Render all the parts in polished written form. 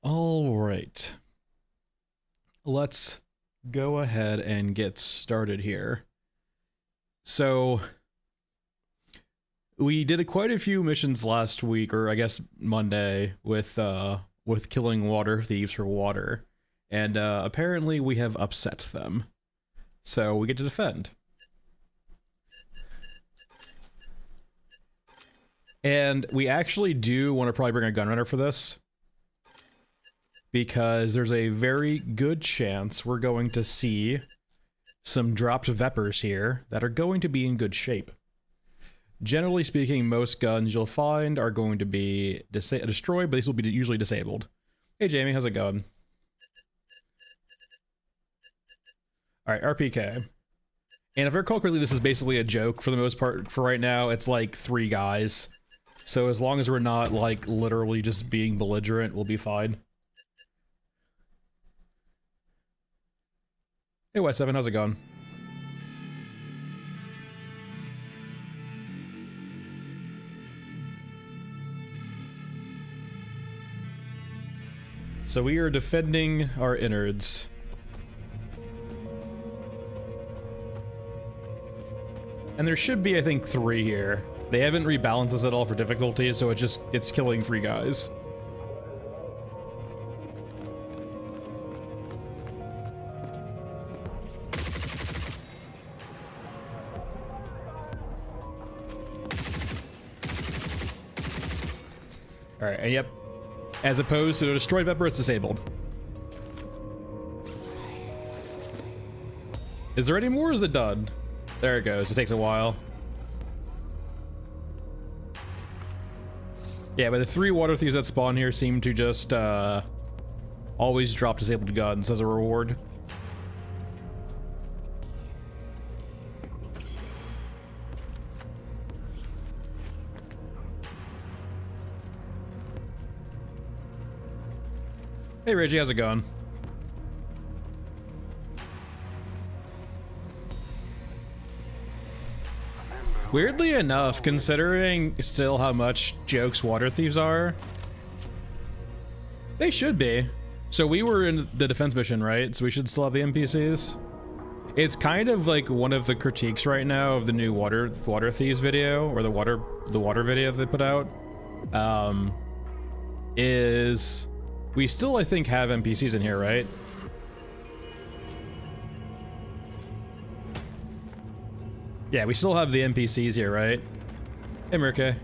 All right. Let's go ahead and get started here. So we did quite a few missions last week, or I guess Monday, with killing water thieves for water, and apparently we have upset them. So we get to defend. And we actually do want to probably bring a gunrunner for this, because there's a very good chance we're going to see some dropped Vepers here that are going to be in good shape. Generally speaking, most guns you'll find are going to be destroyed, but these will be usually disabled. Hey Jamie, how's it going? Alright, RPK. And if I recall correctly, this is basically a joke for the most part. For right now, it's like 3 guys. So as long as we're not like literally just being belligerent, we'll be fine. Hey Y7, how's it going? So we are defending our innards. And there should be, I think, 3 here. They haven't rebalanced this at all for difficulty, so it's killing 3 guys. Alright, and yep. As opposed to a destroyed Viper, it's disabled. Is there any more, or is it done? There it goes, it takes a while. Yeah, but the 3 water thieves that spawn here seem to just always drop disabled guns as a reward. Hey Reggie, how's it going? Weirdly enough, considering still how much jokes water thieves are, they should be. So we were in the defense mission, right? So we should still have the NPCs. It's kind of like one of the critiques right now of the new water thieves video, or the water video they put out, is we still, I think, have NPCs in here, right? Yeah, we still have the NPCs here, right? Hey, Mirke.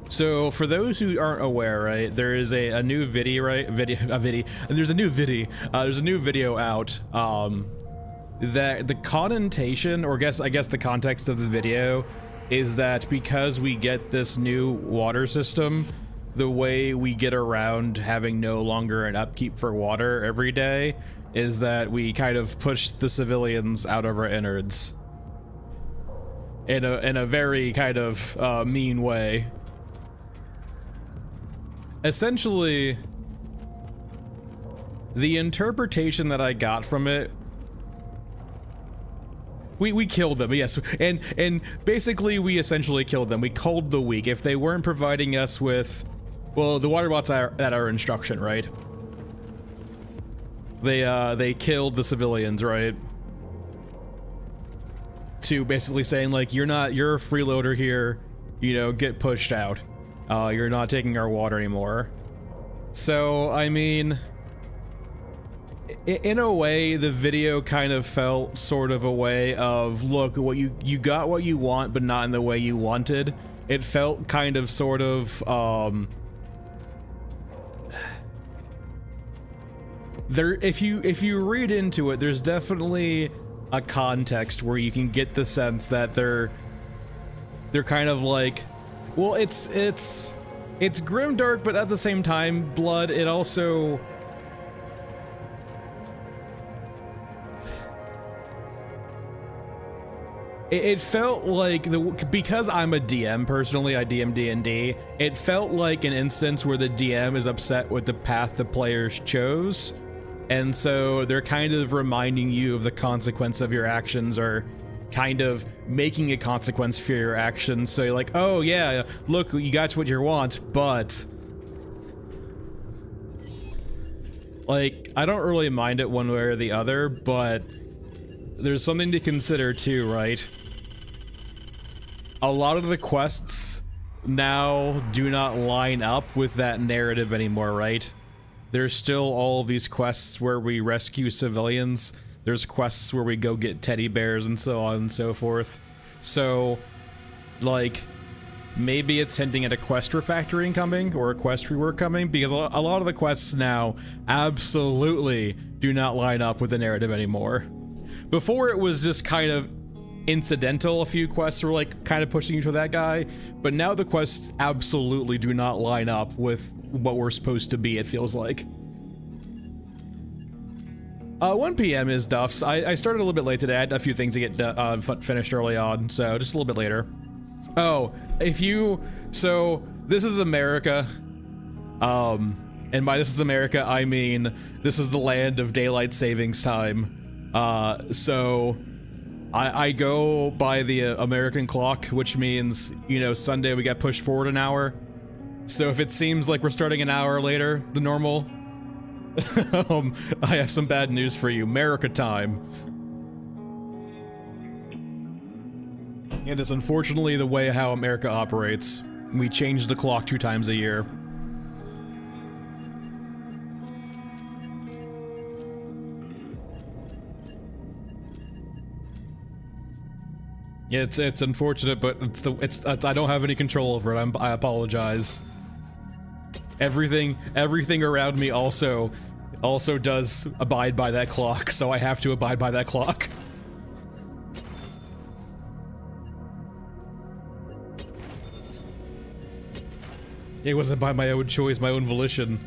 So, for those who aren't aware, right, there is a new video, right? There's a new video out, that the connotation, or I guess the context of the video is that because we get this new water system, the way we get around having no longer an upkeep for water every day is that we kind of push the civilians out of our innards in a very kind of mean way. Essentially, the interpretation that I got from it, we killed them, yes, and basically we essentially killed them. We culled the weak. If they weren't providing us with, well, the water bots are at our instruction, right? They killed the civilians, right? To basically saying, like, you're a freeloader here, you know, get pushed out. You're not taking our water anymore. So, I mean, in a way, the video kind of felt sort of a way of, look, what you got what you want, but not in the way you wanted. It felt kind of sort of, if you read into it, there's definitely a context where you can get the sense that they're kind of like, well, it's grimdark, but at the same time, blood. It also, it felt like because I'm a DM personally, I DM D&D. It felt like an instance where the DM is upset with the path the players chose. And so they're kind of reminding you of the consequence of your actions, or kind of making a consequence for your actions. So you're like, oh yeah, look, you got what you want, but Like, I don't really mind it one way or the other, but there's something to consider too, right? A lot of the quests now do not line up with that narrative anymore, right? There's still all of these quests where we rescue civilians. There's quests where we go get teddy bears and so on and so forth. So, like, maybe it's hinting at a quest refactoring coming or a quest rework coming, because a lot of the quests now absolutely do not line up with the narrative anymore. Before, it was just kind of incidental. A few quests were like kind of pushing you to that guy, but now the quests absolutely do not line up with what we're supposed to be, it feels like. 1 p.m. is Duff's. I started a little bit late today. I had a few things to get finished early on, so just a little bit later. Oh, so this is America. And by this is America, I mean this is the land of daylight savings time. So I go by the American clock, which means, you know, Sunday we got pushed forward an hour. So if it seems like we're starting an hour later than normal, I have some bad news for you. America time. And it's unfortunately the way how America operates. We change the clock 2 times a year. It's unfortunate, but it's I don't have any control over it. I apologize. Everything around me also does abide by that clock, so I have to abide by that clock. It wasn't by my own choice, my own volition.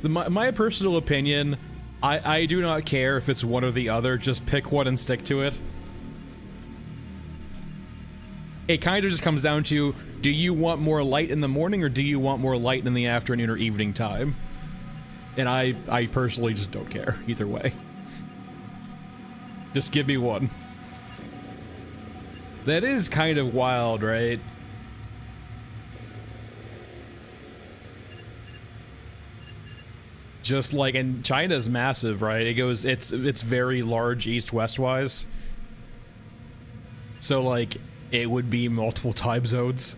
My personal opinion, I do not care if it's one or the other, just pick one and stick to it. It kind of just comes down to, do you want more light in the morning or do you want more light in the afternoon or evening time? And I personally just don't care either way. Just give me one. That is kind of wild, right? Just like, and China's massive, right? It's very large east-west wise. So like, it would be multiple time zones.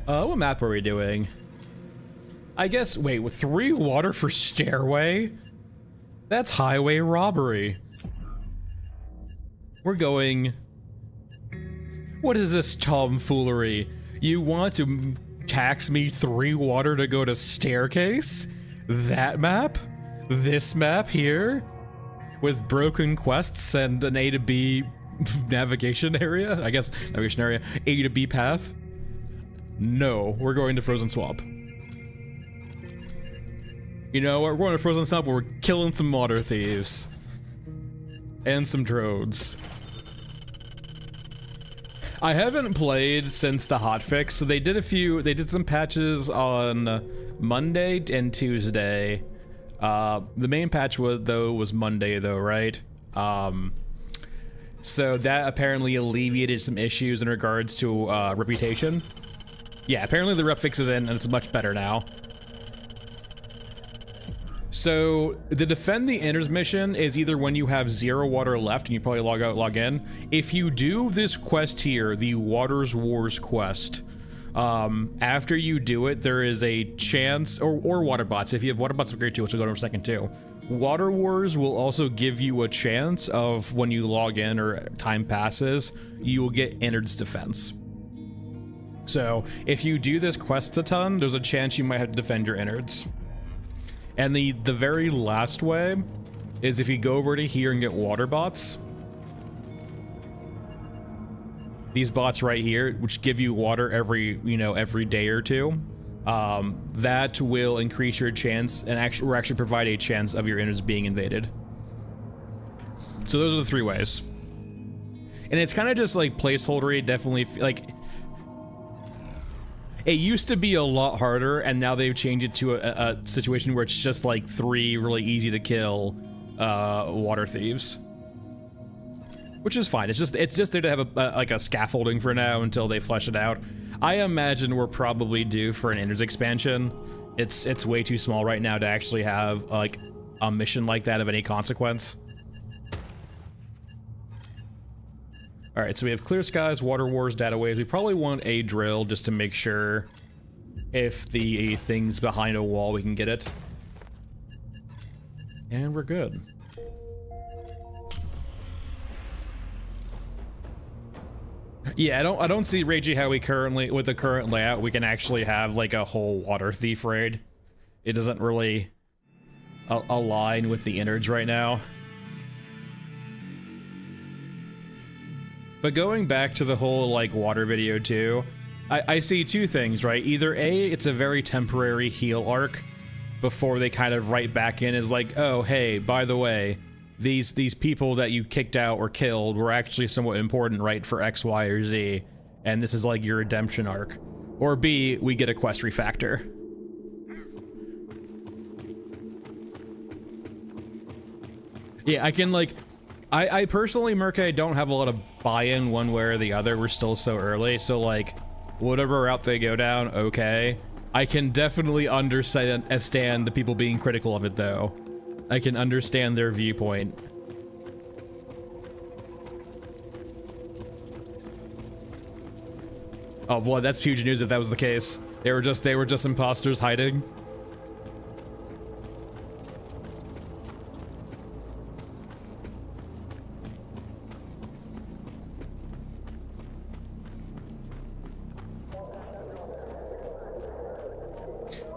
What map are we doing? I guess, wait, with 3 water for Stairway? That's highway robbery. We're going... What is this tomfoolery? You want to tax me 3 water to go to Staircase? That map? This map here? With broken quests and an A to B navigation area? I guess navigation area. A to B path? No, we're going to Frozen Swamp. You know what? We're going to Frozen Swamp, but we're killing some water thieves. And some drones. I haven't played since the hotfix, so they did some patches on Monday and Tuesday. The main patch was Monday though, right? So that apparently alleviated some issues in regards to reputation. Yeah, apparently the rep fix is in and it's much better now. So the defend the innards mission is either when you have 0 water left and you probably log out, log in. If you do this quest here, the Waters Wars quest, after you do it, there is a chance, or water bots. If you have water bots, great too, which we'll go to in a second too. Water Wars will also give you a chance of when you log in or time passes, you will get innards defense. So if you do this quest a ton, there's a chance you might have to defend your innards. And the very last way is if you go over to here and get water bots. These bots right here, which give you water every day or two, that will increase your chance and actually provide a chance of your innards being invaded. So those are the 3 ways. And it's kind of just like placeholdery, definitely like... It used to be a lot harder, and now they've changed it to a situation where it's just like 3 really easy to kill water thieves. which is fine. It's just there to have like a scaffolding for now until they flesh it out. I imagine we're probably due for an innards expansion. It's way too small right now to actually have like a mission like that of any consequence. All right, so we have clear skies, water wars, data waves. We probably want a drill just to make sure if the thing's behind a wall, we can get it. And we're good. Yeah, I don't see, Ragey, how we currently, with the current layout, we can actually have like a whole water thief raid. It doesn't really align with the innards right now. But going back to the whole like water video too, I see two things, right? Either A, it's a very temporary heal arc before they kind of right back in as like, oh, hey, by the way, these people that you kicked out or killed were actually somewhat important, right, for X, Y, or Z, and this is like your redemption arc. Or B, we get a quest refactor. Yeah, I can like, I personally, Merkei, don't have a lot of buy-in one way or the other. We're still so early, so like, whatever route they go down, okay. I can definitely understand the people being critical of it, though. I can understand their viewpoint. Oh boy, that's huge news if that was the case. They were just imposters hiding.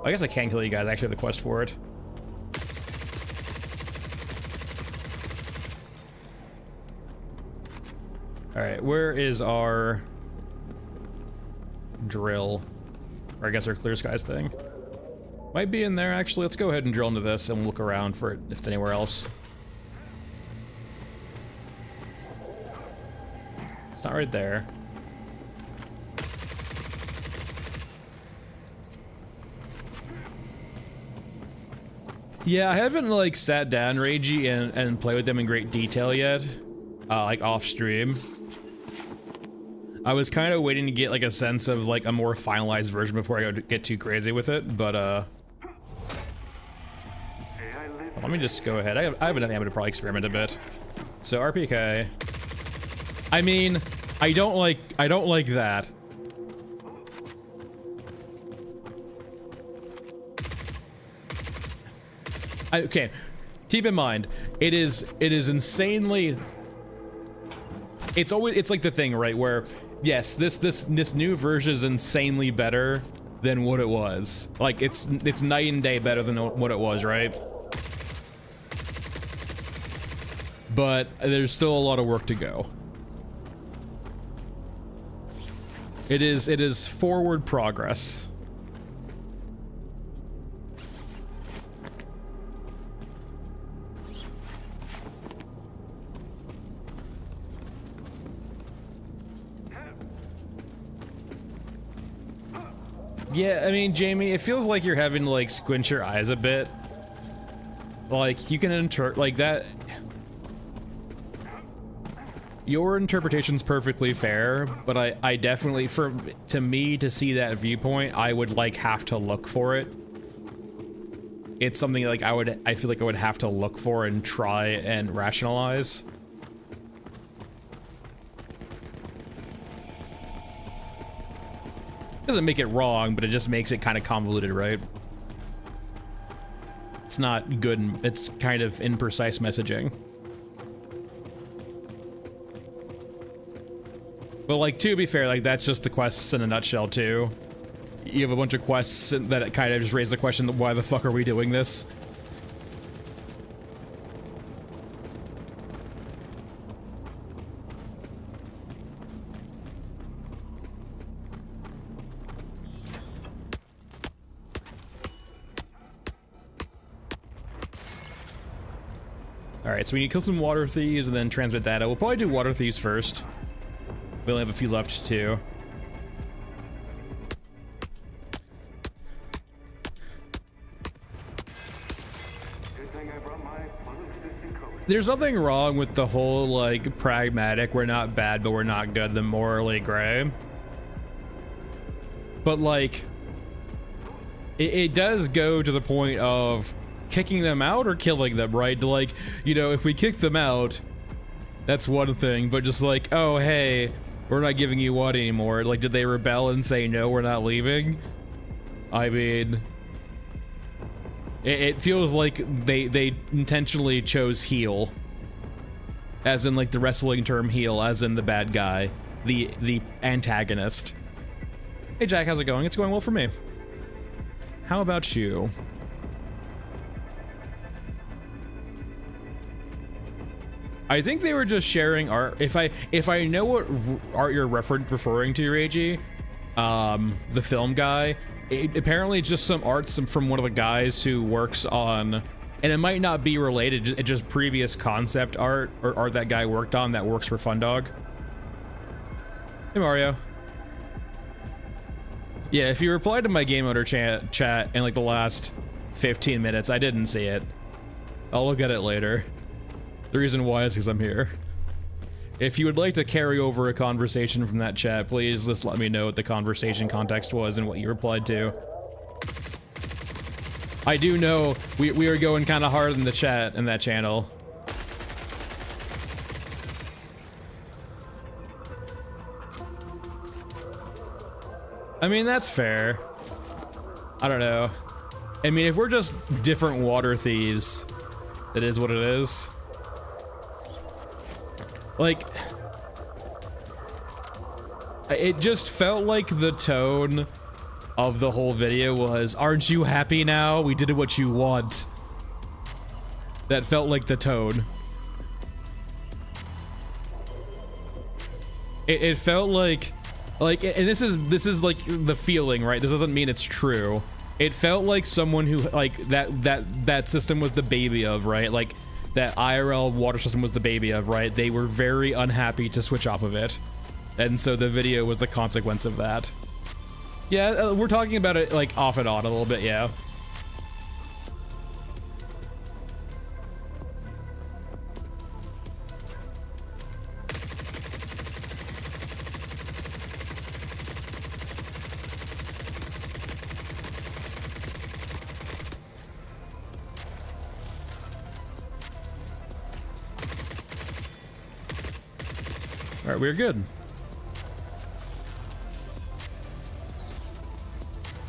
I guess I can kill you guys. I actually have the quest for it. Alright, where is our drill? Or I guess our clear skies thing. Might be in there, actually. Let's go ahead and drill into this and look around for it if it's anywhere else. It's not right there. Yeah, I haven't like sat down, Ragey, and play with them in great detail yet, like off stream. I was kind of waiting to get like a sense of like a more finalized version before I get too crazy with it, but let me just go ahead. I have enough ammo to probably experiment a bit. So RPK. I mean, I don't like that. Okay, keep in mind, it is insanely. It's like the thing, right? Where yes, this new version is insanely better than what it was. Like it's night and day better than what it was, right? But there's still a lot of work to go. It is forward progress. Yeah, I mean, Jamie, it feels like you're having to like squint your eyes a bit. Like you can interpret like that. Your interpretation's perfectly fair, but I definitely, to me to see that viewpoint, I would like have to look for it. It's something like I feel like I would have to look for and try and rationalize. Doesn't make it wrong, but it just makes it kind of convoluted, right? It's not good, it's kind of imprecise messaging. But like, to be fair, like that's just the quests in a nutshell too. You have a bunch of quests that kind of just raise the question, why the fuck are we doing this? Alright, so we need to kill some water thieves and then transmit data. We'll probably do water thieves first. We only have a few left too. Good thing I brought my existing code. there's nothing wrong with the whole like pragmatic, we're not bad but we're not good, the morally gray. But like it does go to the point of kicking them out or killing them, right? Like, you know, if we kick them out, that's one thing, but just like, oh hey, we're not giving you what anymore? Like, did they rebel and say no, we're not leaving? I mean, it feels like they intentionally chose heel, as in like the wrestling term heel, as in the bad guy, the antagonist. Hey Jack, how's it going? It's going well for me. How about you? I think they were just sharing art. If I know what art you're referring to, Reiji, the film guy, apparently it's just some art from one of the guys who works on, and it might not be related, it's just previous concept art or art that guy worked on that works for Fundog. Hey Mario. Yeah, if you replied to my game owner chat in like the last 15 minutes, I didn't see it. I'll look at it later. The reason why is because I'm here. If you would like to carry over a conversation from that chat, please just let me know what the conversation context was and what you replied to. I do know we are going kind of hard in the chat in that channel. I mean, that's fair. I don't know. I mean, if we're just different water thieves, it is what it is. Like, it just felt like the tone of the whole video was, aren't you happy now? We did what you want. That felt like the tone. It felt like, and this is like the feeling, right? This doesn't mean it's true. It felt like someone who, like, that system was the baby of, right? Like, that IRL water system was the baby of, right? They were very unhappy to switch off of it. And so the video was the consequence of that. Yeah, we're talking about it like off and on a little bit, yeah. All right, we're good.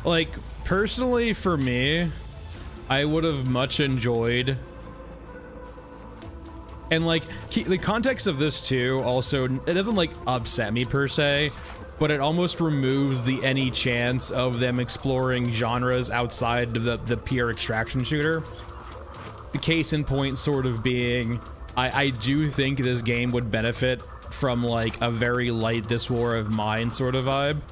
Like, personally for me, I would have much enjoyed, and like the context of this too, also, it doesn't like upset me per se, but it almost removes any chance of them exploring genres outside of the pure extraction shooter. The case in point sort of being, I do think this game would benefit from like a very light This War of Mine sort of vibe.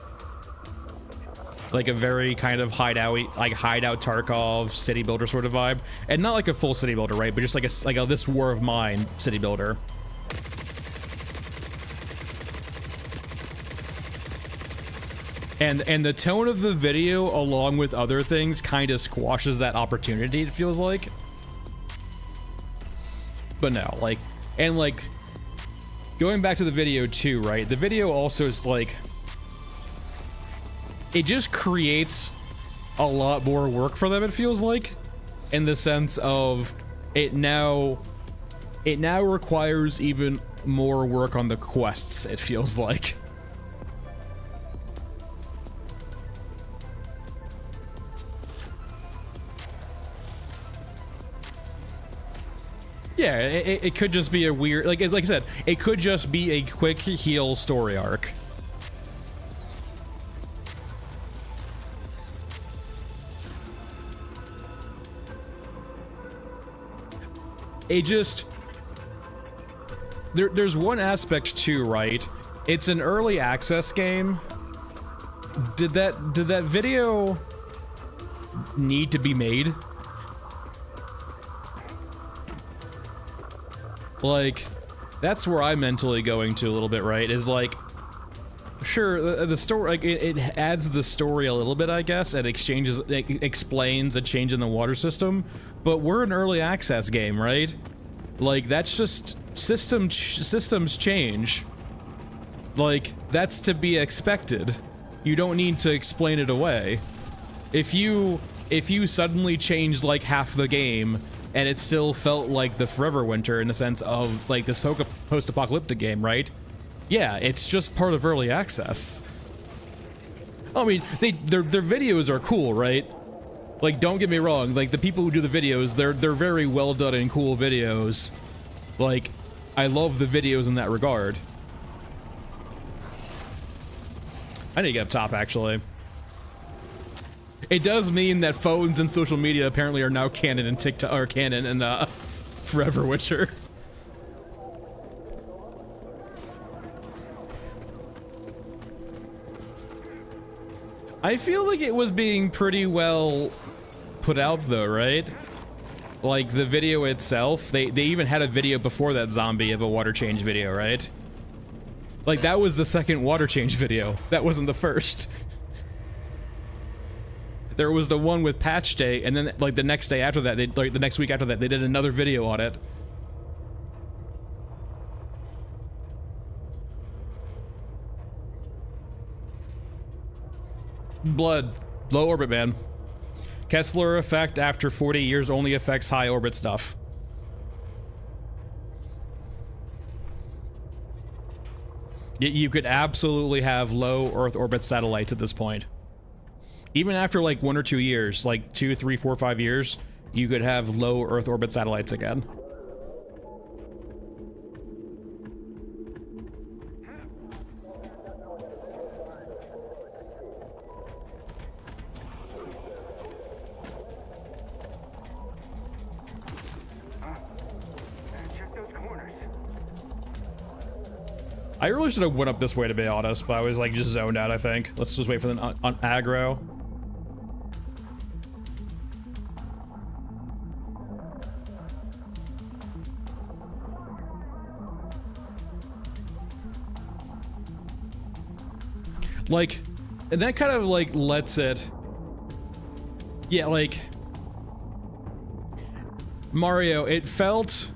Like a very kind of hideout Tarkov city builder sort of vibe. And not like a full city builder, right? But just like a This War of Mine city builder. And the tone of the video, along with other things, kind of squashes that opportunity, it feels like. But no, like, and like, going back to the video too, right? The video also is like, it just creates a lot more work for them, it feels like, in the sense of it now requires even more work on the quests, it feels like. Yeah, it could just be a weird, like I said, it could just be a quick heal story arc. It just, there's one aspect too, right? It's an early access game. Did that video need to be made? Like, that's where I'm mentally going to a little bit, right? Is like, sure, the story, like, it adds the story a little bit, I guess, and it explains a change in the water system, but we're an early access game, right? Like, that's just systems change. Like, that's to be expected. You don't need to explain it away. If you suddenly changed like half the game and it still felt like the Forever Winter in the sense of like this post-apocalyptic game, right? Yeah, it's just part of early access. I mean, their videos are cool, right? Like, don't get me wrong, like the people who do the videos, they're very well done and cool videos. Like, I love the videos in that regard. I need to get up top, actually. It does mean that phones and social media apparently are now canon in TikTok, or canon in Forever Witcher. I feel like it was being pretty well put out though, right? Like the video itself, they even had a video before that zombie of a water change video, right? Like that was the second water change video. That wasn't the first. There was the one with patch day, and then like the next day after that, the next week after that, they did another video on it. Blood, low orbit, man. Kessler effect after 40 years only affects high orbit stuff. You could absolutely have low Earth orbit satellites at this point. Even after like 1 or 2 years, like 2, 3, 4, 5 years, you could have low Earth orbit satellites again. I really should have went up this way to be honest, but I was like just zoned out, I think. Let's just wait for the on aggro. Like, and that kind of like lets it, yeah, like Mario, it felt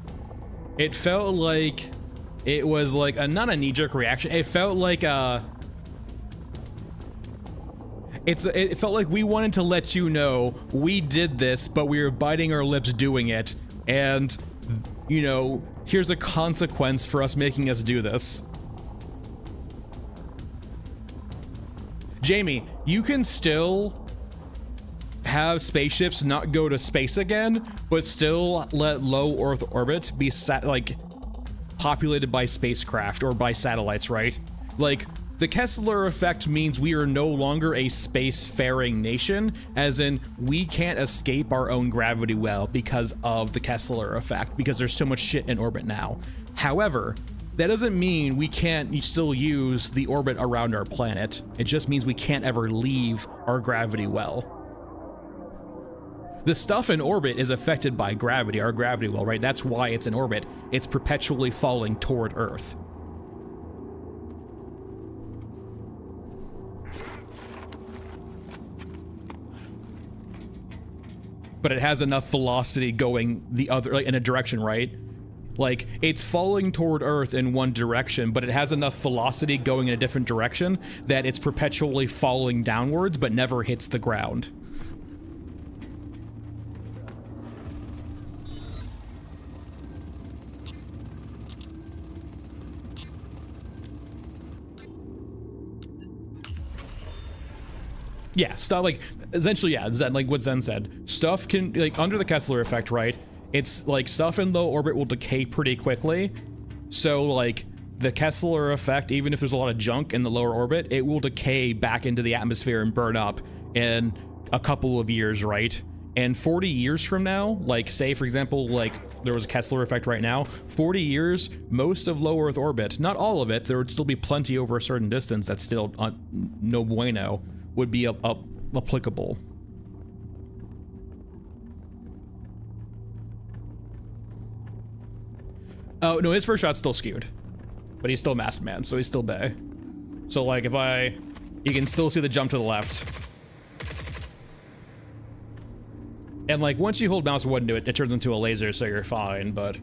like it was like a, not a knee-jerk reaction. It felt like it felt like we wanted to let you know we did this, but we were biting our lips doing it, and you know, here's a consequence for us making us do this. Jamie, you can still have spaceships not go to space again, but still let low Earth orbit be populated by spacecraft or by satellites, right? Like, the Kessler effect means we are no longer a spacefaring nation, as in we can't escape our own gravity well because of the Kessler effect, because there's so much shit in orbit now. However, that doesn't mean we can't still use the orbit around our planet. It just means we can't ever leave our gravity well. The stuff in orbit is affected by gravity, our gravity well, right? That's why it's in orbit. It's perpetually falling toward Earth. But it has enough velocity going the other, like in a direction, right? Like, it's falling toward Earth in one direction, but it has enough velocity going in a different direction that it's perpetually falling downwards, but never hits the ground. Yeah, stuff like, essentially, yeah, Zen, like what Zen said. Stuff can, like, under the Kessler effect, right? It's like stuff in low orbit will decay pretty quickly. So, like, the Kessler effect, even if there's a lot of junk in the lower orbit, it will decay back into the atmosphere and burn up in a couple of years, right? And 40 years from now, like, say, for example, like, there was a Kessler effect right now, 40 years, most of low Earth orbit, not all of it, there would still be plenty over a certain distance that's still no bueno, would be applicable. Oh, no, his first shot's still skewed. But he's still masked man, so he's still Bay. So, like, you can still see the jump to the left. And, like, once you hold mouse 1 to it, it turns into a laser, so you're fine, but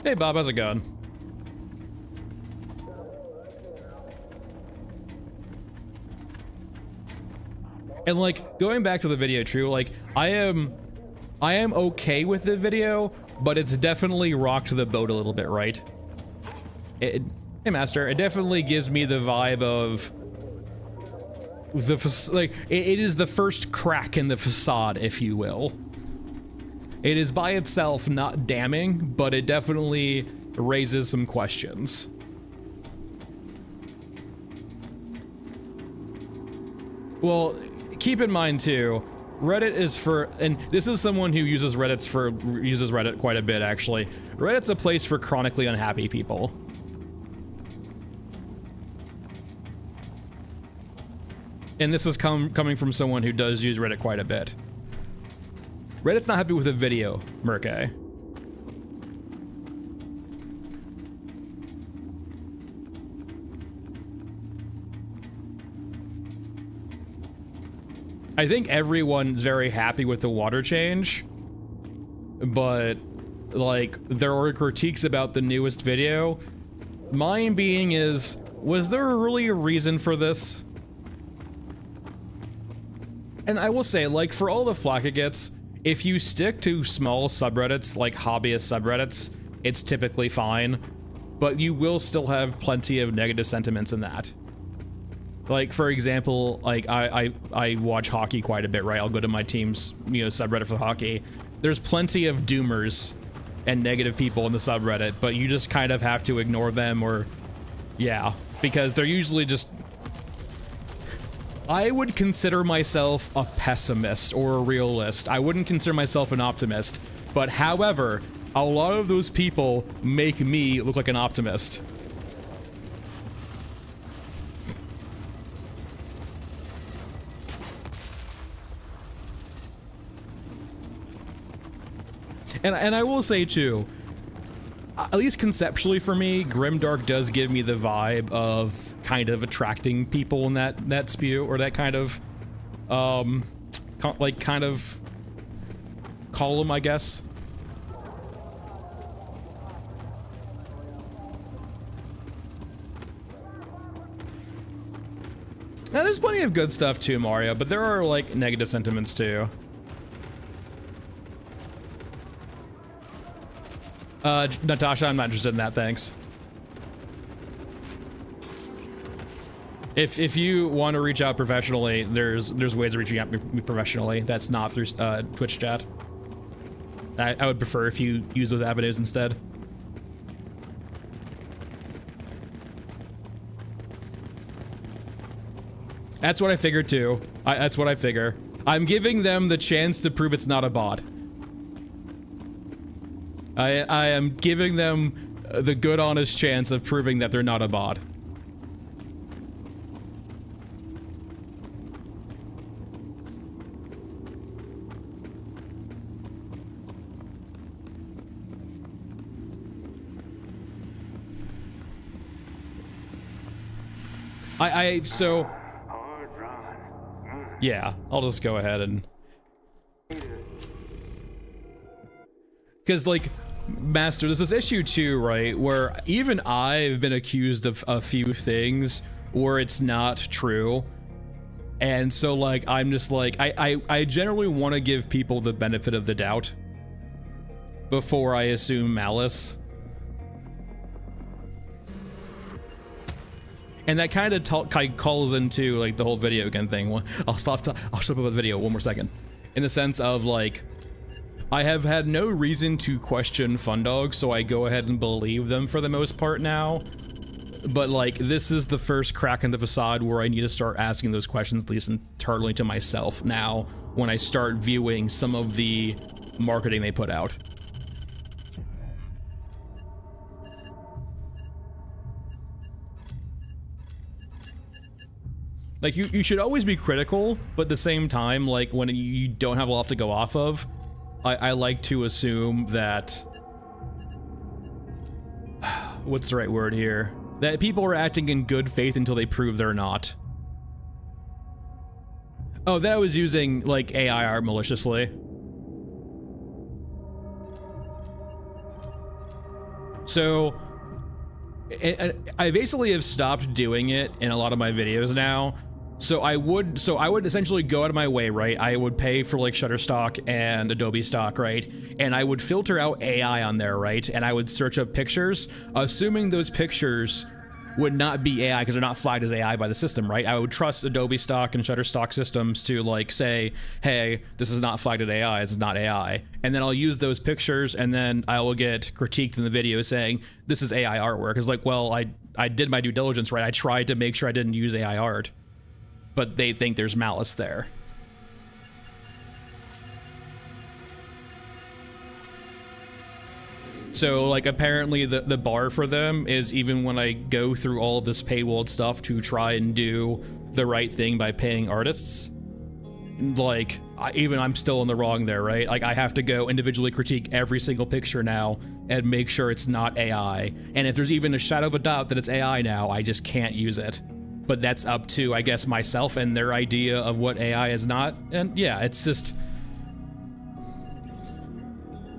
Hey Bob, how's it going? And like, going back to the video, true, like, I am okay with the video, but it's definitely rocked the boat a little bit, right? Hey Master, it definitely gives me the vibe of the, like, it is the first crack in the facade, if you will. It is by itself not damning, but it definitely raises some questions. Well, keep in mind too, Reddit is for, and this is someone who uses Reddit quite a bit actually. Reddit's a place for chronically unhappy people. And this is coming from someone who does use Reddit quite a bit. Reddit's not happy with a video, Merke. I think everyone's very happy with the water change, but like there are critiques about the newest video. Mine being is, was there really a reason for this? And I will say, like, for all the flack it gets, if you stick to small subreddits, like hobbyist subreddits, it's typically fine, but you will still have plenty of negative sentiments in that. Like, for example, like, I watch hockey quite a bit, right? I'll go to my team's, you know, subreddit for hockey. There's plenty of doomers and negative people in the subreddit, but you just kind of have to ignore them, or, yeah, because they're usually just... I would consider myself a pessimist or a realist. I wouldn't consider myself an optimist, but however, a lot of those people make me look like an optimist. And I will say too, at least conceptually for me, Grimdark does give me the vibe of kind of attracting people in that spew, or that kind of, like, kind of column, I guess. Now, there's plenty of good stuff too, Mario, but there are, like, negative sentiments too. Natasha, I'm not interested in that, thanks. If you want to reach out professionally, there's ways of reaching out professionally. That's not through Twitch chat. I would prefer if you use those avenues instead. That's what I figured too. That's what I figure. I'm giving them the chance to prove it's not a bot. I am giving them the good, honest chance of proving that they're not a bot. So... yeah, I'll just go ahead and... because, like, Master, there's this issue too, right, where even I've been accused of a few things where it's not true. And so, like, I'm just like, I generally want to give people the benefit of the doubt before I assume malice. And that kind of calls into, like, the whole video again thing. I'll stop about the video one more second. In the sense of, like, I have had no reason to question Fundog, so I go ahead and believe them for the most part now. But, like, this is the first crack in the facade where I need to start asking those questions, at least entirely to myself now, when I start viewing some of the marketing they put out. Like, you should always be critical, but at the same time, like, when you don't have a lot to go off of, I like to assume that... what's the right word here? That people are acting in good faith until they prove they're not. Oh, that I was using, like, AI art maliciously. So I basically have stopped doing it in a lot of my videos now. So I would essentially go out of my way, right? I would pay for like Shutterstock and Adobe Stock, right? And I would filter out AI on there, right? And I would search up pictures, assuming those pictures would not be AI because they're not flagged as AI by the system, right? I would trust Adobe Stock and Shutterstock systems to like say, hey, this is not flagged as AI, this is not AI. And then I'll use those pictures and then I will get critiqued in the video saying, this is AI artwork. It's like, well, I did my due diligence, right? I tried to make sure I didn't use AI art. But they think there's malice there. So, like, apparently the bar for them is even when I go through all of this paywalled stuff to try and do the right thing by paying artists, like, even I'm still in the wrong there, right? Like, I have to go individually critique every single picture now and make sure it's not AI. And if there's even a shadow of a doubt that it's AI now, I just can't use it. But that's up to, I guess, myself and their idea of what AI is not. And yeah, it's just...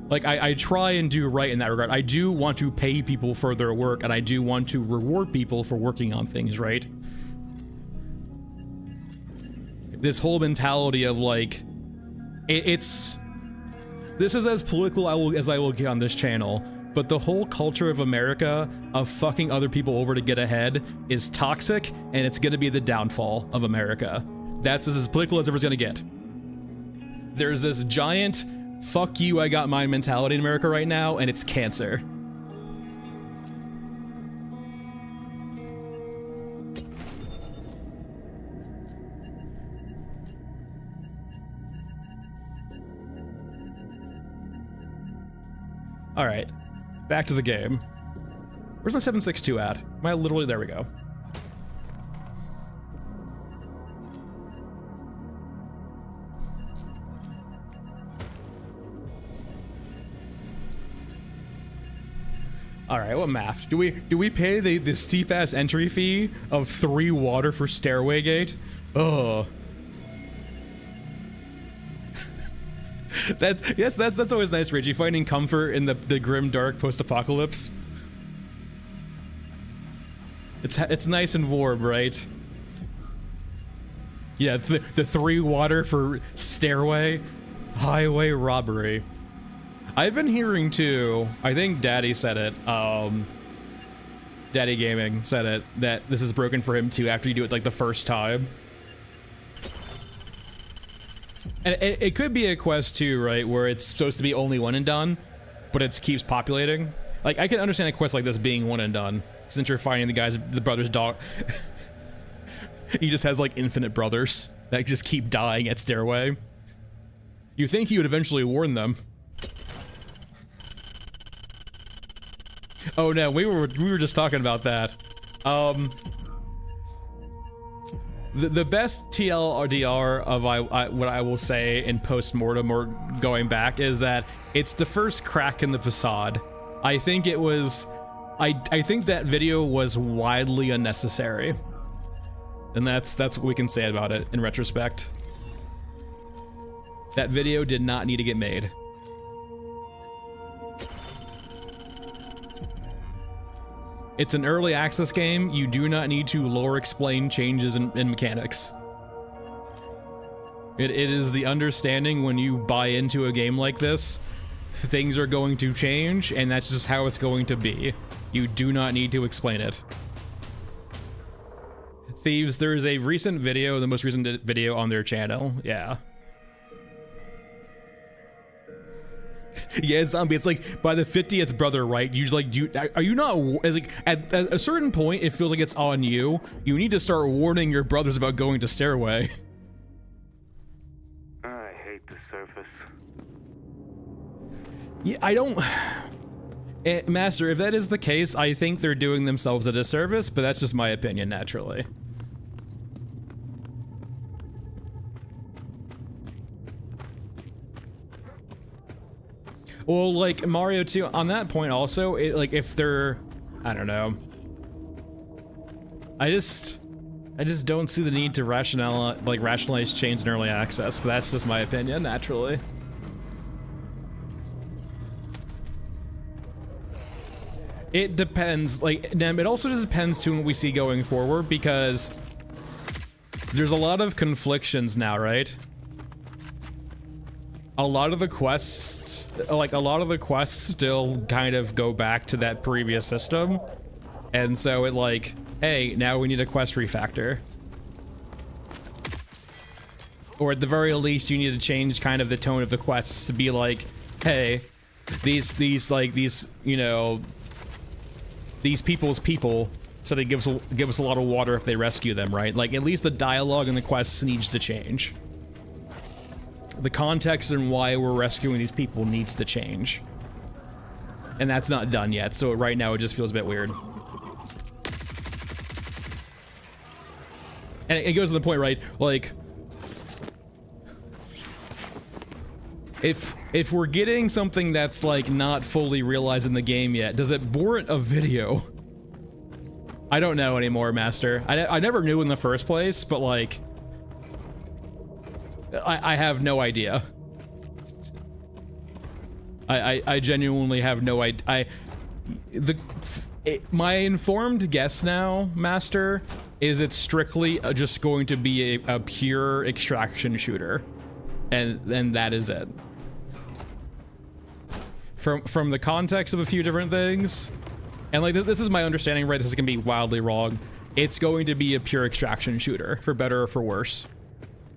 like, I try and do right in that regard. I do want to pay people for their work, and I do want to reward people for working on things, right? This whole mentality of, like... This is as political as I will get on this channel. But the whole culture of America of fucking other people over to get ahead is toxic, and it's gonna be the downfall of America. That's as political as ever gonna get. There's this giant, fuck you, I got mine mentality in America right now, and it's cancer. All right. Back to the game. Where's my 762 at? Am I literally... there we go. All right, what math? Do we pay the steep ass entry fee of 3 water for Stairway Gate? Oh. That's always nice, Reggie, finding comfort in the grim, dark post-apocalypse. It's nice and warm, right? Yeah, the 3 water for Stairway, highway robbery. I've been hearing too, I think Daddy said it, Daddy Gaming said it, that this is broken for him too after you do it like the first time. And it could be a quest too, right, where it's supposed to be only one and done, but it keeps populating. Like, I can understand a quest like this being one and done, since you're finding the brother's dog. He just has like infinite brothers that just keep dying at Stairway. You think he would eventually warn them. Oh no, we were just talking about that. The best TLDR of what I will say in post-mortem or going back is that it's the first crack in the facade. I think it was... I think that video was widely unnecessary. And that's what we can say about it in retrospect. That video did not need to get made. It's an early access game. You do not need to lore explain changes in mechanics. It is the understanding when you buy into a game like this, things are going to change, and that's just how it's going to be. You do not need to explain it. Thieves, there is a recent video, the most recent video on their channel. Yeah. Yeah, zombie. It's like by the 50th brother, right? Are you not? It's like at a certain point, it feels like it's on you. You need to start warning your brothers about going to Stairway. I hate the surface. Yeah, I don't. Master, if that is the case, I think they're doing themselves a disservice, but that's just my opinion, naturally. Well, like Mario 2, on that point also, like if they're, I don't know. I just don't see the need to rationalize change in early access, but that's just my opinion, naturally. It depends. Like, it also just depends to what we see going forward, because there's a lot of conflictions now, right? A lot of the quests, still kind of go back to that previous system. And so it like, hey, now we need a quest refactor. Or at the very least, you need to change kind of the tone of the quests to be like, hey, these people's people, so they give us a lot of water if they rescue them, right? Like, at least the dialogue in the quests needs to change. The context and why we're rescuing these people needs to change. And that's not done yet, so right now it just feels a bit weird. And it goes to the point, right? Like, if we're getting something that's like not fully realized in the game yet, does it warrant a video? I don't know anymore, Master. I never knew in the first place, but like, I have no idea. I genuinely have no idea. My informed guess now, Master, is it's strictly just going to be a pure extraction shooter, and that is it. From the context of a few different things, and like this is my understanding, right? This is gonna be wildly wrong. It's going to be a pure extraction shooter, for better or for worse.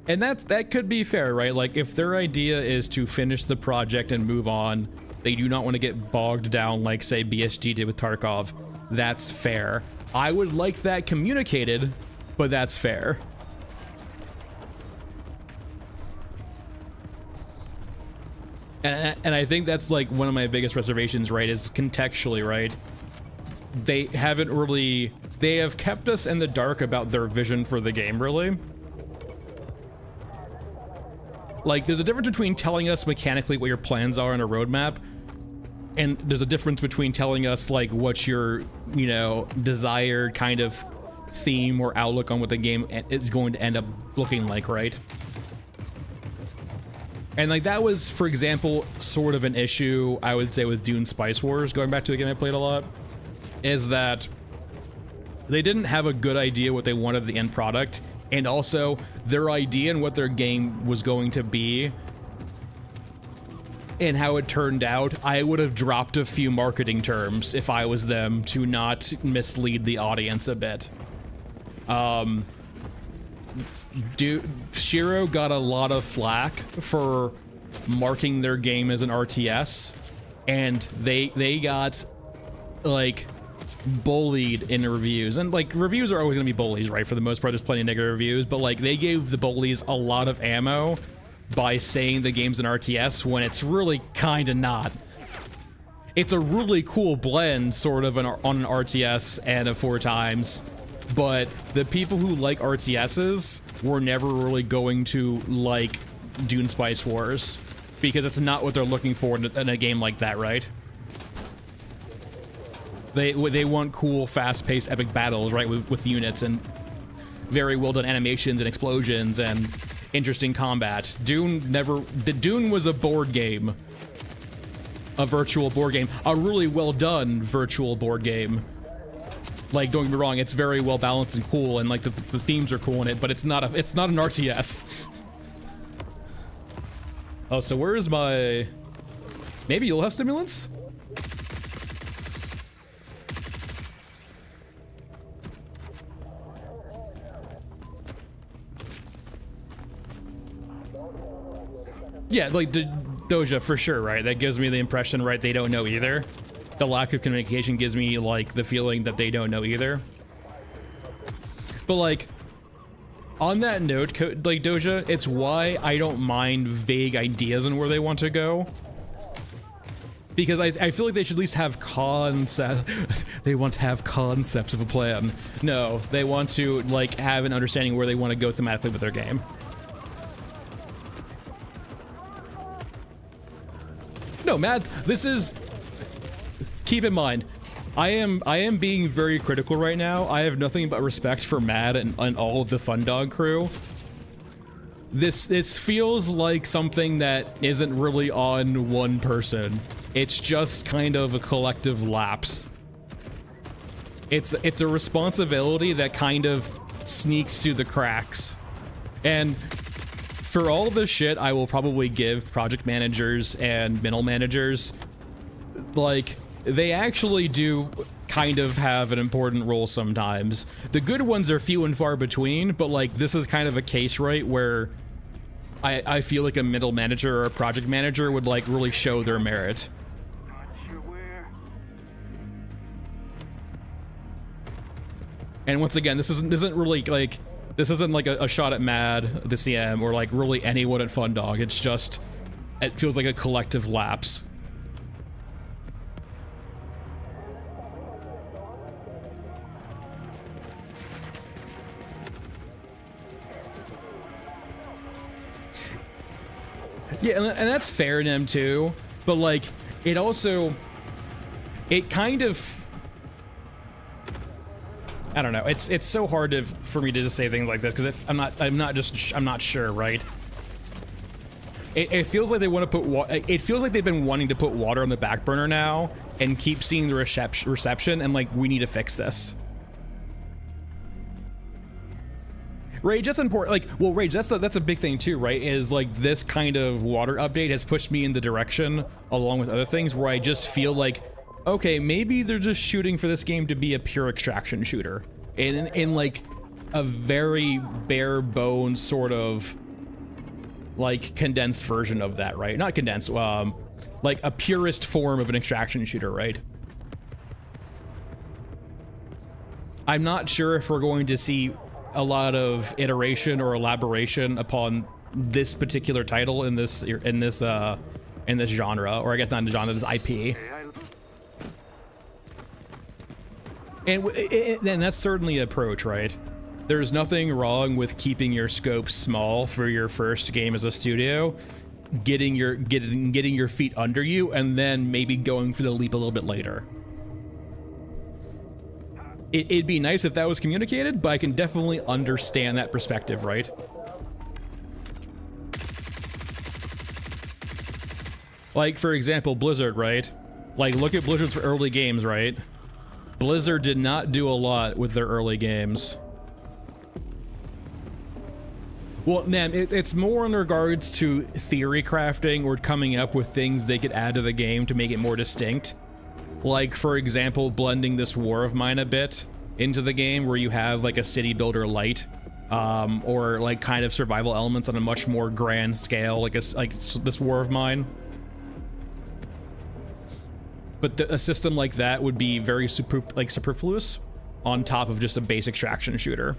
And that could be fair, right? Like, if their idea is to finish the project and move on, they do not want to get bogged down like, say, BSG did with Tarkov. That's fair. I would like that communicated, but that's fair. And I think that's like one of my biggest reservations, right, is contextually, right? They have kept us in the dark about their vision for the game, really. Like, there's a difference between telling us mechanically what your plans are on a roadmap, and there's a difference between telling us like what your, desired kind of theme or outlook on what the game is going to end up looking like, right? And like, that was, for example, sort of an issue, I would say, with Dune Spice Wars, going back to the game I played a lot, is that they didn't have a good idea what they wanted the end product, and also their idea and what their game was going to be and how it turned out. I would have dropped a few marketing terms if I was them to not mislead the audience a bit. Shiro got a lot of flack for marking their game as an RTS, and they got like bullied in reviews. And like, reviews are always gonna be bullies, right? For the most part, there's plenty of negative reviews, but like, they gave the bullies a lot of ammo by saying the game's an RTS when it's really kind of not. It's a really cool blend, sort of, on an RTS and a 4x, but the people who like RTSs were never really going to like Dune Spice Wars, because it's not what they're looking for in a game like that, right? They want cool, fast-paced, epic battles, right, with units and very well-done animations and explosions and interesting combat. Dune was a board game. A virtual board game. A really well-done virtual board game. Like, don't get me wrong, it's very well-balanced and cool, and like, the themes are cool in it, but it's not an RTS. Oh, so where is my... Maybe you'll have stimulants? Yeah, like, Doja, for sure, right? That gives me the impression, right, they don't know either. The lack of communication gives me, like, the feeling that they don't know either. But, like, on that note, like, Doja, it's why I don't mind vague ideas on where they want to go. Because I feel like they should at least have they want to have concepts of a plan. No, they want to, like, have an understanding where they want to go thematically with their game. No, Matt, this is... Keep in mind, I am being very critical right now. I have nothing but respect for Mad and all of the Fun Dog crew. This feels like something that isn't really on one person. It's just kind of a collective lapse. It's a responsibility that kind of sneaks through the cracks. And for all the shit I will probably give project managers and middle managers, like, they actually do kind of have an important role sometimes. The good ones are few and far between, but like, this is kind of a case, right, where I feel like a middle manager or a project manager would like really show their merit. And once again, this isn't really like, this isn't like a shot at Mad, the CM, or like really anyone at Fundog. It's just, it feels like a collective lapse. Yeah, and that's fair in him too, but like, it also, it kind of, I don't know. It's so hard for me to just say things like this because I'm not sure, right? It feels like they want to put it feels like they've been wanting to put water on the back burner now and keep seeing the reception, and like, we need to fix this. Rage, that's important. Like, well, Rage, that's a big thing too, right? Is like, this kind of water update has pushed me in the direction, along with other things, where I just feel like, okay, maybe they're just shooting for this game to be a pure extraction shooter, in like a very bare bones sort of like condensed version of that, right? Not condensed, like a purist form of an extraction shooter, right? I'm not sure if we're going to see a lot of iteration or elaboration upon this particular title in this genre, or I guess not in genre, this IP. And that's certainly an approach, right? There's nothing wrong with keeping your scope small for your first game as a studio, getting your feet under you, and then maybe going for the leap a little bit later. It'd be nice if that was communicated, but I can definitely understand that perspective, right? Like, for example, Blizzard, right? Like, look at Blizzard's early games, right? Blizzard did not do a lot with their early games. Well, man, it's more in regards to theory crafting or coming up with things they could add to the game to make it more distinct. Like, for example, blending this War of Mine a bit into the game, where you have like a city builder light, or like kind of survival elements on a much more grand scale, like this War of Mine. But a system like that would be very superfluous on top of just a base extraction shooter.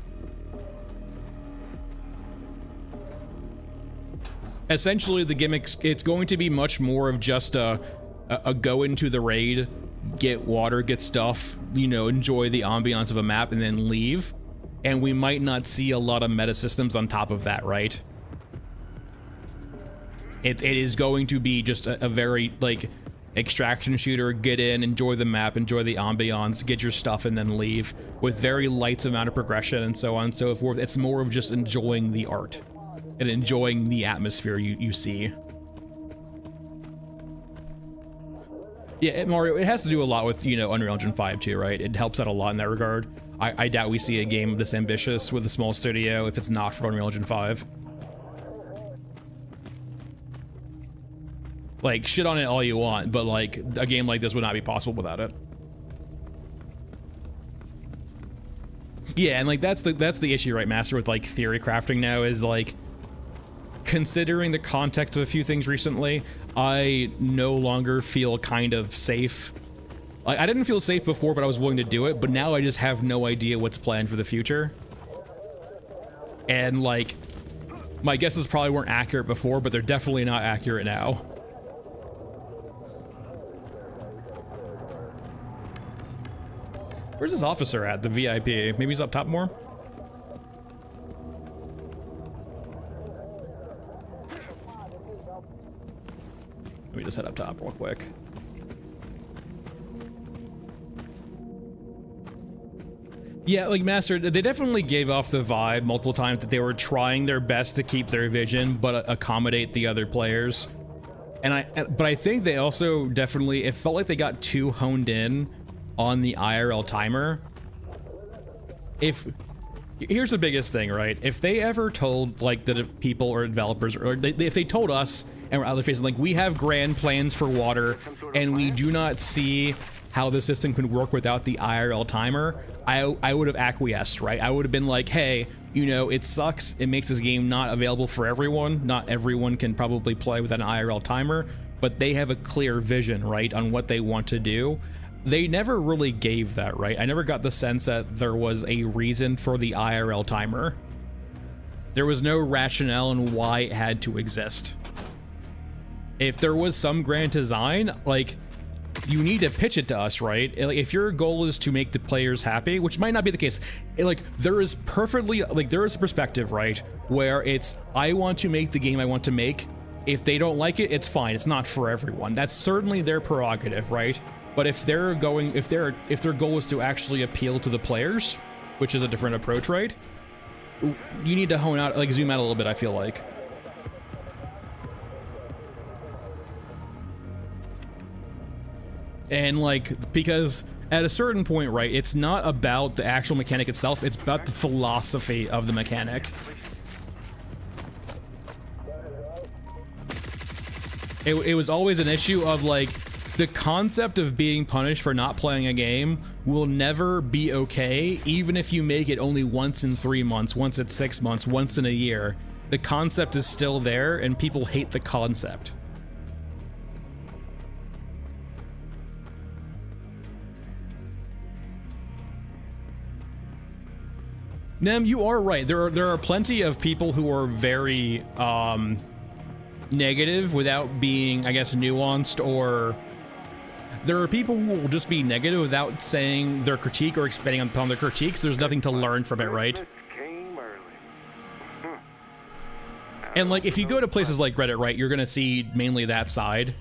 Essentially, the gimmicks, it's going to be much more of just a go into the raid, get water, get stuff, you know, enjoy the ambiance of a map, and then leave. And we might not see a lot of meta systems on top of that, right? It is going to be just a very, like, extraction shooter, get in, enjoy the map, enjoy the ambiance, get your stuff, and then leave, with very light amount of progression and so on and so forth. It's more of just enjoying the art and enjoying the atmosphere you see. Yeah, Mario, it has to do a lot with, you know, Unreal Engine 5 too, right? It helps out a lot in that regard. I doubt we see a game this ambitious with a small studio if it's not for Unreal Engine 5. Like, shit on it all you want, but like, a game like this would not be possible without it. Yeah, and like, that's the issue, right, Master, with like theory crafting now, is like, considering the context of a few things recently, I no longer feel kind of safe. Like, I didn't feel safe before, but I was willing to do it, but now I just have no idea what's planned for the future. And like, my guesses probably weren't accurate before, but they're definitely not accurate now. Where's this officer at, the VIP? Maybe he's up top more? Let me just head up top real quick. Yeah, like, Master, they definitely gave off the vibe multiple times that they were trying their best to keep their vision, but accommodate the other players. But I think they also definitely, it felt like they got too honed in on the IRL timer, if here's the biggest thing, right? If they ever told like the people or developers, or if they told us and other faces, like, we have grand plans for water and we do not see how the system can work without the IRL timer, I would have acquiesced, right? I would have been like, hey, you know, it sucks. It makes this game not available for everyone. Not everyone can probably play without an IRL timer, but they have a clear vision, right, on what they want to do. They never really gave that, right? I never got the sense that there was a reason for the IRL timer. There was no rationale in why it had to exist. If there was some grand design, like, you need to pitch it to us, right? Like, if your goal is to make the players happy, which might not be the case, like, there is perfectly, like, there is a perspective, right, where it's, I want to make the game I want to make. If they don't like it, it's fine. It's not for everyone. That's certainly their prerogative, right? But if they're going, if their goal is to actually appeal to the players, which is a different approach, right? You need to hone out, like, zoom out a little bit, I feel like. And like, because at a certain point, right, it's not about the actual mechanic itself, it's about the philosophy of the mechanic. It was always an issue of like, the concept of being punished for not playing a game will never be okay, even if you make it only once in 3 months, once in 6 months, once in a year. The concept is still there and people hate the concept. Nem, you are right. There are plenty of people who are very negative without being, I guess, nuanced, or there are people who will just be negative without saying their critique or expanding upon their critiques. There's nothing to learn from it, right? And like, if you go to places like Reddit, right, you're gonna see mainly that side.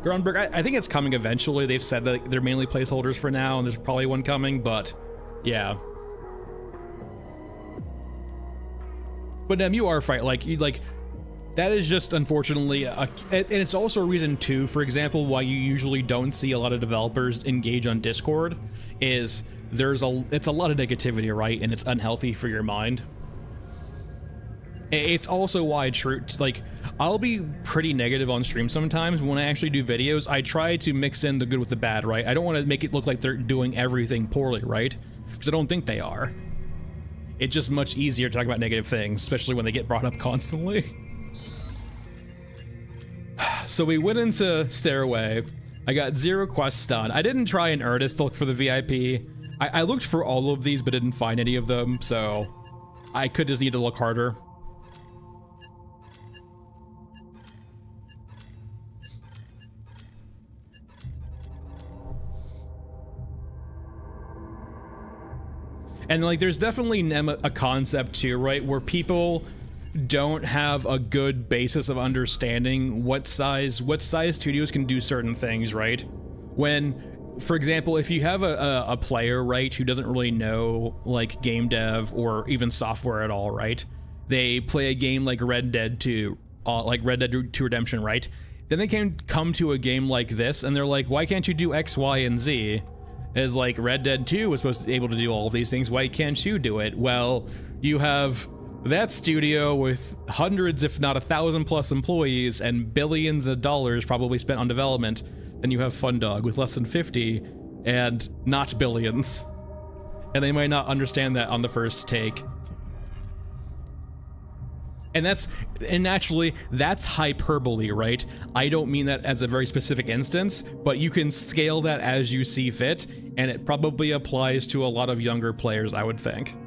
Grunberg, I think it's coming eventually. They've said that they're mainly placeholders for now, and there's probably one coming, but yeah. But you are right. Like, that is just unfortunately and it's also a reason too, for example, why you usually don't see a lot of developers engage on Discord, is it's a lot of negativity, right? And it's unhealthy for your mind. It's also why like, I'll be pretty negative on stream sometimes. When I actually do videos, I try to mix in the good with the bad, right? I don't want to make it look like they're doing everything poorly, right? Because I don't think they are. It's just much easier to talk about negative things, especially when they get brought up constantly. So we went into Stairway. I got 0 quests done. I didn't try in earnest to look for the VIP. I looked for all of these, but didn't find any of them, so I could just need to look harder. And like, there's definitely a concept too, right, where people don't have a good basis of understanding what size studios can do certain things, right? When, for example, if you have a player, right, who doesn't really know like game dev or even software at all, right? They play a game like Red Dead 2 Redemption, right? Then they can come to a game like this and they're like, why can't you do X, Y, and Z? Is like, Red Dead 2 was supposed to be able to do all of these things, why can't you do it? Well, you have that studio with hundreds, if not 1,000+ employees and billions of dollars probably spent on development. Then you have Fundog with less than 50 and not billions. And they might not understand that on the first take. And naturally, that's hyperbole, right? I don't mean that as a very specific instance, but you can scale that as you see fit, and it probably applies to a lot of younger players, I would think.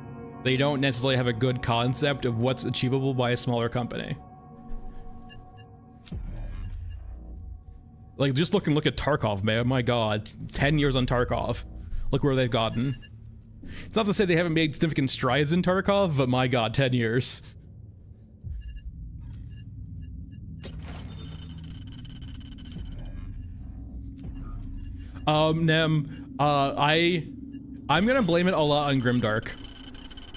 They don't necessarily have a good concept of what's achievable by a smaller company. Like, just look at Tarkov, man. My god, 10 years on Tarkov. Look where they've gotten. It's not to say they haven't made significant strides in Tarkov, but my god, 10 years. Nem, I'm gonna blame it a lot on Grimdark.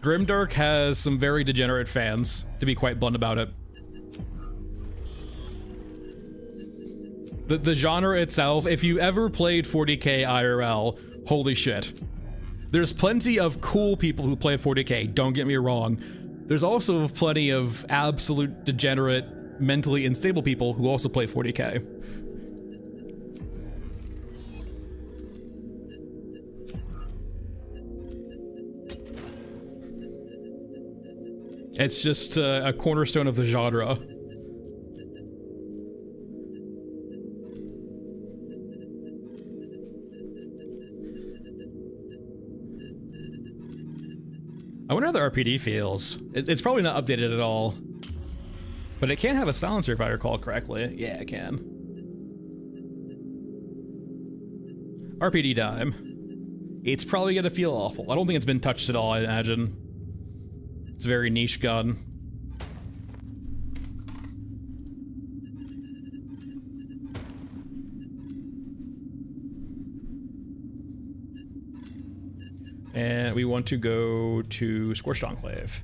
Grimdark has some very degenerate fans, to be quite blunt about it. The genre itself, if you ever played 40k IRL, holy shit. There's plenty of cool people who play 40k, don't get me wrong. There's also plenty of absolute degenerate, mentally unstable people who also play 40k. It's just a cornerstone of the genre. I wonder how the RPD feels. It's probably not updated at all. But it can have a silencer if I recall correctly. Yeah, it can. RPD dime. It's probably gonna feel awful. I don't think it's been touched at all, I imagine. It's a very niche gun. And we want to go to Scorched Enclave.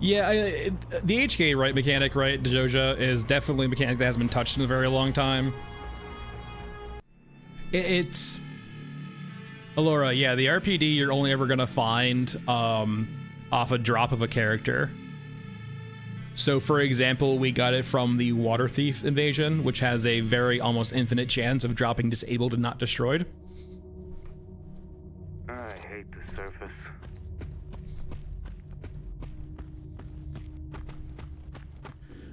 Yeah, the HK right mechanic, right, Dojoja, is definitely a mechanic that hasn't been touched in a very long time. It's... Allura, yeah, the RPD you're only ever gonna find off a drop of a character. So, for example, we got it from the Water Thief invasion, which has a very almost infinite chance of dropping disabled and not destroyed. I hate the surface.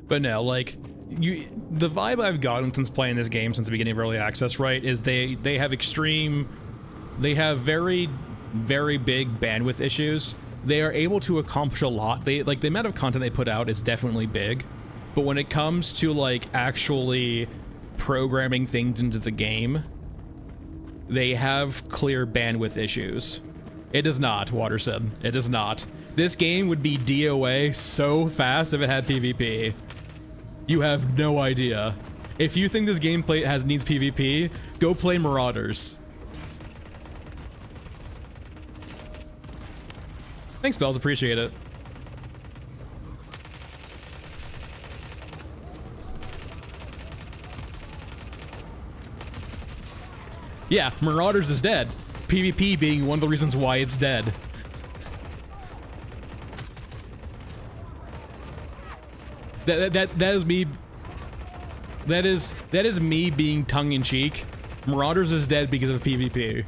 But no, like, the vibe I've gotten since playing this game since the beginning of early access, right, is they have very, very big bandwidth issues. They are able to accomplish a lot. Like, the amount of content they put out is definitely big, but when it comes to, like, actually programming things into the game, they have clear bandwidth issues. It does not, Waterson. It does not. This game would be DOA so fast if it had PvP. You have no idea. If you think this gameplay needs PvP, go play Marauders. Thanks, Bells. Appreciate it. Yeah, Marauders is dead. PvP being one of the reasons why it's dead. That is me. That is me being tongue-in-cheek. Marauders is dead because of PvP.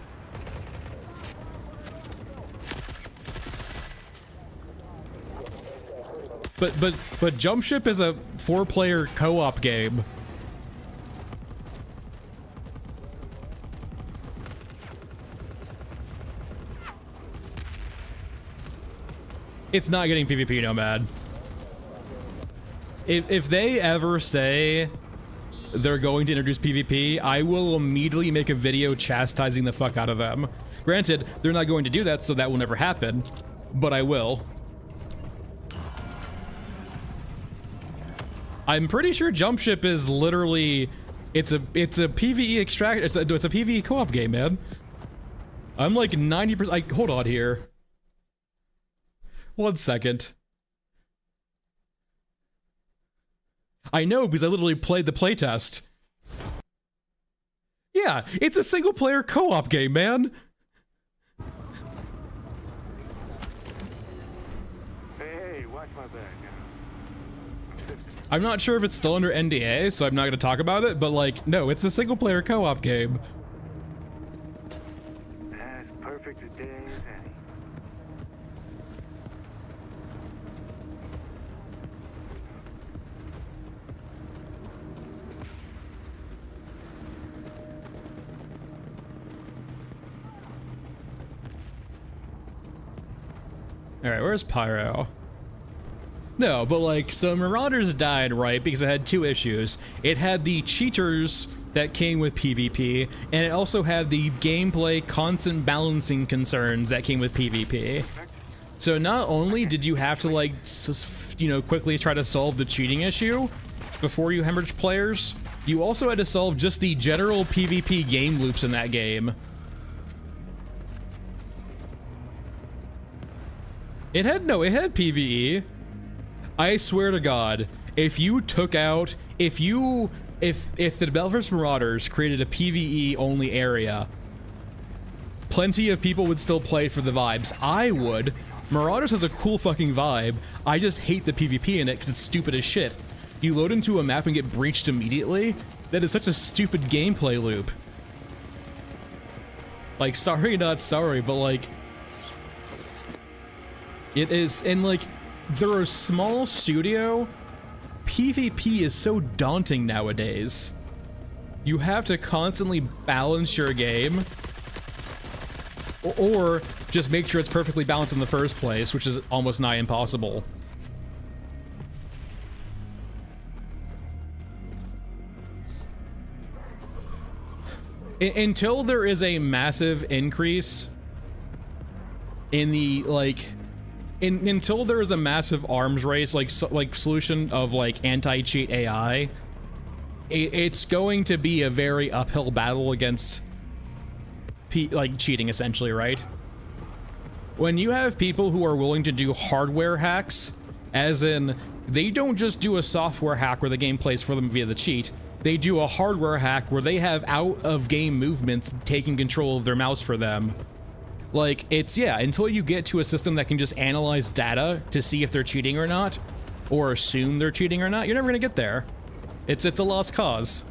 But Jump Ship is a 4-player co-op game. It's not getting PvP Nomad. If they ever say they're going to introduce PvP, I will immediately make a video chastising the fuck out of them. Granted, they're not going to do that, so that will never happen, but I will. I'm pretty sure Jump Ship is literally, it's a PvE extract, it's a PvE co-op game, man. I'm like 90%, hold on here. 1 second. I know, because I literally played the playtest. Yeah, it's a single player co-op game, man. Hey, watch my back. I'm not sure if it's still under NDA, so I'm not going to talk about it, but like, no, it's a single player co-op game. As perfect a day as any. Alright, where's Pyro? No, but like, so Marauders died, right, because it had 2 issues. It had the cheaters that came with PvP, and it also had the gameplay constant balancing concerns that came with PvP. So not only did you have to, like, you know, quickly try to solve the cheating issue before you hemorrhaged players, you also had to solve just the general PvP game loops in that game. It had PvE. I swear to God, if you if the developers for Marauders created a PvE only area, plenty of people would still play for the vibes. I would. Marauders has a cool fucking vibe. I just hate the PvP in it because it's stupid as shit. You load into a map and get breached immediately? That is such a stupid gameplay loop. Like, sorry, not sorry, but like... It is, and like, they're a small studio. PvP is so daunting nowadays. You have to constantly balance your game, or just make sure it's perfectly balanced in the first place, which is almost nigh impossible. Until there is a massive increase in the, like, until there is a massive arms race, like solution of, like, anti-cheat AI, it's going to be a very uphill battle against, like, cheating, essentially, right? When you have people who are willing to do hardware hacks, as in, they don't just do a software hack where the game plays for them via the cheat, they do a hardware hack where they have out-of-game movements taking control of their mouse for them. Like, it's, yeah, until you get to a system that can just analyze data to see if they're cheating or not, or assume they're cheating or not, you're never gonna get there. It's a lost cause.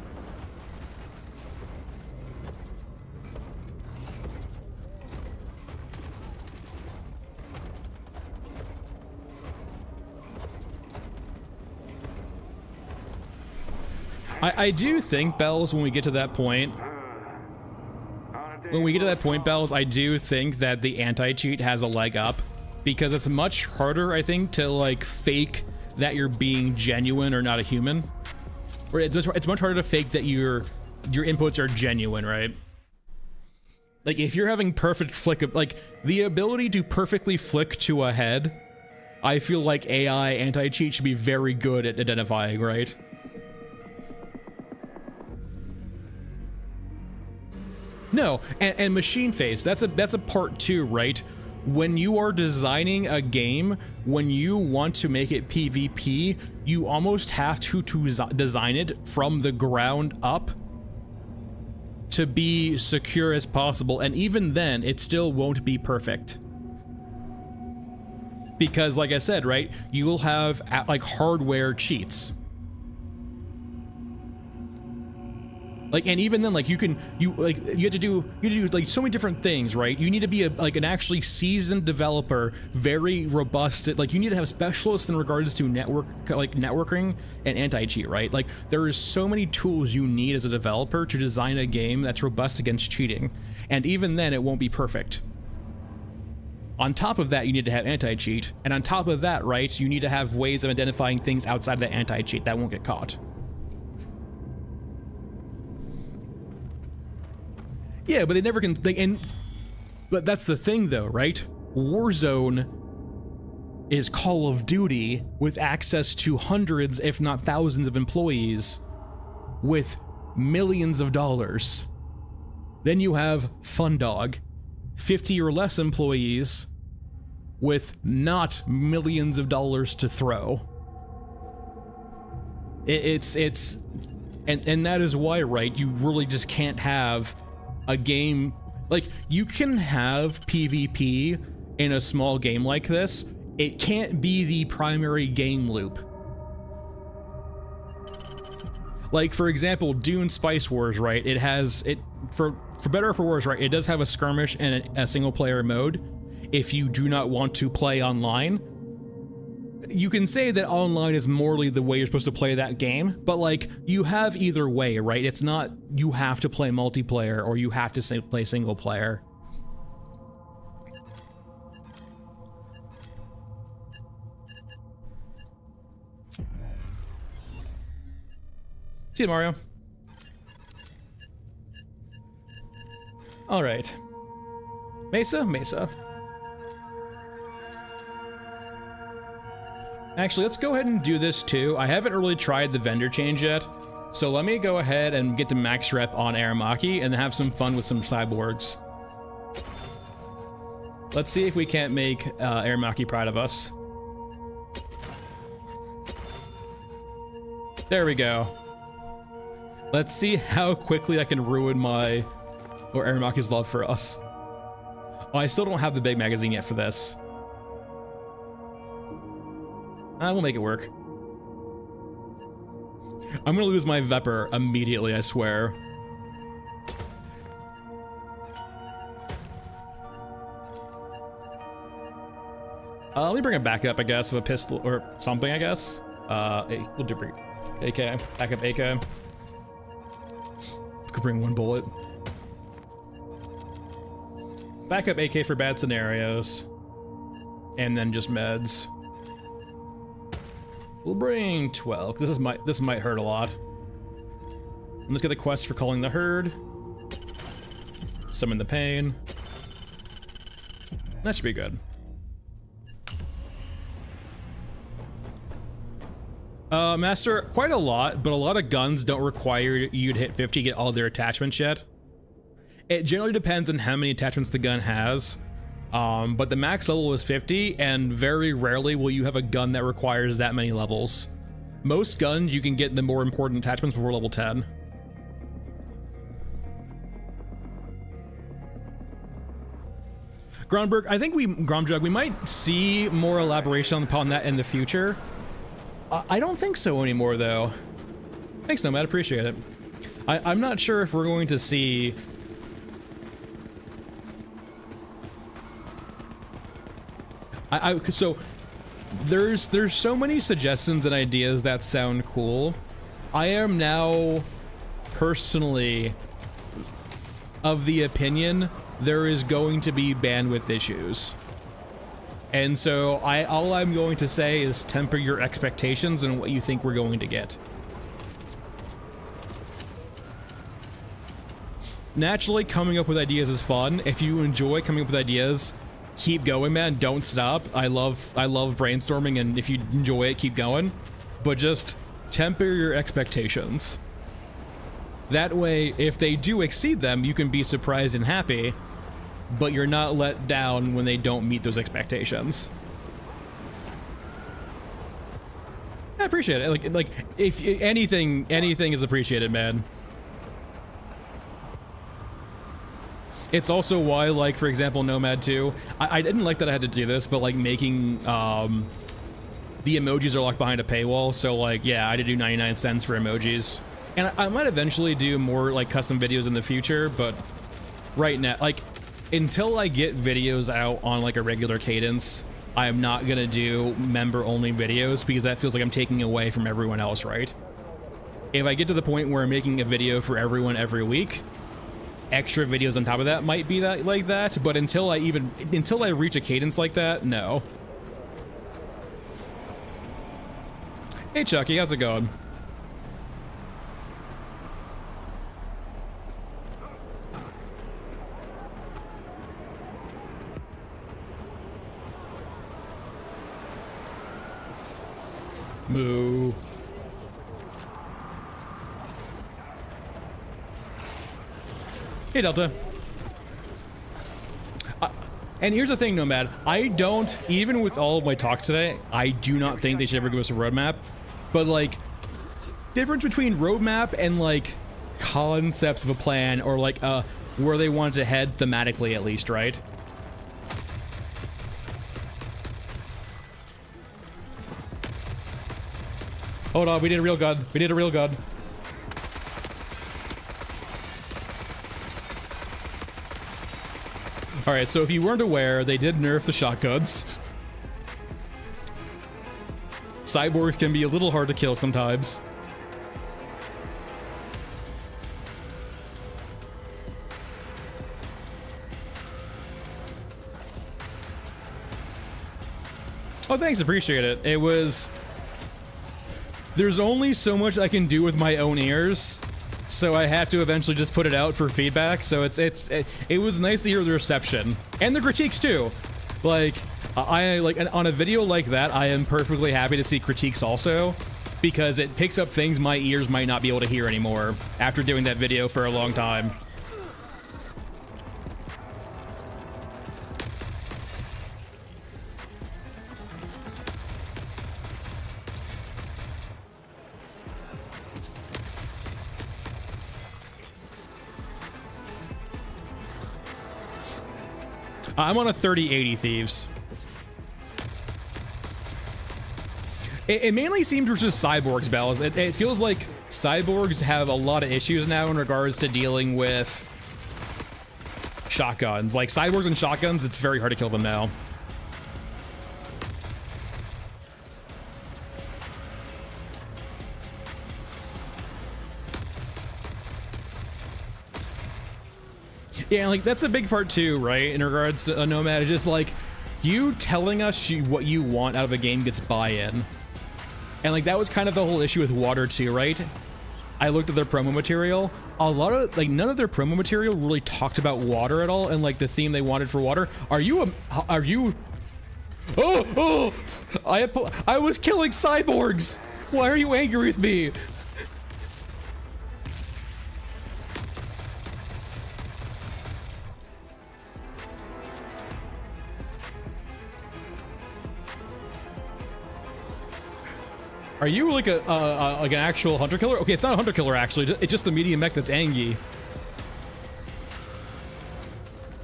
I do think, Bells, when we get to that point, Bells, I do think that the anti-cheat has a leg up, because it's much harder, I think, to, like, fake that you're being genuine or not a human. Or it's much harder to fake that your inputs are genuine, right? Like, if you're having perfect flick of, like, the ability to perfectly flick to a head, I feel like AI anti-cheat should be very good at identifying, right? No, and machine face, that's a part two, right? When you are designing a game, when you want to make it PvP, you almost have to design it from the ground up to be secure as possible, and even then, it still won't be perfect. Because, like I said, right, you will have, like, hardware cheats. Like, and even then, like, you have to do like so many different things, right? You need to be an actually seasoned developer, very robust. Like, you need to have specialists in regards to networking and anti-cheat, right? Like, there is so many tools you need as a developer to design a game that's robust against cheating. And even then, it won't be perfect. On top of that, you need to have anti-cheat. And on top of that, right, you need to have ways of identifying things outside of the anti-cheat that won't get caught. Yeah, but they never can, but that's the thing though, right? Warzone is Call of Duty with access to hundreds, if not thousands of employees with millions of dollars. Then you have Fundog, 50 or less employees with not millions of dollars to throw. And that is why, right, you really just can't have a game, like, you can have PvP in a small game like this. It can't be the primary game loop. Like, for example, Dune Spice Wars, right? It has, for better or for worse, right? It does have a skirmish and a single player mode. If you do not want to play online, you can say that online is morally the way you're supposed to play that game, but, like, you have either way, right? It's not you have to play multiplayer or you have to play single player. See you, Mario. All right. Mesa. Actually, let's go ahead and do this too. I haven't really tried the vendor change yet, so let me go ahead and get to max rep on Aramaki and have some fun with some cyborgs. Let's see if we can't make Aramaki proud of us. There we go. Let's see how quickly I can ruin my or Aramaki's love for us. Oh, I still don't have the big magazine yet for this. I will make it work. I'm gonna lose my Vepr immediately, I swear. Let me bring a backup, I guess, of a pistol or something, I guess. We'll do bring AK, backup AK. Could bring one bullet. Backup AK for bad scenarios. And then just meds. We'll bring 12, because this might hurt a lot. And let's get the quest for calling the herd. Summon the pain. That should be good. Master, quite a lot, but a lot of guns don't require you to hit 50 to get all their attachments yet. It generally depends on how many attachments the gun has. But the max level is 50, and very rarely will you have a gun that requires that many levels. Most guns, you can get the more important attachments before level 10. Gromberg, I think Gromjug, we might see more elaboration upon that in the future. I don't think so anymore, though. Thanks, Nomad, appreciate it. I'm not sure if we're going to see... So there's so many suggestions and ideas that sound cool. I am now personally of the opinion there is going to be bandwidth issues. And so all I'm going to say is temper your expectations and what you think we're going to get. Naturally, coming up with ideas is fun. If you enjoy coming up with ideas, keep going, man. Don't stop. I love brainstorming, and if you enjoy it, keep going. But just temper your expectations. That way, if they do exceed them, you can be surprised and happy, but you're not let down when they don't meet those expectations. I appreciate it. Like if anything is appreciated, man. It's also why, like, for example, Nomad 2, I didn't like that I had to do this, but like making the emojis are locked behind a paywall, so like, yeah, I had to do 99 cents for emojis. And I might eventually do more like custom videos in the future, but right now, like, until I get videos out on like a regular cadence, I am not gonna do member-only videos because that feels like I'm taking away from everyone else, right? If I get to the point where I'm making a video for everyone every week, extra videos on top of that might be that like that, but until I reach a cadence like that, no. Hey Chucky, how's it going? Moo. Hey, Delta. And here's the thing, Nomad. I don't, even with all of my talks today, I do not think they should ever give us a roadmap. But, like, difference between roadmap and, like, concepts of a plan or, like, where they wanted to head thematically, at least, right? Hold on, we need a real gun. We need a real gun. Alright, so if you weren't aware, they did nerf the shotguns. Cyborgs can be a little hard to kill sometimes. Oh, thanks, appreciate it. It was... There's only so much I can do with my own ears, so I have to eventually just put it out for feedback. So it was nice to hear the reception and the critiques too. Like on a video like that, I am perfectly happy to see critiques also, because it picks up things my ears might not be able to hear anymore after doing that video for a long time. I'm on a 30-80 thieves. It mainly seems to just cyborgs, Bells. It feels like cyborgs have a lot of issues now in regards to dealing with shotguns. Like cyborgs and shotguns, it's very hard to kill them now. Yeah, like that's a big part too, right? In regards to a Nomad, it's just like you telling us what you want out of a game gets buy-in. And like that was kind of the whole issue with Water 2, right? I looked at their promo material. A lot of like none of their promo material really talked about water at all, and like the theme they wanted for water. Are you? Oh! I was killing cyborgs. Why are you angry with me? Are you like like an actual hunter killer? Okay, it's not a hunter killer actually. It's just a medium mech that's angy.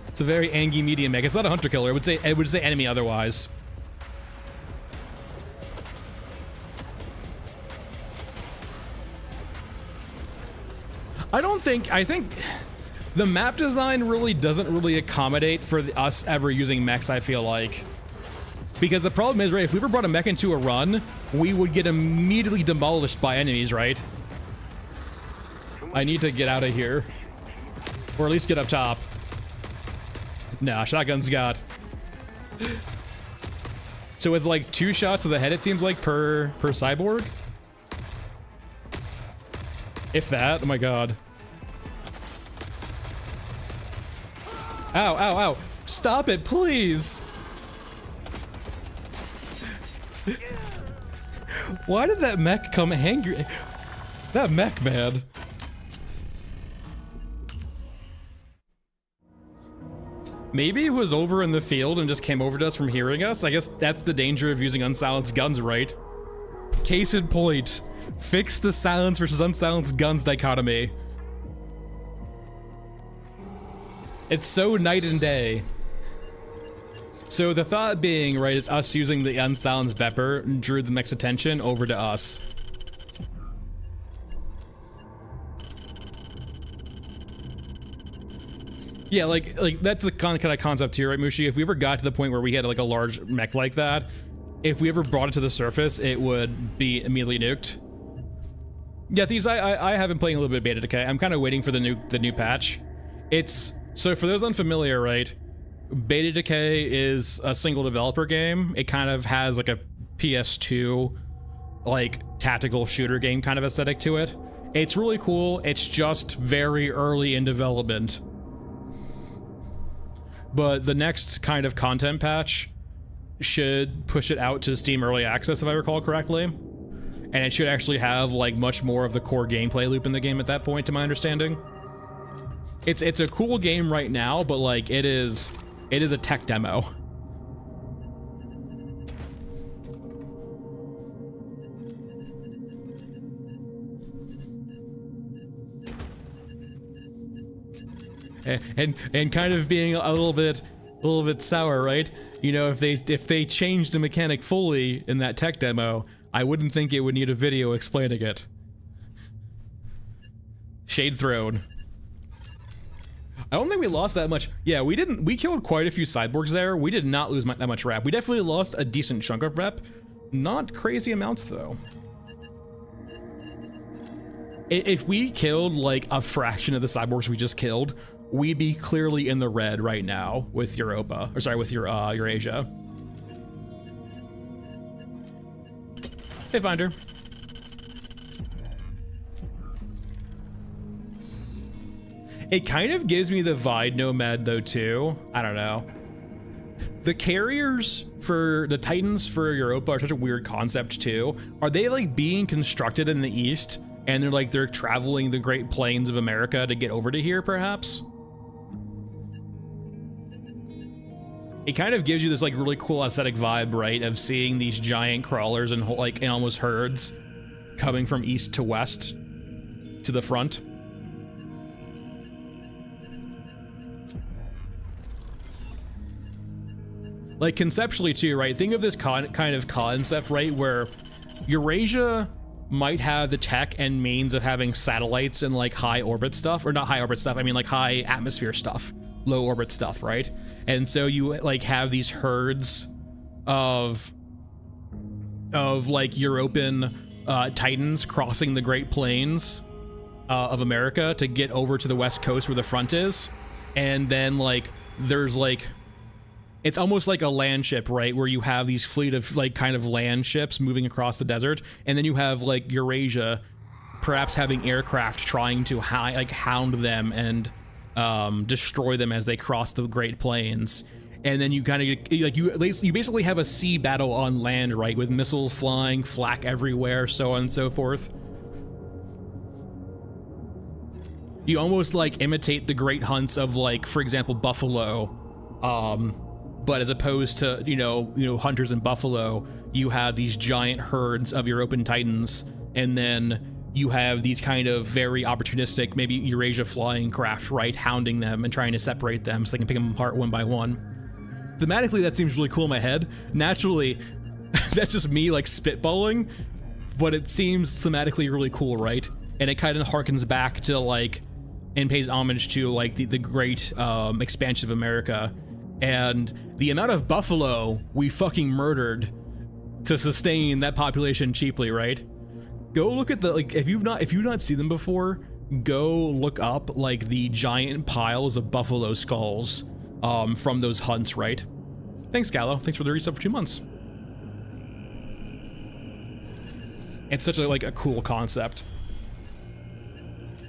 It's a very angy medium mech. It's not a hunter killer. It would say enemy otherwise. I think the map design really doesn't really accommodate for us ever using mechs, I feel like. Because the problem is, right, if we ever brought a mech into a run, we would get immediately demolished by enemies, right? I need to get out of here. Or at least get up top. Nah, shotgun's got. So it's like 2 shots to the head, it seems like, per cyborg? If that, oh my god. Ow, ow, ow. Stop it, please! Why did that mech come angry? That mech, man. Maybe it was over in the field and just came over to us from hearing us. I guess that's the danger of using unsilenced guns, right? Case in point. Fix the silence versus unsilenced guns dichotomy. It's so night and day. So the thought being, right, is us using the unsilenced Vepper drew the mech's attention over to us. Yeah, like that's the kind of concept here, right, Mushi? If we ever got to the point where we had like a large mech like that, if we ever brought it to the surface, it would be immediately nuked. Yeah, these I have been playing a little bit of beta decay. I'm kind of waiting for the new patch. It's so for those unfamiliar, right? Beta Decay is a single developer game. It kind of has like a PS2 like tactical shooter game kind of aesthetic to it. It's really cool. It's just very early in development. But the next kind of content patch should push it out to Steam Early Access, if I recall correctly. And it should actually have like much more of the core gameplay loop in the game at that point, to my understanding. It's a cool game right now, but like it is a tech demo. And kind of being a little bit sour, right? You know, if they changed the mechanic fully in that tech demo, I wouldn't think it would need a video explaining it. Shade thrown. I don't think we lost that much. Yeah, we didn't. We killed quite a few cyborgs there. We did not lose that much rep. We definitely lost a decent chunk of rep. Not crazy amounts, though. If we killed, like, a fraction of the cyborgs we just killed, we'd be clearly in the red right now with Europa. Or sorry, with your Eurasia. Hey, Finder. It kind of gives me the vibe Nomad though too. I don't know. The carriers for the Titans for Europa are such a weird concept too. Are they like being constructed in the East and they're traveling the Great Plains of America to get over to here perhaps? It kind of gives you this like really cool aesthetic vibe, right? Of seeing these giant crawlers and like in almost herds coming from east to west to the front. like conceptually too, right? Think of this kind of concept, right, where Eurasia might have the tech and means of having satellites and like high orbit stuff, or not high orbit stuff, I mean like high atmosphere stuff, low orbit stuff, right? And so you like have these herds of like European titans crossing the Great Plains of America to get over to the west coast where the front is, and then like there's like, it's almost like a land ship, right, where you have these fleet of like kind of land ships moving across the desert, and then you have like Eurasia perhaps having aircraft trying to hound them and destroy them as they cross the Great Plains. And then you kind of like you basically have a sea battle on land, right, with missiles flying, flak everywhere, so on and so forth. You almost like imitate the great hunts of like, for example, buffalo, but as opposed to you know hunters and buffalo, you have these giant herds of European titans, and then you have these kind of very opportunistic, maybe Eurasia flying craft, right, hounding them and trying to separate them so they can pick them apart one by one. Thematically, that seems really cool in my head. Naturally, that's just me like spitballing, but it seems thematically really cool, right? And it kind of harkens back to like, and pays homage to like the great expansion of America and the amount of buffalo we fucking murdered to sustain that population cheaply, right? Go look at the, like, if you've not seen them before, go look up like the giant piles of buffalo skulls from those hunts, right? Thanks, Gallo. Thanks for the resub for 2 months. It's such a cool concept.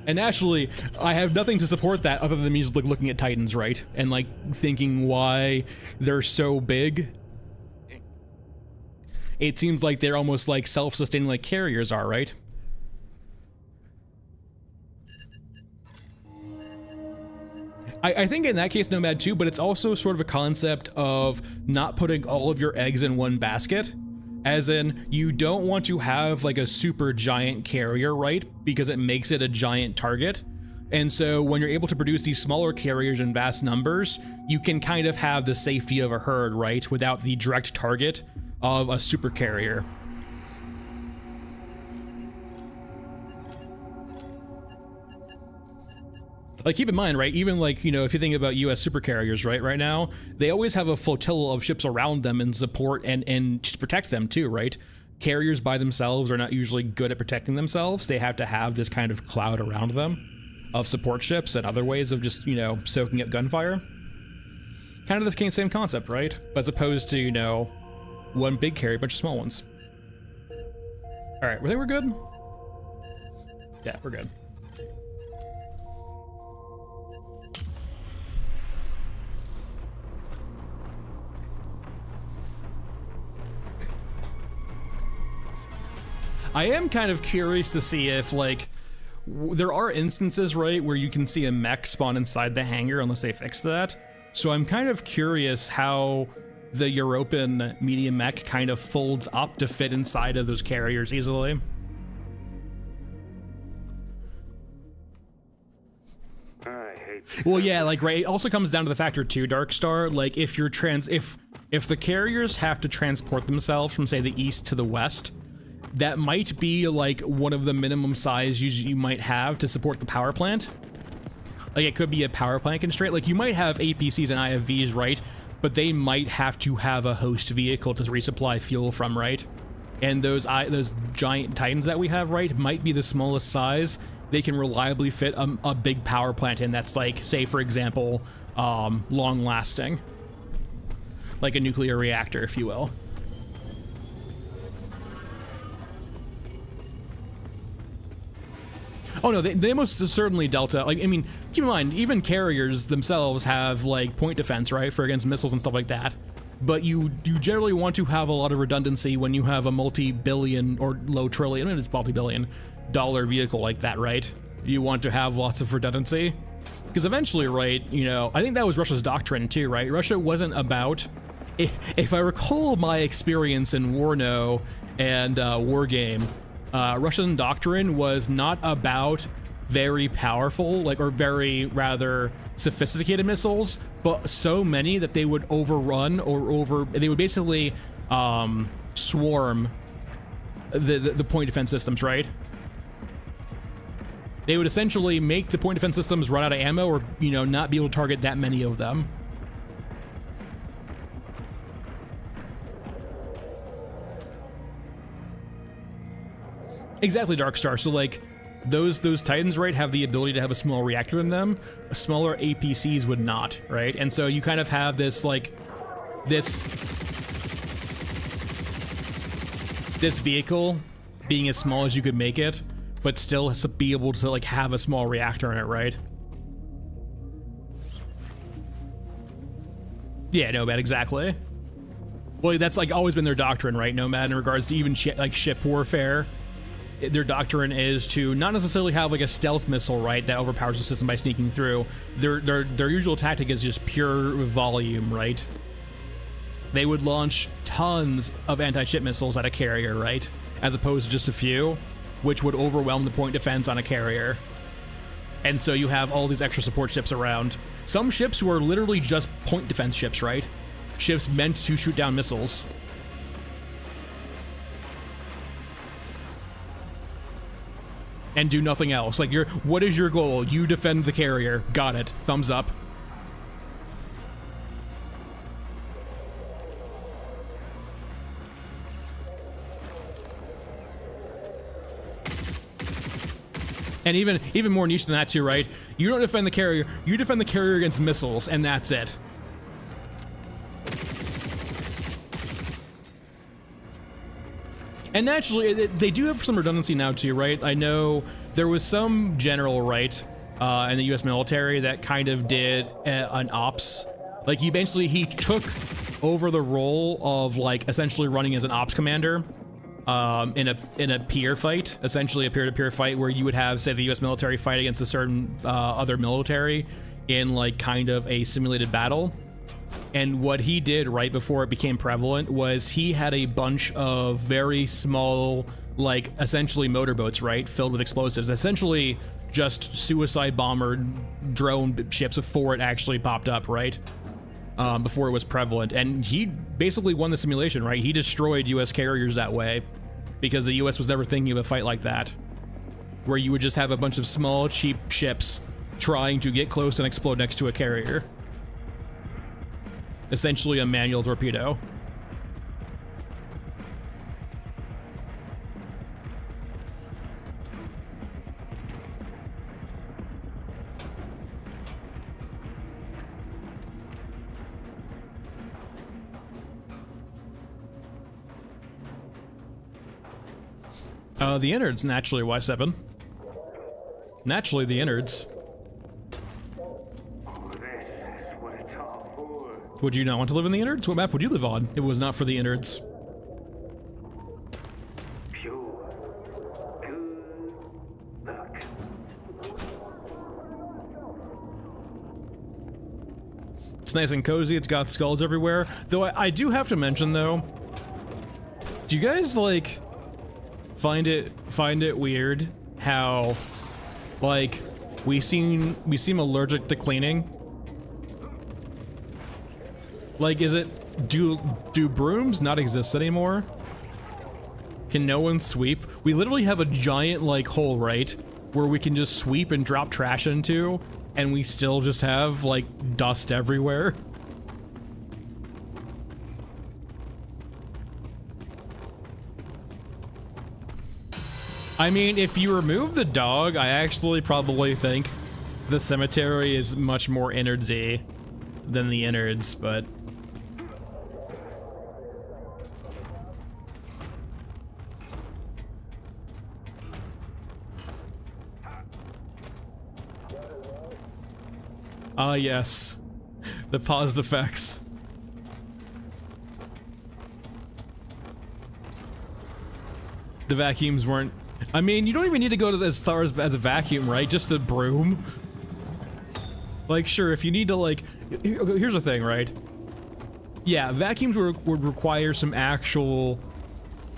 And naturally, I have nothing to support that other than me just looking at Titans, right? And like thinking why they're so big. It seems like they're almost like self-sustaining like carriers are, right? I think in that case Nomad too, but it's also sort of a concept of not putting all of your eggs in one basket. As in, you don't want to have like a super giant carrier, right? Because it makes it a giant target. And so when you're able to produce these smaller carriers in vast numbers, you can kind of have the safety of a herd, right? Without the direct target of a super carrier. Like, keep in mind, right, even like, you know, if you think about US supercarriers, right now, they always have a flotilla of ships around them and support and to protect them too, right? Carriers by themselves are not usually good at protecting themselves. They have to have this kind of cloud around them of support ships and other ways of just, you know, soaking up gunfire. Kind of the same concept, right? But as opposed to, you know, one big carrier, a bunch of small ones. All right, I think we're good. Yeah, we're good. I am kind of curious to see if, like, there are instances, right, where you can see a mech spawn inside the hangar unless they fix that. So I'm kind of curious how the European medium mech kind of folds up to fit inside of those carriers easily. Well, yeah, like, right, it also comes down to the factor too, Darkstar, like, if you're if the carriers have to transport themselves from, say, the east to the west, that might be like one of the minimum size you might have to support the power plant. Like, it could be a power plant constraint. Like, you might have APCs and IFVs, right? But they might have to have a host vehicle to resupply fuel from, right? And those giant Titans that we have, right, might be the smallest size. They can reliably fit a big power plant in that's like, say, for example, long lasting. Like a nuclear reactor, if you will. Oh no, they most certainly Delta. Like, I mean, keep in mind, even carriers themselves have like point defense, right, for against missiles and stuff like that. But you generally want to have a lot of redundancy when you have a multi-billion or low trillion, I mean, it's multi-billion dollar vehicle like that, right? You want to have lots of redundancy because eventually, right, you know, I think that was Russia's doctrine too, right? Russia wasn't about, if I recall my experience in Warno and War Game, Russian doctrine was not about very powerful, like, or very rather sophisticated missiles, but so many that they would overrun they would basically swarm the point defense systems, right? They would essentially make the point defense systems run out of ammo, or, you know, not be able to target that many of them. Exactly, Darkstar. So, like, those Titans, right, have the ability to have a small reactor in them. Smaller APCs would not, right? And so you kind of have this, like, this vehicle being as small as you could make it, but still be able to, like, have a small reactor in it, right? Yeah, Nomad, exactly. Well, that's, like, always been their doctrine, right, Nomad, in regards to even ship warfare. Their doctrine is to not necessarily have, like, a stealth missile, right, that overpowers the system by sneaking through. Their usual tactic is just pure volume, right? They would launch tons of anti-ship missiles at a carrier, right, as opposed to just a few, which would overwhelm the point defense on a carrier. And so you have all these extra support ships around. Some ships were literally just point defense ships, right? Ships meant to shoot down missiles. And do nothing else. Like, what is your goal? You defend the carrier. Got it. Thumbs up. And even more niche than that too, right? You don't defend the carrier. You defend the carrier against missiles, and that's it. And naturally, they do have some redundancy now too, right? I know there was some general, right, in the U.S. military that kind of did an ops. Like, he took over the role of, like, essentially running as an ops commander in a peer fight, essentially a peer-to-peer fight where you would have, say, the U.S. military fight against a certain other military in, like, kind of a simulated battle. And what he did right before it became prevalent was he had a bunch of very small, like, essentially motorboats, right, filled with explosives, essentially just suicide bomber drone ships before it actually popped up, right, before it was prevalent. And he basically won the simulation, right? He destroyed U.S. carriers that way because the U.S. was never thinking of a fight like that, where you would just have a bunch of small, cheap ships trying to get close and explode next to a carrier. Essentially a manual torpedo. The innards, naturally, Y7. Naturally, the innards. Would you not want to live in the innards? What map would you live on if it was not for the innards? Pure. Good luck. It's nice and cozy. It's got skulls everywhere. Though I do have to mention, though, do you guys, like, find it weird how, like, we seem allergic to cleaning? Like, do brooms not exist anymore? Can no one sweep? We literally have a giant, like, hole, right, where we can just sweep and drop trash into, and we still just have, like, dust everywhere. I mean, if you remove the dog, I actually probably think the cemetery is much more innardsy than the innards, but... Ah, yes. The paused effects. The vacuums weren't... I mean, you don't even need to go to as far as a vacuum, right? Just a broom. Like, sure, if you need to, like... Here's the thing, right? Yeah, vacuums would require some actual,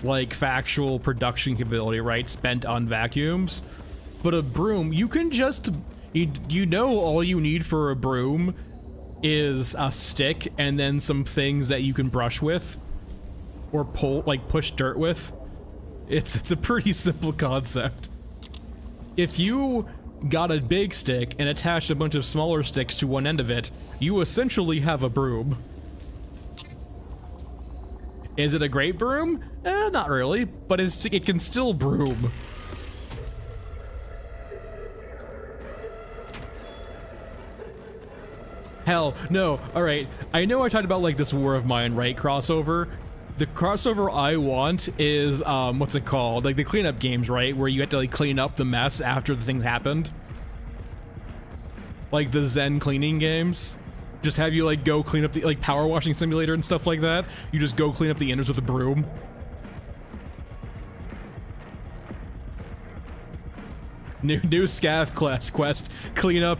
like, factual production capability, right? Spent on vacuums. But a broom, you can just, you know, all you need for a broom is a stick and then some things that you can brush with or pull, like push dirt with. It's a pretty simple concept. If you got a big stick and attached a bunch of smaller sticks to one end of it, you essentially have a broom. Is it a great broom? Not really, but it can still broom. Hell, no, alright, I know I talked about like this War of Mine, right, crossover? The crossover I want is, what's it called? Like the cleanup games, right? Where you have to like clean up the mess after the things happened. Like the Zen cleaning games. Just have you like go clean up the, like power washing simulator and stuff like that. You just go clean up the innards with a broom. New scav quest, clean up.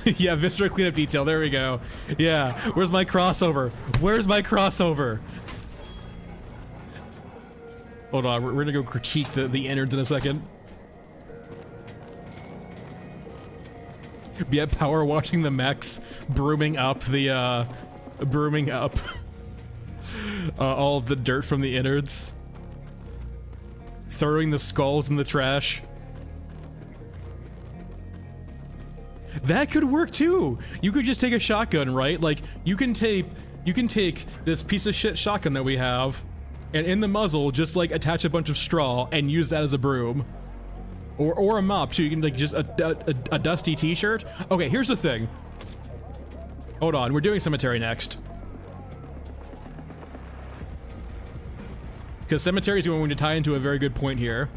Yeah, Viscera cleanup detail, there we go. Yeah, where's my crossover? Where's my crossover? Hold on, we're gonna go critique the innards in a second. Yeah, power washing the mechs, brooming up the, all of the dirt from the innards. Throwing the skulls in the trash. That could work too. You could just take a shotgun, right? Like you can take this piece of shit shotgun that we have, and in the muzzle just like attach a bunch of straw and use that as a broom, or a mop too. You can like just a dusty t-shirt. Okay, here's the thing. Hold on, we're doing cemetery next. Because cemetery is going to tie into a very good point here.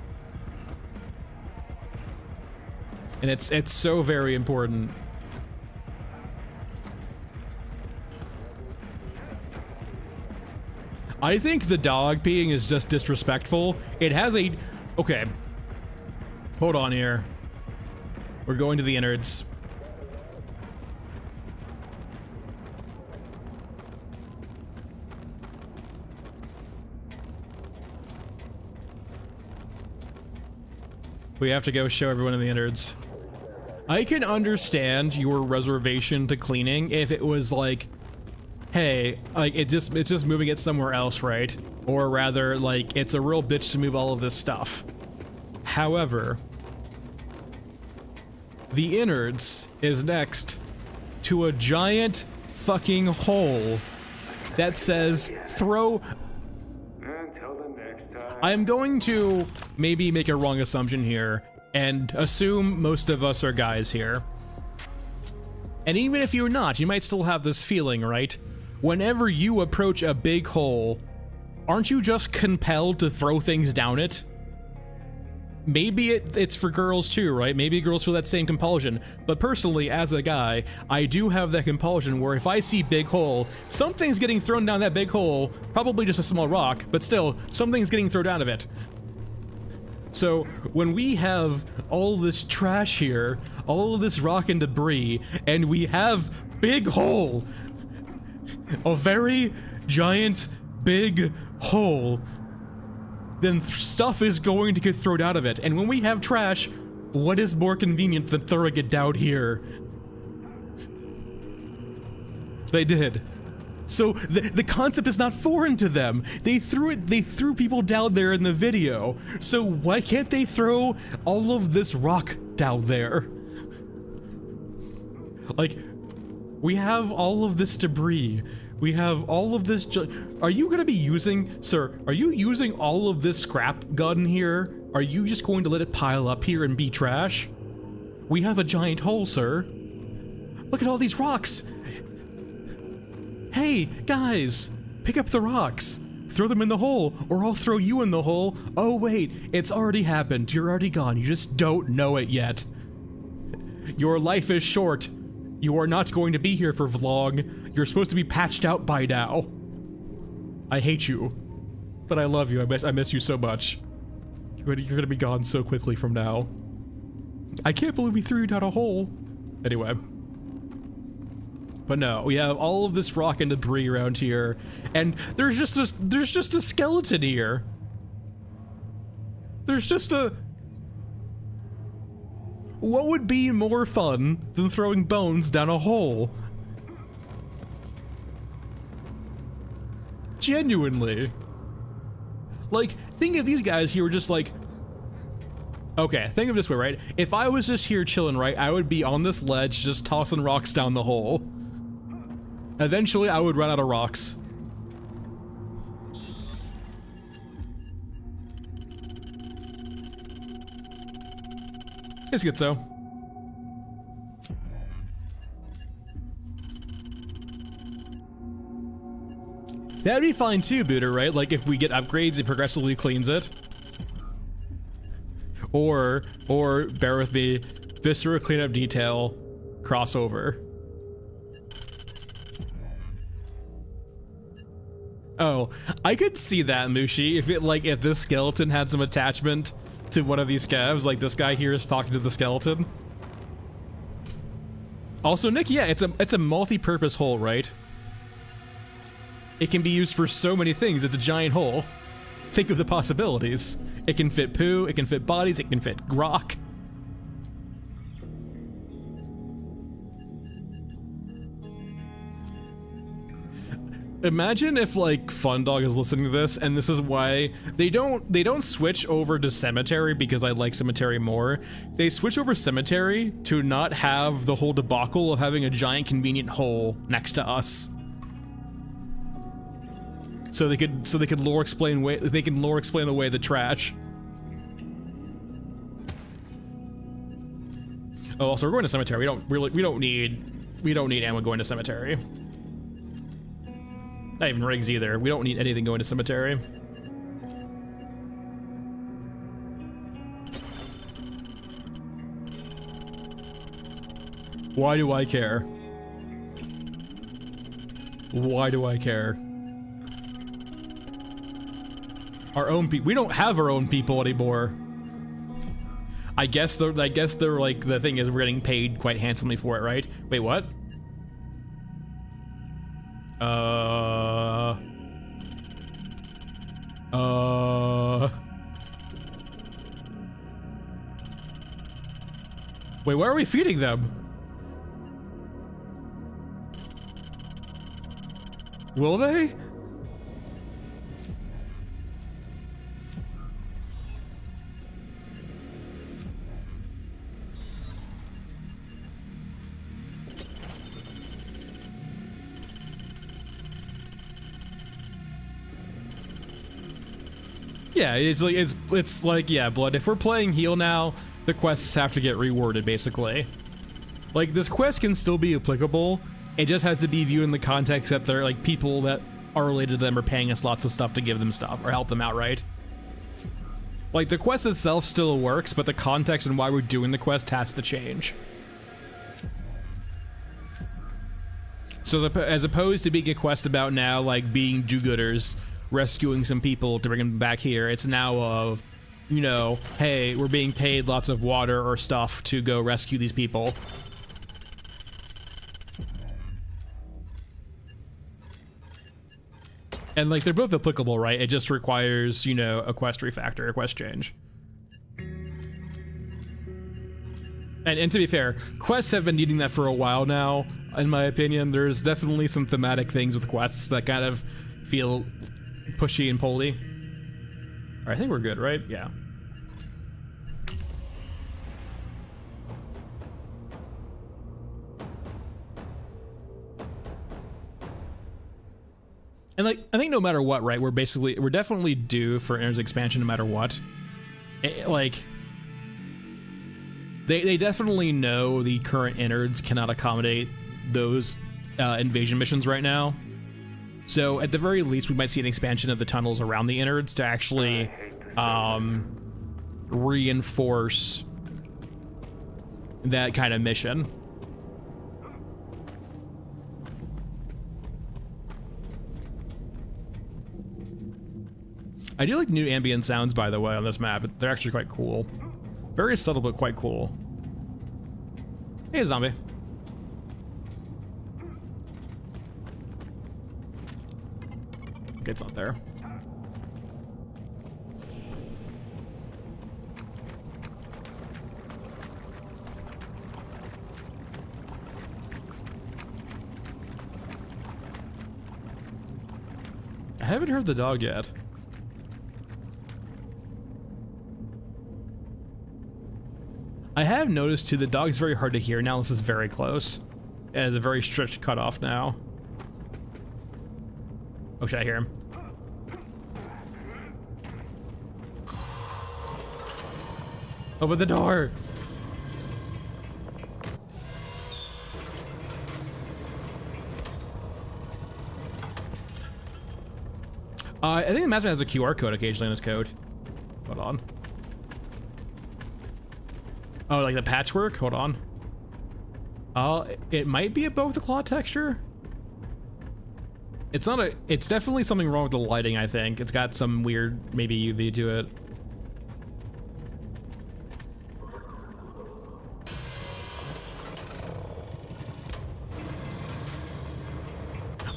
And it's so very important. I think the dog peeing is just disrespectful. It has a... Okay. Hold on here. We're going to the innards. We have to go show everyone in the innards. I can understand your reservation to cleaning if it was like, hey, like it's just moving it somewhere else, right? Or rather, like it's a real bitch to move all of this stuff. However, the innards is next to a giant fucking hole that says throw. Until the next time. I'm going to maybe make a wrong assumption here and assume most of us are guys here. And even if you're not, you might still have this feeling, right? Whenever you approach a big hole, aren't you just compelled to throw things down it? Maybe it's for girls too, right? Maybe girls feel that same compulsion. But personally, as a guy, I do have that compulsion where if I see big hole, something's getting thrown down that big hole, probably just a small rock, but still, something's getting thrown out of it. So when we have all this trash here, all of this rock and debris, and we have big hole, a very giant big hole, then stuff is going to get thrown out of it. And when we have trash, what is more convenient than throwing it down here? They did. So the concept is not foreign to them. They threw people down there in the video. So why can't they throw all of this rock down there? Like, we have all of this debris. We have all of this. Are you gonna be using, sir, are you using all of this scrap gun here? Are you just going to let it pile up here and be trash? We have a giant hole, sir. Look at all these rocks. Hey, guys, pick up the rocks. Throw them in the hole, or I'll throw you in the hole. Oh wait, it's already happened. You're already gone. You just don't know it yet. Your life is short. You are not going to be here for long. You're supposed to be patched out by now. I hate you, but I love you. I miss you so much. You're gonna be gone so quickly from now. I can't believe we threw you down a hole. Anyway. But no, we have all of this rock and debris around here, and there's just a skeleton here. There's just a... What would be more fun than throwing bones down a hole? Genuinely. Like, think of these guys here were just like, okay, think of it this way, right? If I was just here chilling, right, I would be on this ledge just tossing rocks down the hole. Eventually, I would run out of rocks. It's good so. That'd be fine too, Buddha, right? Like if we get upgrades, it progressively cleans it. Or bear with me, Viscera cleanup detail crossover. Oh, I could see that, Mushi, if this skeleton had some attachment to one of these scavs, like this guy here is talking to the skeleton. Also, Nick, yeah, it's a multi-purpose hole, right? It can be used for so many things. It's a giant hole. Think of the possibilities. It can fit poo, it can fit bodies, it can fit rock. Imagine if like Fundog is listening to this and this is why they don't switch over to Cemetery because I like Cemetery more. They switch over Cemetery to not have the whole debacle of having a giant convenient hole next to us. So they could lore explain away the trash. Oh, also we're going to Cemetery. We don't need ammo going to Cemetery. Not even rigs either. We don't need anything going to Cemetery. Why do I care? Why do I care? Our own people. We don't have our own people anymore. I guess they're like, the thing is we're getting paid quite handsomely for it, right? Wait, what? Wait, why are we feeding them? Will they? Yeah, it's like, yeah, Blood, if we're playing heal now, the quests have to get reworded, basically. Like, this quest can still be applicable, it just has to be viewed in the context that they're, like, people that are related to them are paying us lots of stuff to give them stuff, or help them out, right? Like, the quest itself still works, but the context and why we're doing the quest has to change. So as opposed to being a quest about now, like, being do-gooders, rescuing some people to bring them back here, it's now you know, hey, we're being paid lots of water or stuff to go rescue these people. And like, they're both applicable, right? It just requires, you know, a quest refactor, a quest change. And to be fair, quests have been needing that for a while now, in my opinion. There's definitely some thematic things with quests that kind of feel pushy and pulley. All right, I think we're good, right? Yeah. And like, I think no matter what, right, we're definitely due for innards expansion no matter what. Like, they definitely know the current innards cannot accommodate those invasion missions right now. So at the very least, we might see an expansion of the tunnels around the innards to actually reinforce that kind of mission. I do like new ambient sounds, by the way, on this map. They're actually quite cool. Very subtle, but quite cool. Hey, zombie. Okay, it's not there. haven't heard the dog yet. I have noticed too, the dog's very hard to hear now. This is very close. It has a very strict cutoff now. Oh, should I hear him? Open the door! I think the master has a QR code occasionally in his code. Hold on. Oh, like the patchwork? Hold on. It might be above the claw texture. It's not a, it's definitely something wrong with the lighting, I think. It's got some weird, maybe UV to it.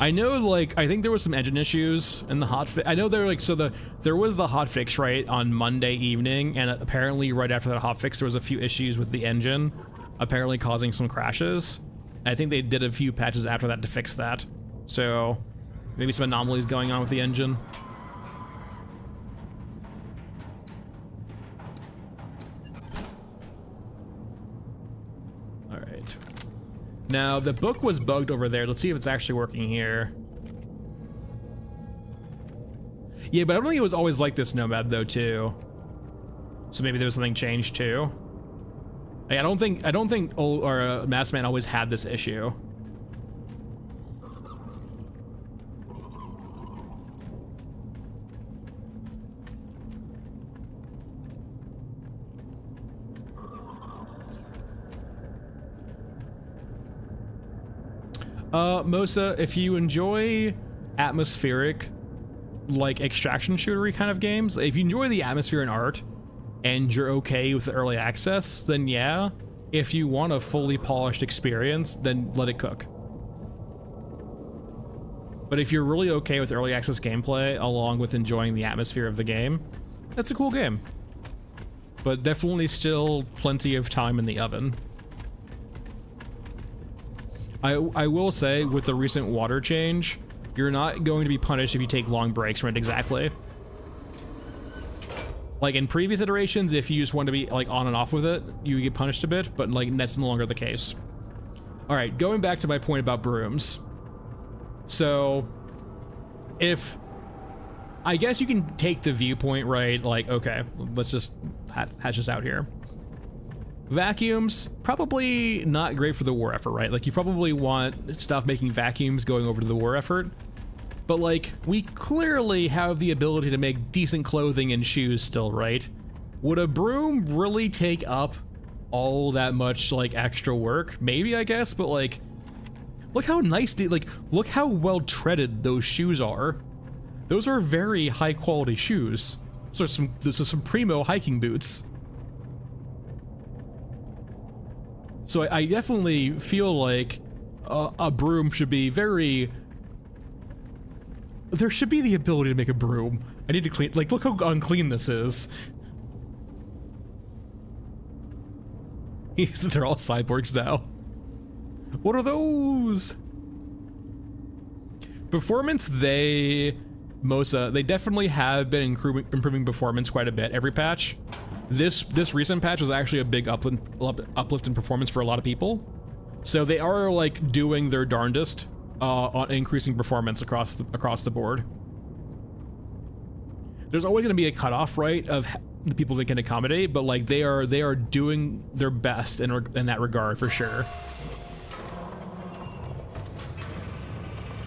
I know, like, I think there was some engine issues in the hotfix. I know there, like, so there was the hotfix, right, on Monday evening, and apparently right after that hotfix, there was a few issues with the engine, apparently causing some crashes. I think they did a few patches after that to fix that. So maybe some anomalies going on with the engine. All right. Now, the book was bugged over there. Let's see if it's actually working here. Yeah, but I don't think it was always like this Nomad, though, too. So maybe there was something changed, too. Like, I don't think old, or Masked Man always had this issue. Mosa, if you enjoy atmospheric, like, extraction shootery kind of games, if you enjoy the atmosphere and art, and you're okay with the early access, then yeah. If you want a fully polished experience, then let it cook. But if you're really okay with early access gameplay, along with enjoying the atmosphere of the game, that's a cool game. But definitely still plenty of time in the oven. I will say, with the recent water change, you're not going to be punished if you take long breaks from it exactly. Like in previous iterations, if you just want to be like on and off with it, you get punished a bit, but like that's no longer the case. All right, going back to my point about brooms. So, if, I guess you can take the viewpoint, right? Like, okay, let's just hatch this out here. Vacuums, probably not great for the war effort, right? Like, you probably want stuff making vacuums going over to the war effort. But, like, we clearly have the ability to make decent clothing and shoes still, right? Would a broom really take up all that much, like, extra work? Maybe, I guess, but, like, look how nice, look how well treaded those shoes are. Those are very high-quality shoes. Those are some primo hiking boots. So I definitely feel like a broom should be very... There should be the ability to make a broom. I need to clean... Like, look how unclean this is. They're all cyborgs now. What are those? Performance, they definitely have been improving performance quite a bit every patch. This recent patch was actually a big uplift in performance for a lot of people. So they are like doing their darndest on increasing performance across the board. There's always going to be a cutoff, right, of the people they can accommodate, but like they are doing their best in that regard for sure.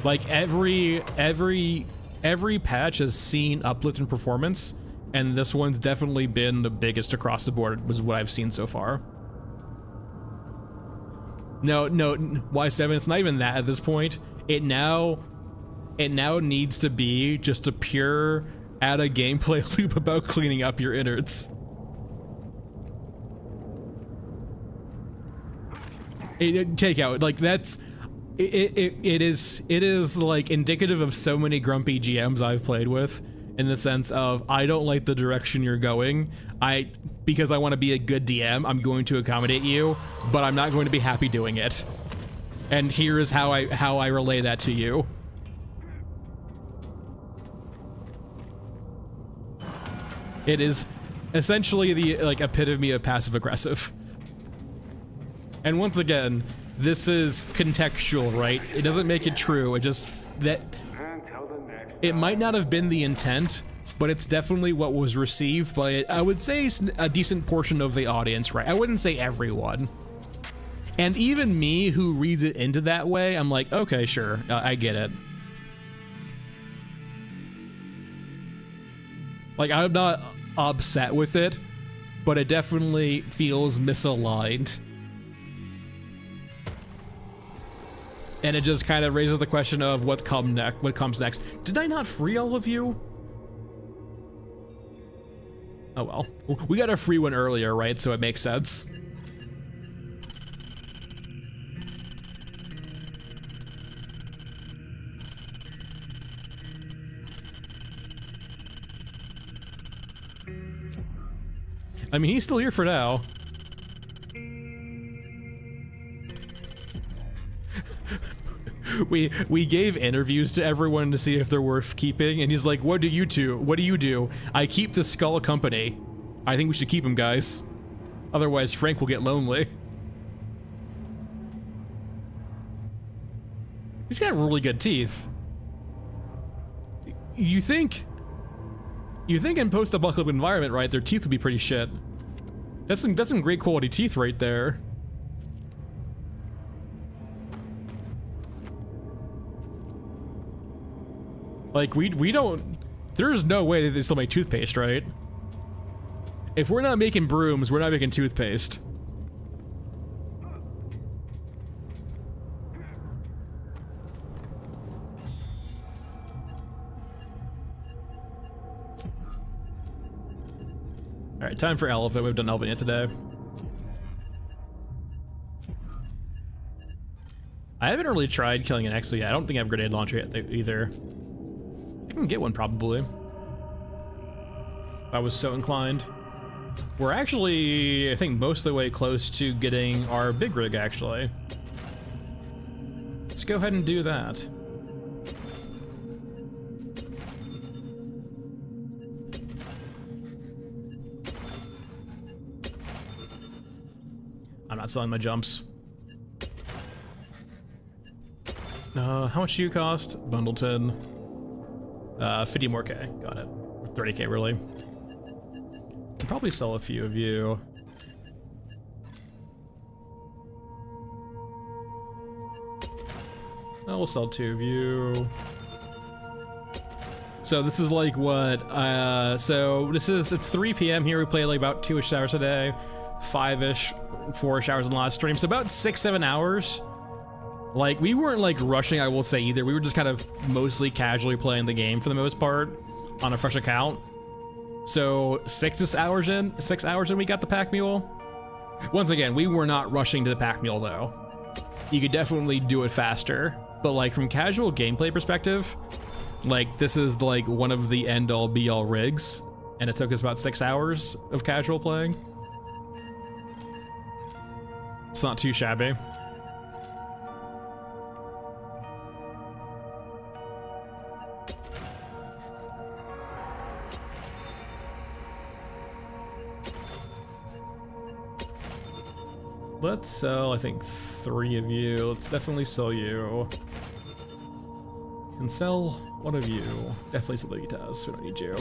Like every patch has seen uplift in performance. And this one's definitely been the biggest across the board, was what I've seen so far. No, Y7, it's not even that at this point. It now needs to be just a pure add a gameplay loop about cleaning up your innards. Take out, like that's, it is like indicative of so many grumpy GMs I've played with. In the sense of, I don't like the direction you're going. Because I want to be a good DM, I'm going to accommodate you, but I'm not going to be happy doing it. And here is how I relay that to you. It is essentially the like epitome of passive aggressive. And once again, this is contextual, right? It doesn't make it true. It just that Until the next it might not have been the intent, but it's definitely what was received by, I would say, a decent portion of the audience, right? I wouldn't say everyone. And even me, who reads it into that way, I'm like, okay, sure, I get it. Like, I'm not upset with it, but it definitely feels misaligned. And it just kind of raises the question of what comes next. Did I not free all of you? Oh well. We got a free one earlier, right? So it makes sense. I mean, he's still here for now. We gave interviews to everyone to see if they're worth keeping, and he's like, what do you do? What do you do? I keep the skull company. I think we should keep him, guys. Otherwise, Frank will get lonely. He's got really good teeth. You think in post-apocalyptic environment, right, their teeth would be pretty shit. That's some great quality teeth right there. Like, we don't... There's no way that they still make toothpaste, right? If we're not making brooms, we're not making toothpaste. Alright, time for elephant. We've done elephant yet today. I haven't really tried killing an Exo yet. I don't think I have a grenade launcher yet either. I can get one probably. If I was so inclined. We're actually, I think, most of the way close to getting our big rig, actually. Let's go ahead and do that. I'm not selling my jumps. How much do you cost? Bundleton. 50 more K. Got it. 30K, really. I'll probably sell a few of you. I will sell 2 of you. So this is like what? So it's 3 p.m. here. We play like about 2-ish hours a day, 5-ish, 4-ish hours in the last stream. So about 6-7 hours. Like, we weren't like rushing, I will say, either. We were just kind of mostly casually playing the game for the most part on a fresh account. So 6 hours in, we got the pack mule. Once again, we were not rushing to the pack mule though. You could definitely do it faster, but like from casual gameplay perspective, like this is like one of the end all be all rigs, and it took us about 6 hours of casual playing. It's not too shabby. Let's sell, I think, 3 of you. Let's definitely sell you. Can sell 1 of you. Definitely sell the Vitas. We don't need you.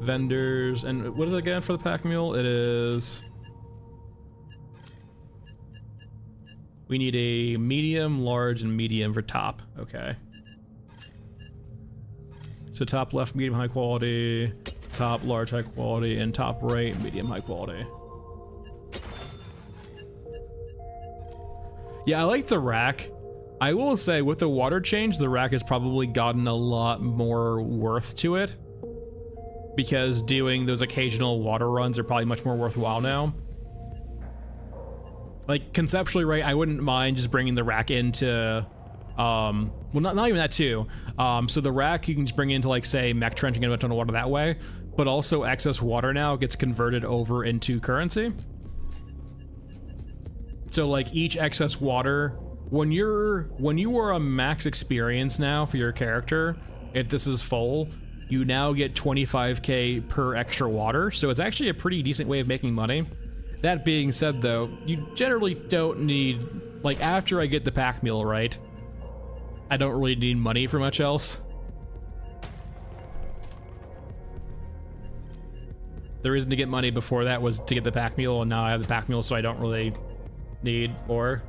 Vendors. And what is it again for the pack mule? It is... We need a medium, large, and medium for top. Okay. So top left, medium, high quality. Top large, high quality, and top right, medium, high quality. Yeah, I like the rack. I will say, with the water change, the rack has probably gotten a lot more worth to it, because doing those occasional water runs are probably much more worthwhile now. Like, conceptually, right, I wouldn't mind just bringing the rack into... well, not even that too. So the rack you can just bring into, like, say, mech trenching and a ton of water that way, but also excess water now gets converted over into currency. So like each excess water, when you are a max experience now for your character, if this is full, you now get 25k per extra water, so it's actually a pretty decent way of making money. That being said though, you generally don't need, like after I get the pack mule right, I don't really need money for much else. The reason to get money before that was to get the pack mule, and now I have the pack mule, so I don't really need ore.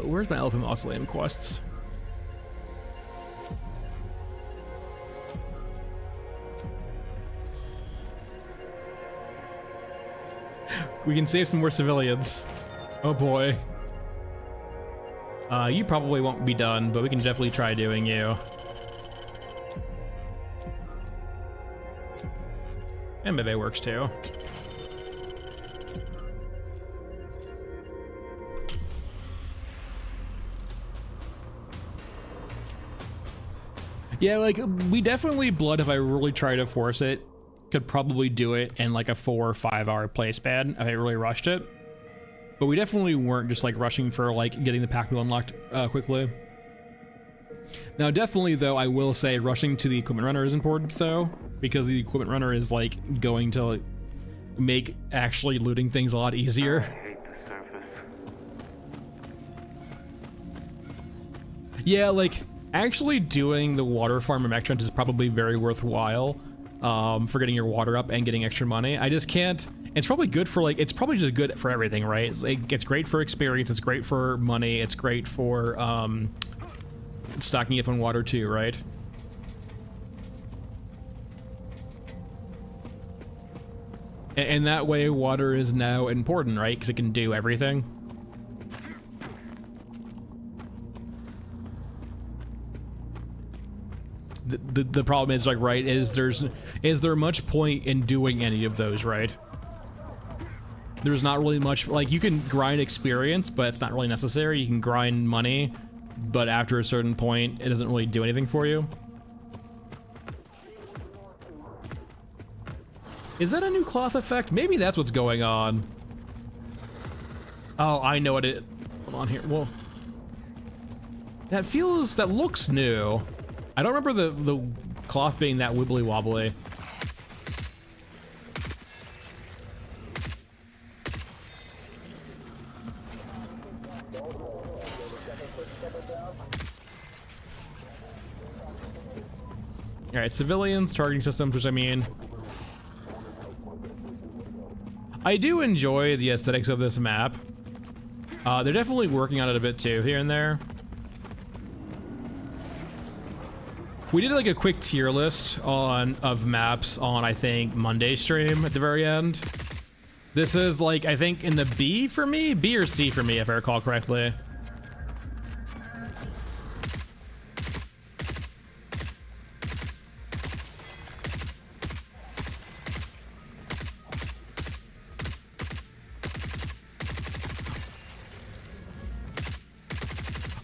Where's my Elephant Mausoleum quests? We can save some more civilians. Oh boy. You probably won't be done, but we can definitely try doing you. And maybe it works too. Yeah, like, we definitely, Blood, if I really try to force it, could probably do it in like a 4 or 5 hour play span if I really rushed it. But we definitely weren't just like rushing for like getting the pack mule unlocked quickly. Now definitely though, I will say rushing to the equipment runner is important though, because the equipment runner is like going to make actually looting things a lot easier. I hate the surface. Yeah, like actually doing the water farm in Mech Trench is probably very worthwhile for getting your water up and getting extra money. I just can't. It's probably good for like, it's probably just good for everything, right? It's great for experience, it's great for money, it's great for stocking up on water too, right? And that way water is now important, right? Because it can do everything. The problem is like, right, is there much point in doing any of those, right? There's not really much, like you can grind experience, but it's not really necessary. You can grind money, but after a certain point, it doesn't really do anything for you. Is that a new cloth effect? Maybe that's what's going on. Oh, I know what it, hold on here, well. That looks new. I don't remember the cloth being that wibbly wobbly. Alright, civilians, targeting systems, which I mean, I do enjoy the aesthetics of this map. They're definitely working on it a bit too, here and there. We did like a quick tier list of maps on, I think, Monday stream at the very end. This is like, I think in the B for me? B or C for me, if I recall correctly.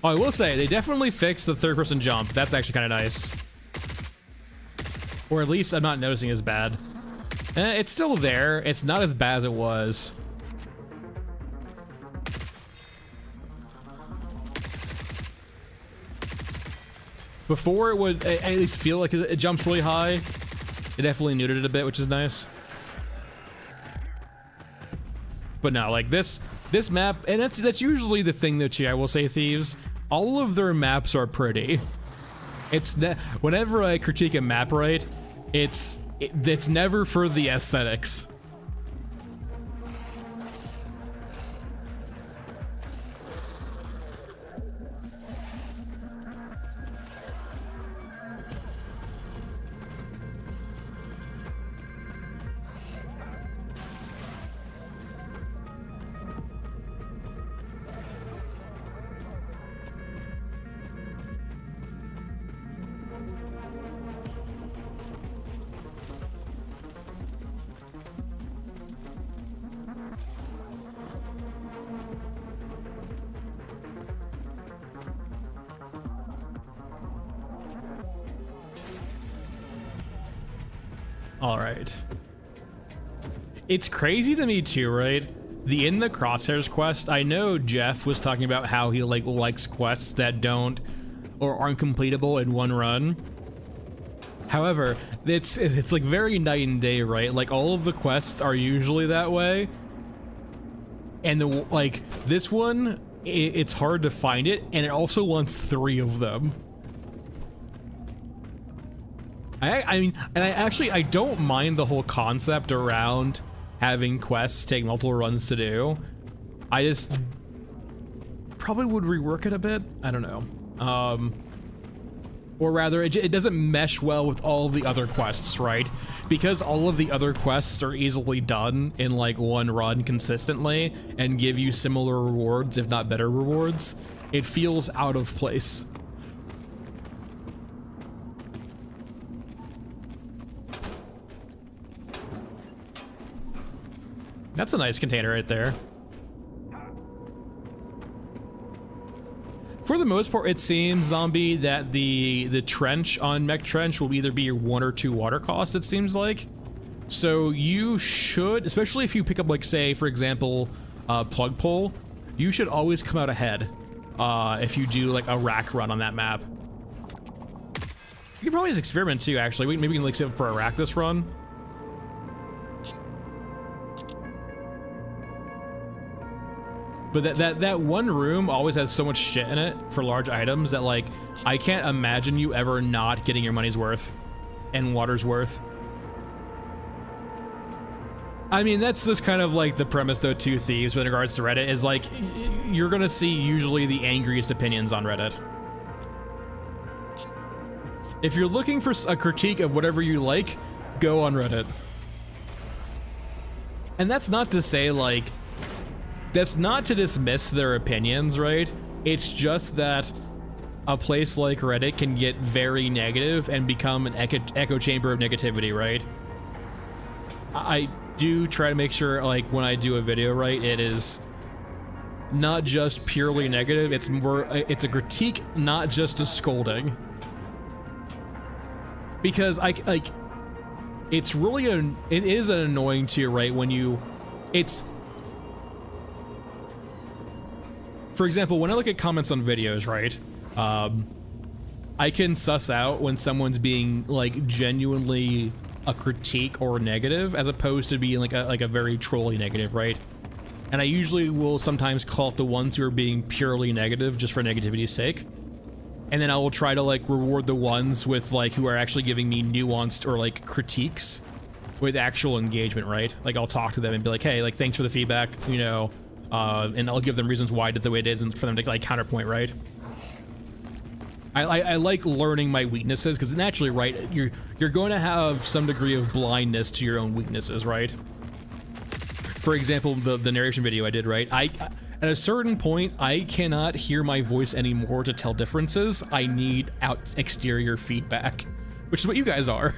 Oh, I will say, they definitely fixed the third-person jump. That's actually kind of nice. Or at least I'm not noticing as bad. It's still there. It's not as bad as it was. Before, it would at least feel like it jumps really high. It definitely neutered it a bit, which is nice. But no, like this map, and that's usually the thing that I will say, Thieves, all of their maps are pretty. Whenever I critique a map, right, it's never for the aesthetics. All right. It's crazy to me too, right? The In the Crosshairs quest, I know Jeff was talking about how he likes quests that don't or aren't completable in one run. However, it's like very night and day, right? Like all of the quests are usually that way. And this one, it's hard to find it, and it also wants 3 of them. I mean, and I don't mind the whole concept around having quests take multiple runs to do. I just probably would rework it a bit. I don't know. Or rather, it doesn't mesh well with all of the other quests, right? Because all of the other quests are easily done in like one run consistently and give you similar rewards, if not better rewards, it feels out of place. That's a nice container right there. For the most part, it seems, Zombie, that the trench on Mech Trench will either be 1 or 2 water cost, it seems like. So you should, especially if you pick up, like, say, for example, plug pull, you should always come out ahead if you do, like, a rack run on that map. You can probably just experiment, too, actually. Maybe we can, like, save up for a rack this run. But that one room always has so much shit in it for large items that, like, I can't imagine you ever not getting your money's worth and water's worth. I mean, that's just kind of like the premise, though, to Thieves with regards to Reddit, is like, you're gonna see usually the angriest opinions on Reddit. If you're looking for a critique of whatever you like, go on Reddit. And that's not to say, like, that's not to dismiss their opinions, right? It's just that a place like Reddit can get very negative and become an echo chamber of negativity, right? I do try to make sure, like, when I do a video, right, it is not just purely negative, it's a critique, not just a scolding. Because it's really it is an annoying too, right? When for example, when I look at comments on videos, right, I can suss out when someone's being, like, genuinely a critique or negative, as opposed to being like a very trolly negative, right? And I usually will sometimes call it the ones who are being purely negative just for negativity's sake. And then I will try to, like, reward the ones with, like, who are actually giving me nuanced or, like, critiques with actual engagement, right? Like, I'll talk to them and be like, hey, like, thanks for the feedback, you know, and I'll give them reasons why I did the way it is and for them to, like, counterpoint, right? I like learning my weaknesses, because naturally, right, you're going to have some degree of blindness to your own weaknesses, right? For example, the narration video I did, right? At a certain point, I cannot hear my voice anymore to tell differences. I need exterior feedback, which is what you guys are.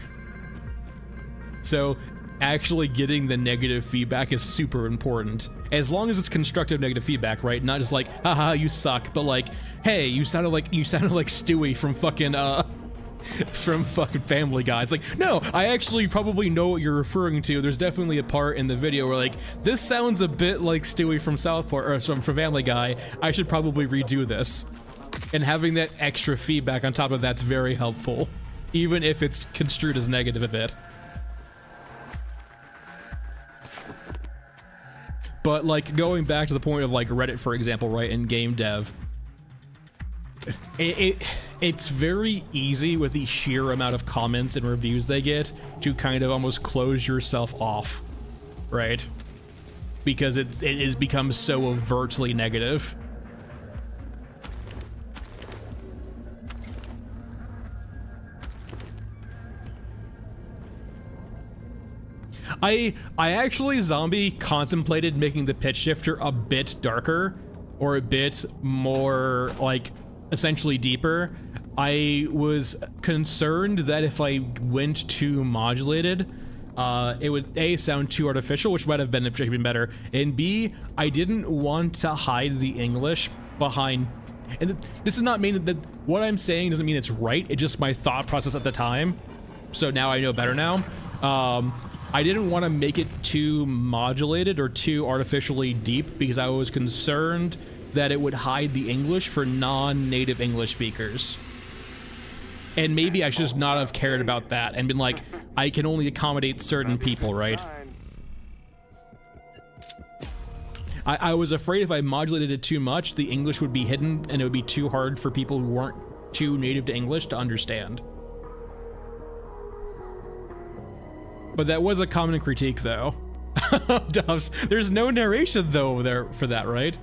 So actually getting the negative feedback is super important. As long as it's constructive negative feedback, right? Not just like, haha, you suck, but like, hey, you sounded like Stewie from fucking Family Guy. It's like, no, I actually probably know what you're referring to. There's definitely a part in the video where, like, this sounds a bit like Stewie from South Park, or from Family Guy. I should probably redo this. And having that extra feedback on top of that's very helpful, even if it's construed as negative a bit. But, like, going back to the point of, like, Reddit, for example, right, in game dev, it's very easy with the sheer amount of comments and reviews they get to kind of almost close yourself off, right? Because it has become so overtly negative. I actually, Zombie, contemplated making the pitch shifter a bit darker, or a bit more, like, essentially deeper. I was concerned that if I went too modulated, it would A, sound too artificial, which might have been better, and B, I didn't want to hide the English behind, and this is not mean that what I'm saying doesn't mean it's right, it's just my thought process at the time, so now I know better now. I didn't want to make it too modulated or too artificially deep because I was concerned that it would hide the English for non-native English speakers. And maybe I should just not have cared about that and been like, I can only accommodate certain people, right? I was afraid if I modulated it too much, the English would be hidden and it would be too hard for people who weren't too native to English to understand. But that was a common critique, though. Doves. There's no narration, though, there for that, right?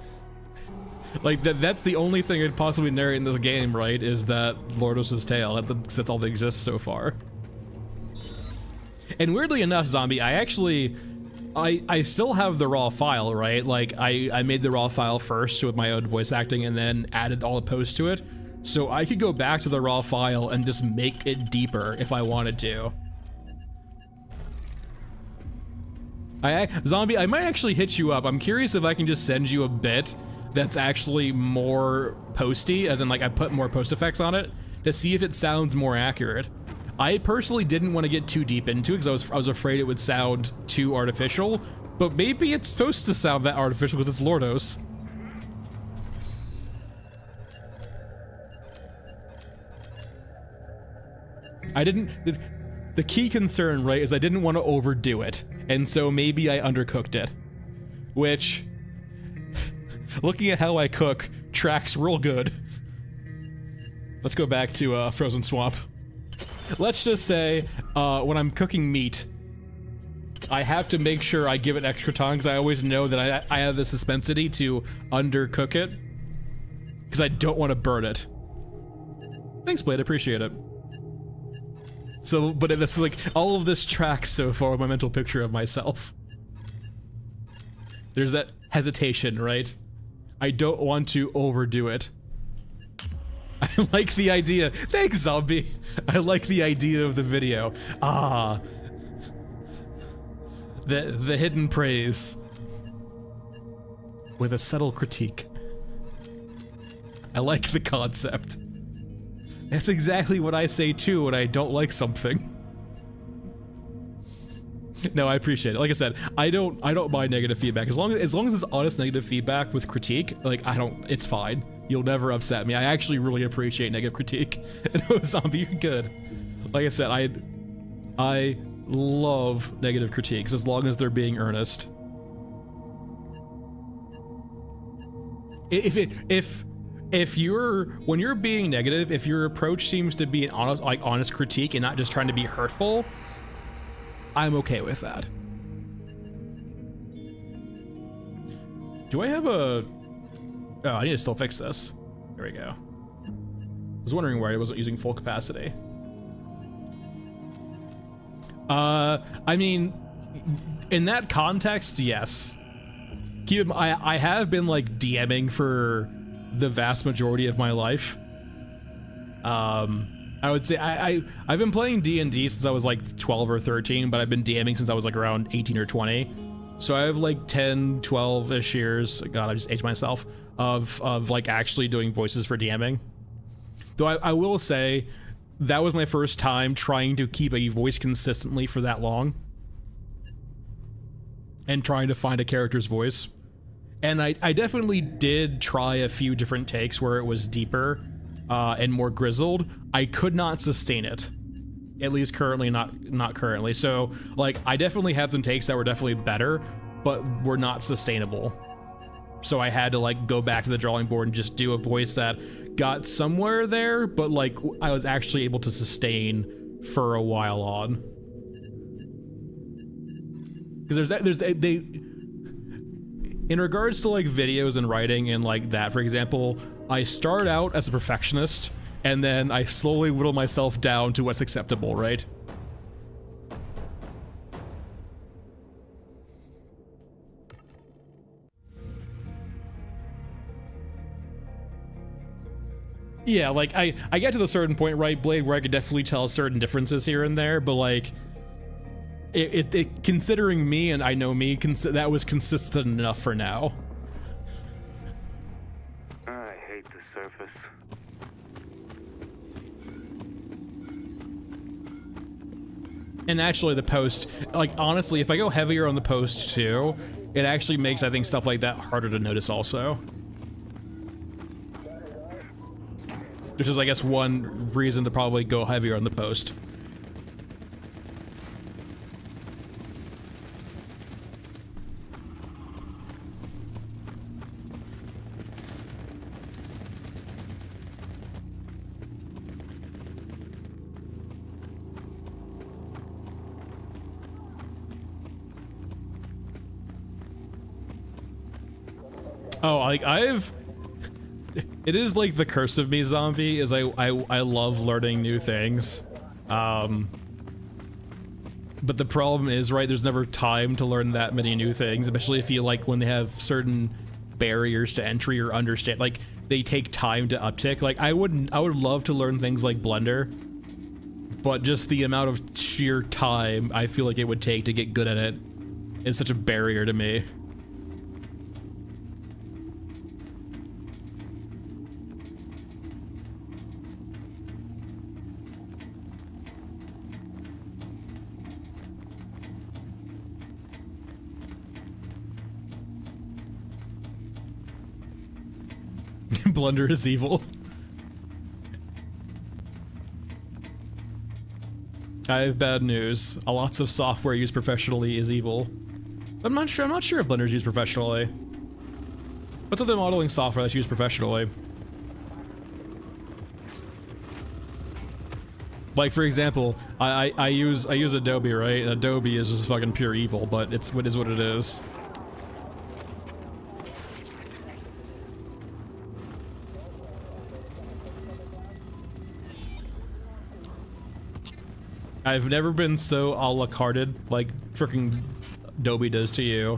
Like, that's the only thing I'd possibly narrate in this game, right? Is that Lordos' tale. That's all that exists so far. And weirdly enough, Zombie, I actually... I still have the raw file, right? Like, I made the raw file first with my own voice acting and then added all the posts to it. So I could go back to the raw file and just make it deeper if I wanted to. Zombie, I might actually hit you up. I'm curious if I can just send you a bit that's actually more posty, as in like I put more post effects on it, to see if it sounds more accurate. I personally didn't want to get too deep into it because I was afraid it would sound too artificial, but maybe it's supposed to sound that artificial because it's Lordos. The key concern, right, is I didn't want to overdo it, and so maybe I undercooked it. Which, looking at how I cook, tracks real good. Let's go back to Frozen Swamp. Let's just say, when I'm cooking meat, I have to make sure I give it extra time, because I always know that I have the suspensity to undercook it, because I don't want to burn it. Thanks, Blade, I appreciate it. So, but it's like, all of this tracks so far with my mental picture of myself. There's that hesitation, right? I don't want to overdo it. I like the idea. Thanks, Zombie. I like the idea of the video. Ah. The hidden praise. With a subtle critique. I like the concept. That's exactly what I say too when I don't like something. No, I appreciate it. Like I said, I don't mind negative feedback. As long as it's honest negative feedback with critique, like it's fine. You'll never upset me. I actually really appreciate negative critique. No, Zombie, you're good. Like I said, I love negative critiques as long as they're being earnest. When you're being negative, if your approach seems to be an honest critique and not just trying to be hurtful, I'm okay with that. Do I have a... Oh, I need to still fix this. There we go. I was wondering why I wasn't using full capacity. I mean, in that context, yes. I have been like DMing for the vast majority of my life. I would say I've been playing D&D since I was like 12 or 13, but I've been DMing since I was like around 18 or 20. So I have like 10, 12-ish years, God, I just aged myself, of like actually doing voices for DMing. Though I will say, that was my first time trying to keep a voice consistently for that long. And trying to find a character's voice. And I definitely did try a few different takes where it was deeper and more grizzled. I could not sustain it. At least currently, not currently. So, like, I definitely had some takes that were definitely better, but were not sustainable. So I had to, like, go back to the drawing board and just do a voice that got somewhere there, but, like, I was actually able to sustain for a while on. Because in regards to, like, videos and writing and, like, that, for example, I start out as a perfectionist, and then I slowly whittle myself down to what's acceptable, right? Yeah, like, I get to the certain point, right, Blade, where I could definitely tell certain differences here and there, but, like, it considering me, and I know me, that was consistent enough for now. I hate the surface. And actually the post, like honestly, if I go heavier on the post too, it actually makes, I think, stuff like that harder to notice also. Which is, I guess, one reason to probably go heavier on the post. Oh, like it is like the curse of me, zombie, is I love learning new things. But the problem is, right, there's never time to learn that many new things, especially if you like when they have certain barriers to entry or understand, like they take time to uptick. Like I would love to learn things like Blender, but just the amount of sheer time I feel like it would take to get good at it is such a barrier to me. Blender is evil. I have bad news. Lots of software used professionally is evil. I'm not sure if Blender's used professionally. What's other modeling software that's used professionally? Like, for example, I use Adobe, right? And Adobe is just fucking pure evil, but it is what it is. I've never been so a la carted like freaking Adobe does to you.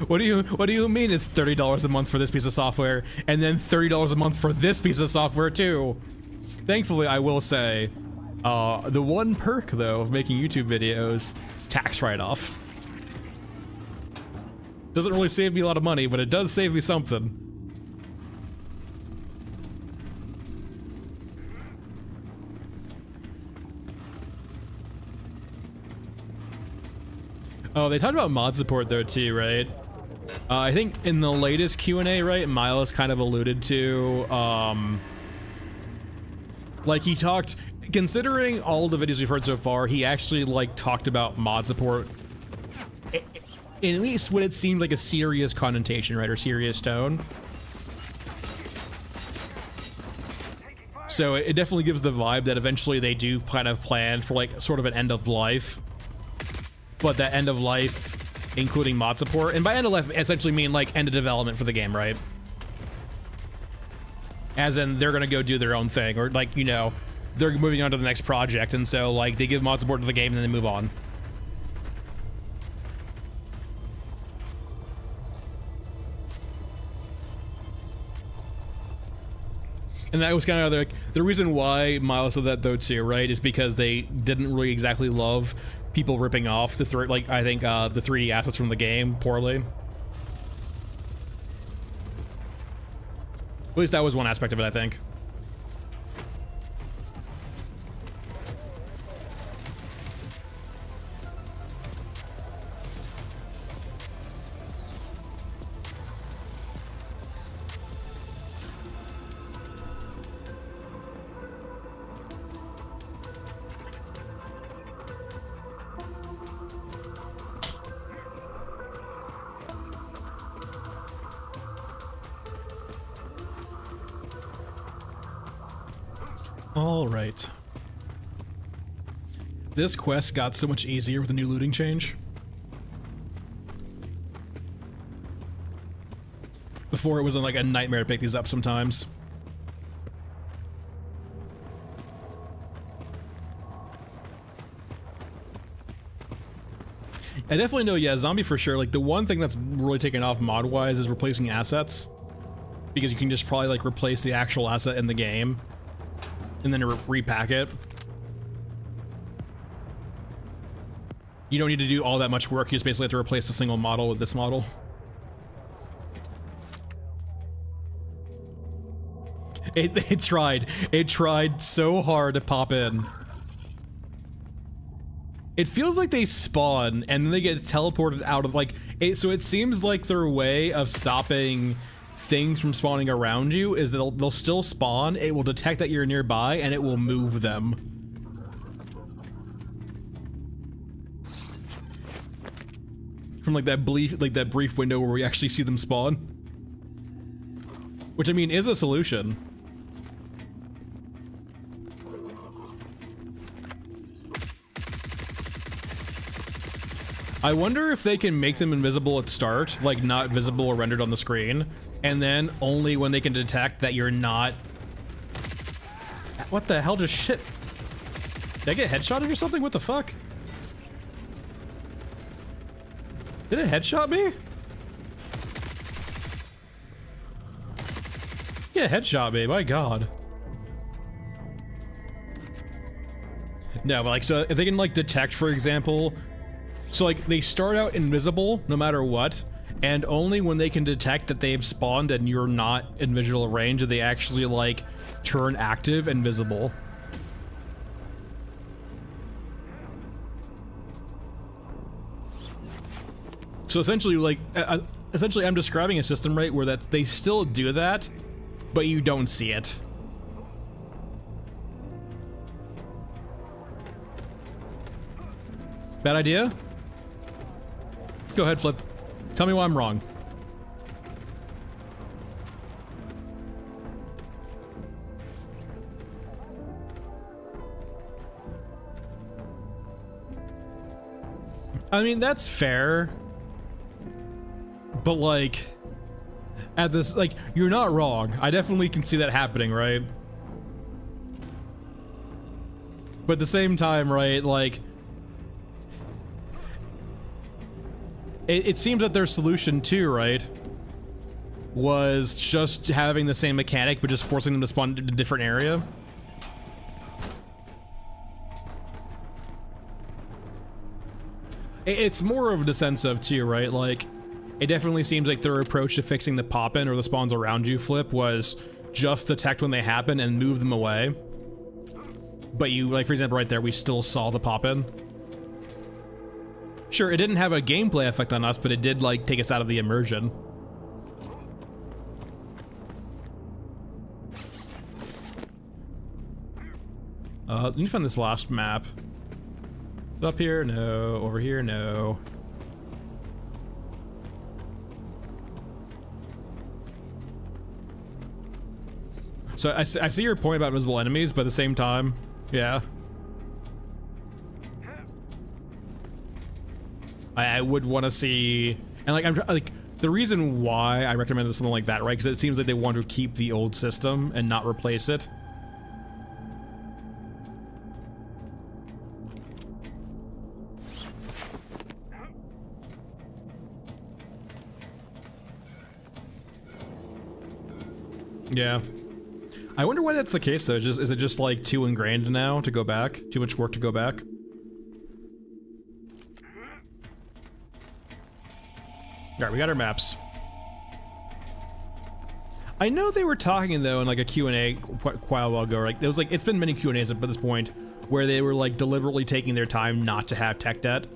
What do you mean it's $30 a month for this piece of software and then $30 a month for this piece of software too? Thankfully, I will say, the one perk though of making YouTube videos, tax write-off. Doesn't really save me a lot of money, but it does save me something. Oh, they talked about mod support though too, right? I think in the latest Q&A, right, Miles kind of alluded to, like he talked, considering all the videos we've heard so far, he actually like talked about mod support, at least when it seemed like a serious connotation, right, or serious tone. So it definitely gives the vibe that eventually they do kind of plan for like sort of an end of life. But that end of life, including mod support, and by end of life, essentially mean like end of development for the game, right? As in, they're gonna go do their own thing, or like, you know, they're moving on to the next project, and so like they give mod support to the game and then they move on. And that was kind of like the reason why Miles said that though too, right? Is because they didn't really exactly love people ripping off the the 3D assets from the game poorly. At least that was one aspect of it, I think. All right. This quest got so much easier with the new looting change. Before it was like a nightmare to pick these up sometimes. I definitely know, yeah, zombie for sure. Like the one thing that's really taken off mod-wise is replacing assets. Because you can just probably like replace the actual asset in the game and then repack it. You don't need to do all that much work. You just basically have to replace a single model with this model. It tried. It tried so hard to pop in. It feels like they spawn and then they get teleported out of like so it seems like their way of stopping things from spawning around you is that they'll still spawn, it will detect that you're nearby, and it will move them. From like that brief window where we actually see them spawn. Which I mean is a solution. I wonder if they can make them invisible at start, like not visible or rendered on the screen, and then only when they can detect that you're not... What the hell just shit? Did I get headshotted or something? What the fuck? Did it headshot me? Yeah, headshot me, my god. No, but like, so if they can like detect, for example, so like they start out invisible no matter what, and only when they can detect that they've spawned and you're not in visual range do they actually like turn active and visible. So essentially, like, essentially I'm describing a system, right, where they still do that, but you don't see it. Bad idea? Go ahead, Flip. Tell me why I'm wrong. I mean, that's fair. But like, at this, like, you're not wrong. I definitely can see that happening, right? But at the same time, right, like, it seems that their solution too, right, was just having the same mechanic, but just forcing them to spawn in a different area. It's more of the sense of too, right, like, it definitely seems like their approach to fixing the pop-in or the spawns around you, Flip, was just detect when they happen and move them away. But you, like, for example, right there, we still saw the pop-in. Sure, it didn't have a gameplay effect on us, but it did, like, take us out of the immersion. Let me find this last map. Is it up here? No. Over here? No. So I see your point about invisible enemies, but at the same time, yeah. I would want to see, and like I'm like the reason why I recommended something like that, right? Because it seems like they want to keep the old system and not replace it. Yeah. I wonder why that's the case though. Is it just like too ingrained now to go back? Too much work to go back? Alright, we got our maps. I know they were talking though in like a Q&A quite a while ago, right? It was like, it's been many Q&As up to this point where they were like deliberately taking their time not to have tech debt.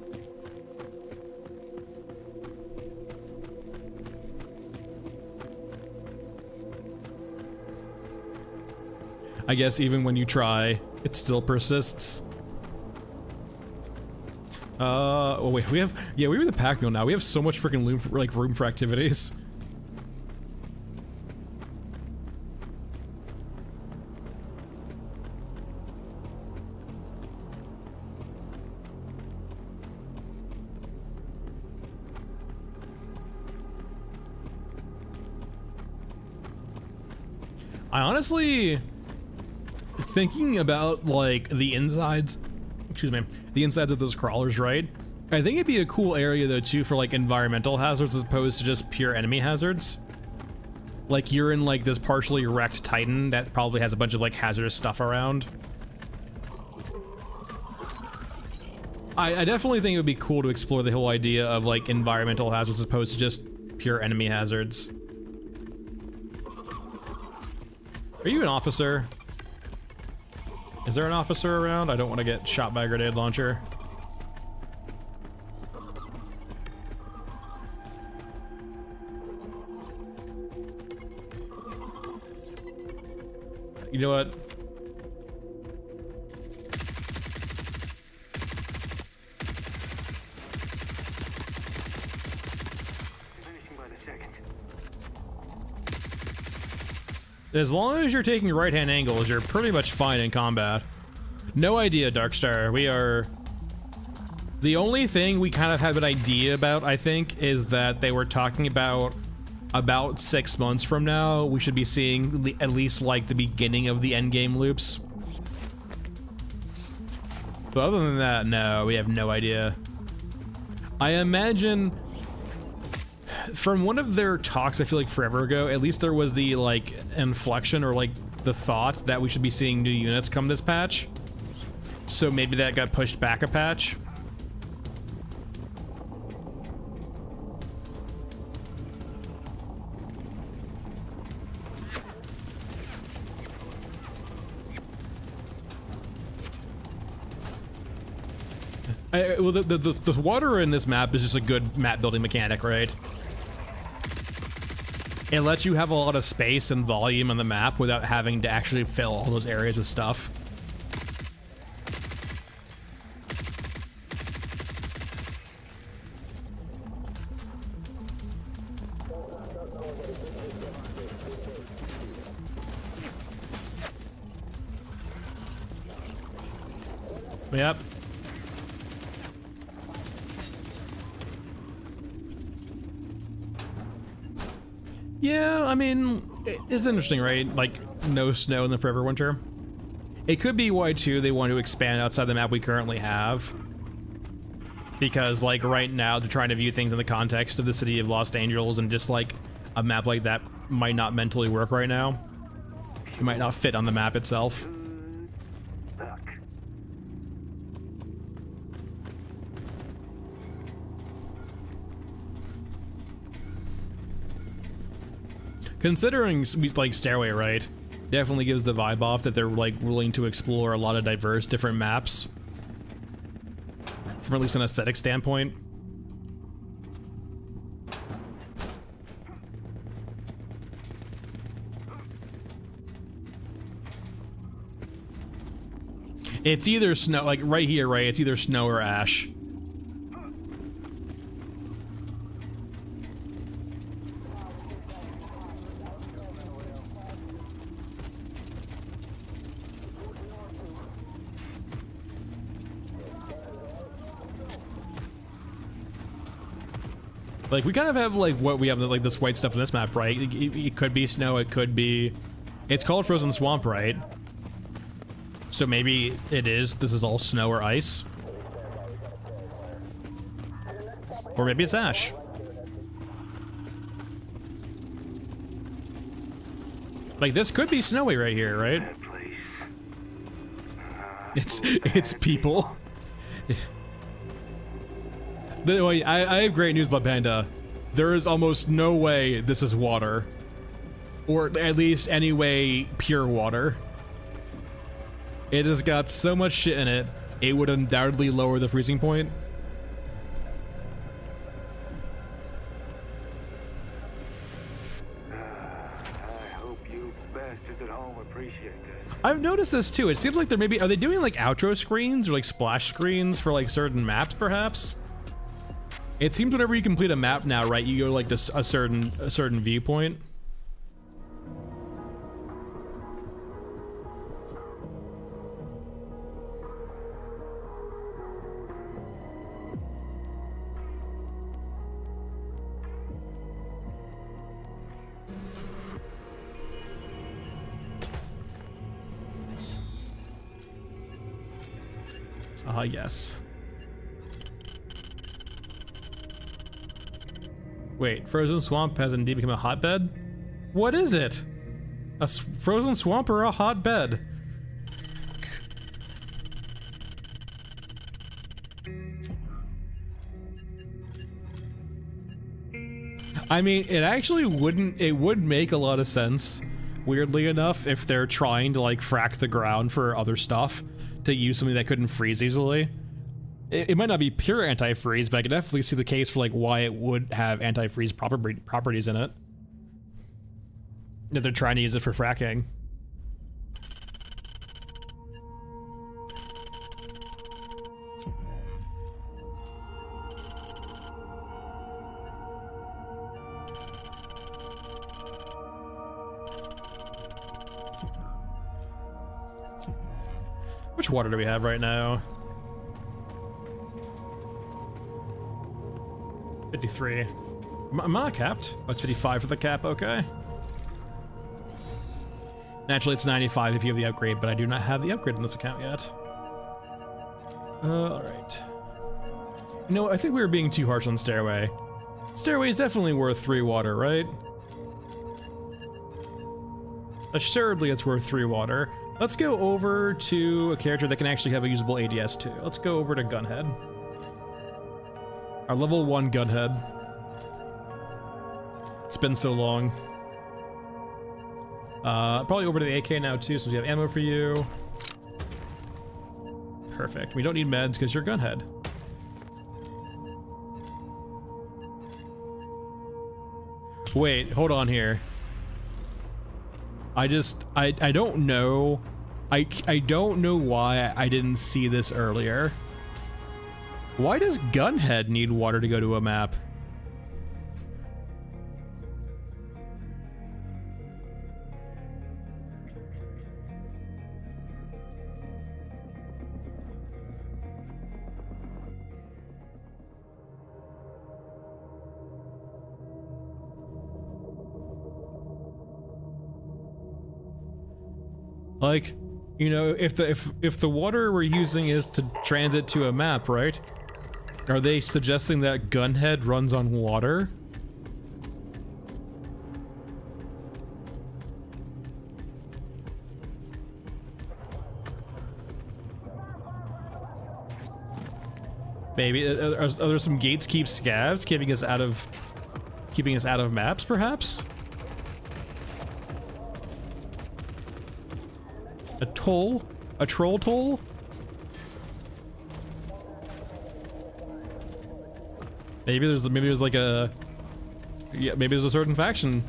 I guess even when you try, it still persists. Oh wait, we have the pack mule now. We have so much freaking room for activities. I honestly, thinking about like the insides, excuse me, the insides of those crawlers, right? I think it'd be a cool area though too for like environmental hazards as opposed to just pure enemy hazards. Like you're in like this partially wrecked Titan that probably has a bunch of like hazardous stuff around. I definitely think it would be cool to explore the whole idea of like environmental hazards as opposed to just pure enemy hazards. Are you an officer? Is there an officer around? I don't want to get shot by a grenade launcher. You know what? As long as you're taking right-hand angles, you're pretty much fine in combat. No idea, Darkstar. We are... The only thing we kind of have an idea about, I think, is that they were talking about 6 months from now, we should be seeing at least, like, the beginning of the endgame loops. But other than that, no, we have no idea. I imagine... From one of their talks, I feel like forever ago, at least there was the, like, inflection or, like, the thought that we should be seeing new units come this patch. So maybe that got pushed back a patch. Well, the water in this map is just a good map building mechanic, right? It lets you have a lot of space and volume on the map without having to actually fill all those areas with stuff. Yep. Yeah, I mean, it's interesting, right? Like, no snow in the forever winter. It could be why, too, they want to expand outside the map we currently have. Because, like, right now, they're trying to view things in the context of the city of Los Angeles, and just, like, a map like that might not mentally work right now. It might not fit on the map itself. Considering, like, Stairway, right? Definitely gives the vibe off that they're, like, willing to explore a lot of diverse different maps. From at least an aesthetic standpoint. It's either snow, like, right here, right? It's either snow or ash. Like, we kind of have, like, what we have, like, this white stuff in this map, right? It could be snow, it could be... It's called Frozen Swamp, right? So maybe this is all snow or ice. Or maybe it's ash. Like, this could be snowy right here, right? It's people. I have great news about Panda. There is almost no way this is water. Or at least any way pure water. It has got so much shit in it, it would undoubtedly lower the freezing point. I hope you bastards at home appreciate this. I've noticed this too. It seems like are they doing like outro screens or like splash screens for like certain maps perhaps? It seems whenever you complete a map now, right, you go like this a certain viewpoint. Yes. Wait, Frozen Swamp has indeed become a hotbed? What is it? A frozen swamp or a hotbed? I mean, it actually wouldn't, it would make a lot of sense. weirdly enough, if they're trying to like frack the ground for other stuff, to use something that couldn't freeze easily. It might not be pure anti-freeze, but I can definitely see the case for like why it would have anti-freeze properties in it. If they're trying to use it for fracking. Which water do we have right now? 53. Am I not capped? Oh, it's 55 for the cap, okay. Naturally, it's 95 if you have the upgrade, but I do not have the upgrade in this account yet. Alright. You know, I think we were being too harsh on Stairway. Stairway is definitely worth 3 water, right? Assuredly, it's worth 3 water. Let's go over to a character that can actually have a usable ADS too. Let's go over to Gunhead. Our level 1 Gunhead. It's been so long. Probably over to the AK now too, since we have ammo for you. Perfect. We don't need meds because you're Gunhead. Wait, hold on here. I don't know. I don't know why I didn't see this earlier. Why does Gunhead need water to go to a map? Like, you know, if the water we're using is to transit to a map, right? Are they suggesting that Gunhead runs on water? Maybe are there some gates keep scavs keeping us out of maps, perhaps? A toll? A troll toll? Maybe there's like a... Yeah, maybe there's a certain faction.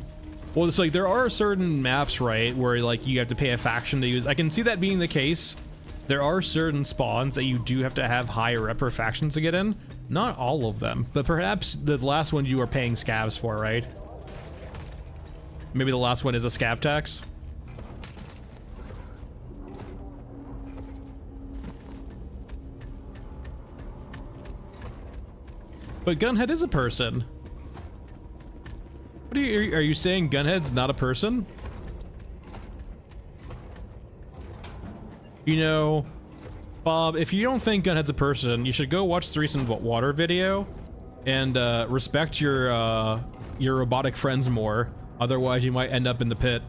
Well, it's like there are certain maps, right, where like you have to pay a faction to use. I can see that being the case. There are certain spawns that you do have to have higher rep per factions to get in. Not all of them, but perhaps the last one you are paying scavs for, right? Maybe the last one is a scav tax. But Gunhead is a person. What are you saying Gunhead's not a person? You know, Bob, if you don't think Gunhead's a person, you should go watch the recent water video and respect your robotic friends more. Otherwise, you might end up in the pit.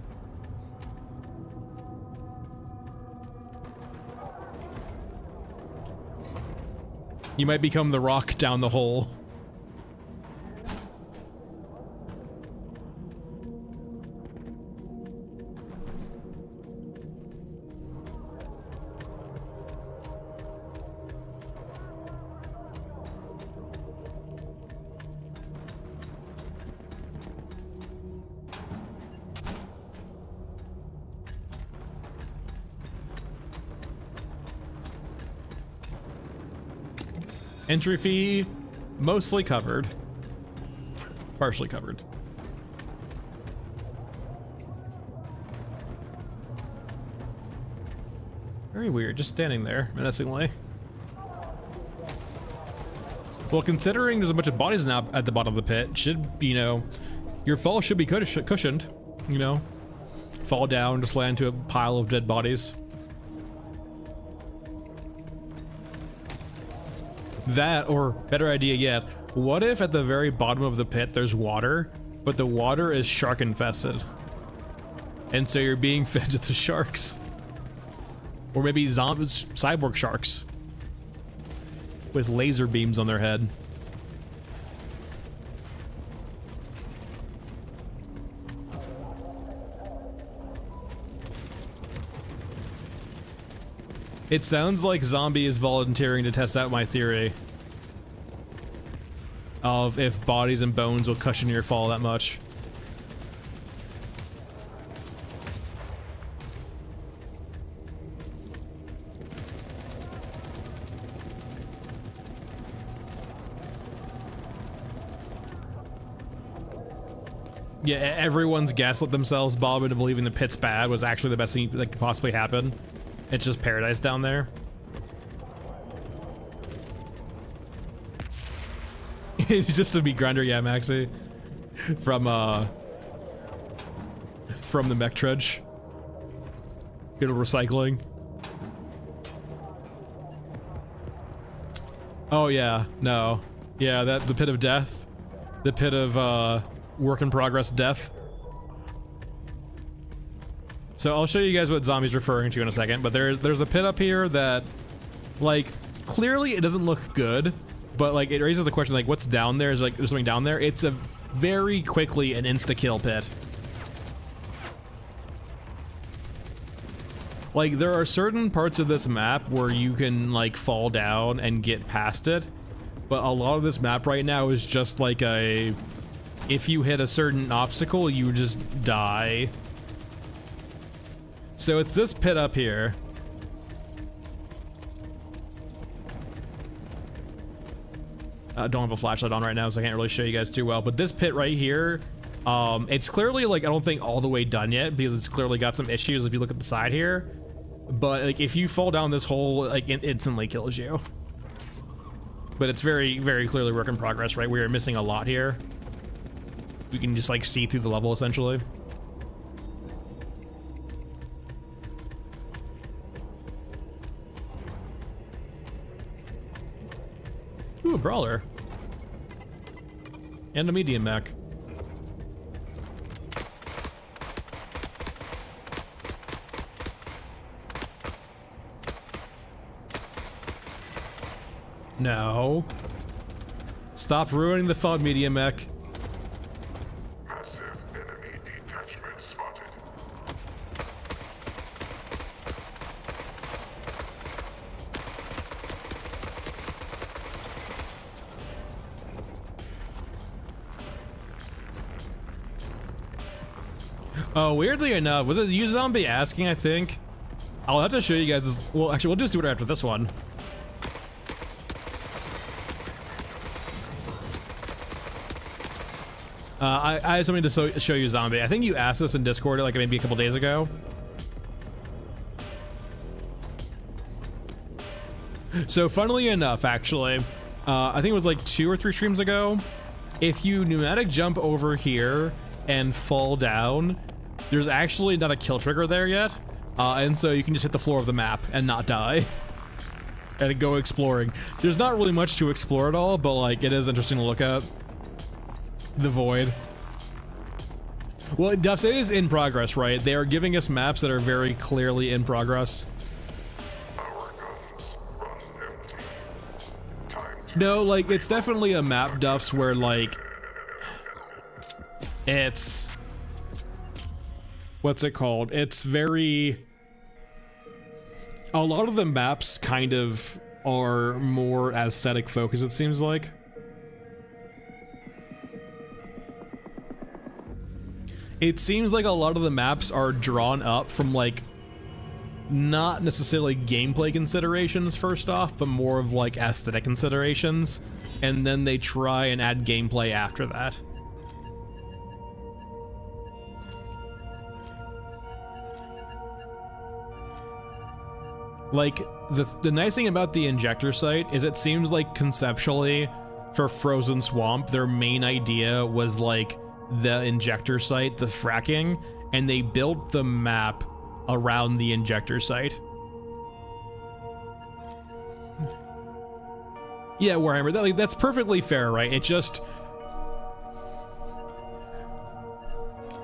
You might become the rock down the hole. Entry fee, mostly covered. Partially covered. Very weird, just standing there, menacingly. Well, considering there's a bunch of bodies now at the bottom of the pit, should, you know, your fall should be cushioned, you know? Fall down, just land into a pile of dead bodies. That, or better idea yet, what if at the very bottom of the pit there's water, but the water is shark infested? And so you're being fed to the sharks. Or maybe zombies, cyborg sharks. With laser beams on their head. It sounds like Zombie is volunteering to test out my theory of if bodies and bones will cushion your fall that much. Yeah, everyone's gaslit themselves, Bob, into believing the pit's bad was actually the best thing that could possibly happen. It's just paradise down there. It's just a meat grinder, yeah, Maxie. From the mech trudge. Good old recycling. Oh yeah, no. Yeah, the pit of death. The pit of, work in progress death. So I'll show you guys what Zombie's referring to in a second, but there's a pit up here that, like, clearly it doesn't look good, but like it raises the question, like, what's down there? Is like there's something down there? It's a very quickly an insta-kill pit. Like, there are certain parts of this map where you can like fall down and get past it, but a lot of this map right now is just like a, if you hit a certain obstacle, you just die. So it's this pit up here. I don't have a flashlight on right now, so I can't really show you guys too well, but this pit right here, it's clearly, like, I don't think all the way done yet, because it's clearly got some issues if you look at the side here. But like, if you fall down this hole, like, it instantly kills you. But it's very, very clearly work in progress, right? We are missing a lot here. We can just like see through the level essentially. Ooh, a brawler. And a medium mech. No. Stop ruining the fun, medium mech. Oh, weirdly enough, was it you, Zombie, asking, I think? I'll have to show you guys this. Well, actually, we'll just do it after this one. I have something to show you, Zombie. I think you asked us in Discord like maybe a couple days ago. So funnily enough, actually, I think it was like 2 or 3 streams ago, if you pneumatic jump over here and fall down, there's actually not a kill trigger there yet, and so you can just hit the floor of the map and not die and go exploring. There's not really much to explore at all, but like it is interesting to look at. The void. Well, Duff, it is in progress, right? They are giving us maps that are very clearly in progress. No, like, it's definitely a map, Duffs, where, like, it's... What's it called? It's very... A lot of the maps kind of are more aesthetic focused, it seems like. It seems like a lot of the maps are drawn up from, like, not necessarily gameplay considerations first off, but more of like aesthetic considerations, and then they try and add gameplay after that. Like, the nice thing about the injector site is it seems like conceptually for Frozen Swamp, their main idea was like the injector site, the fracking, and they built the map around the injector site. Yeah, Warhammer, that's perfectly fair, right? It just...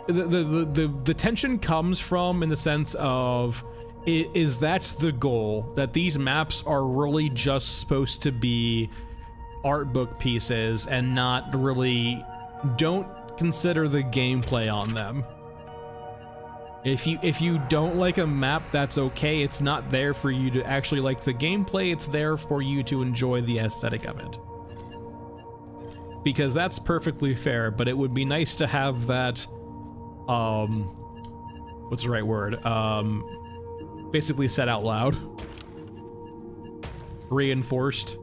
The tension comes from in the sense of, is that the goal? That these maps are really just supposed to be art book pieces and not really... Don't consider the gameplay on them. If you don't like a map, that's okay. It's not there for you to actually like the gameplay. It's there for you to enjoy the aesthetic of it. Because that's perfectly fair, but it would be nice to have that, what's the right word? Basically said out loud. Reinforced.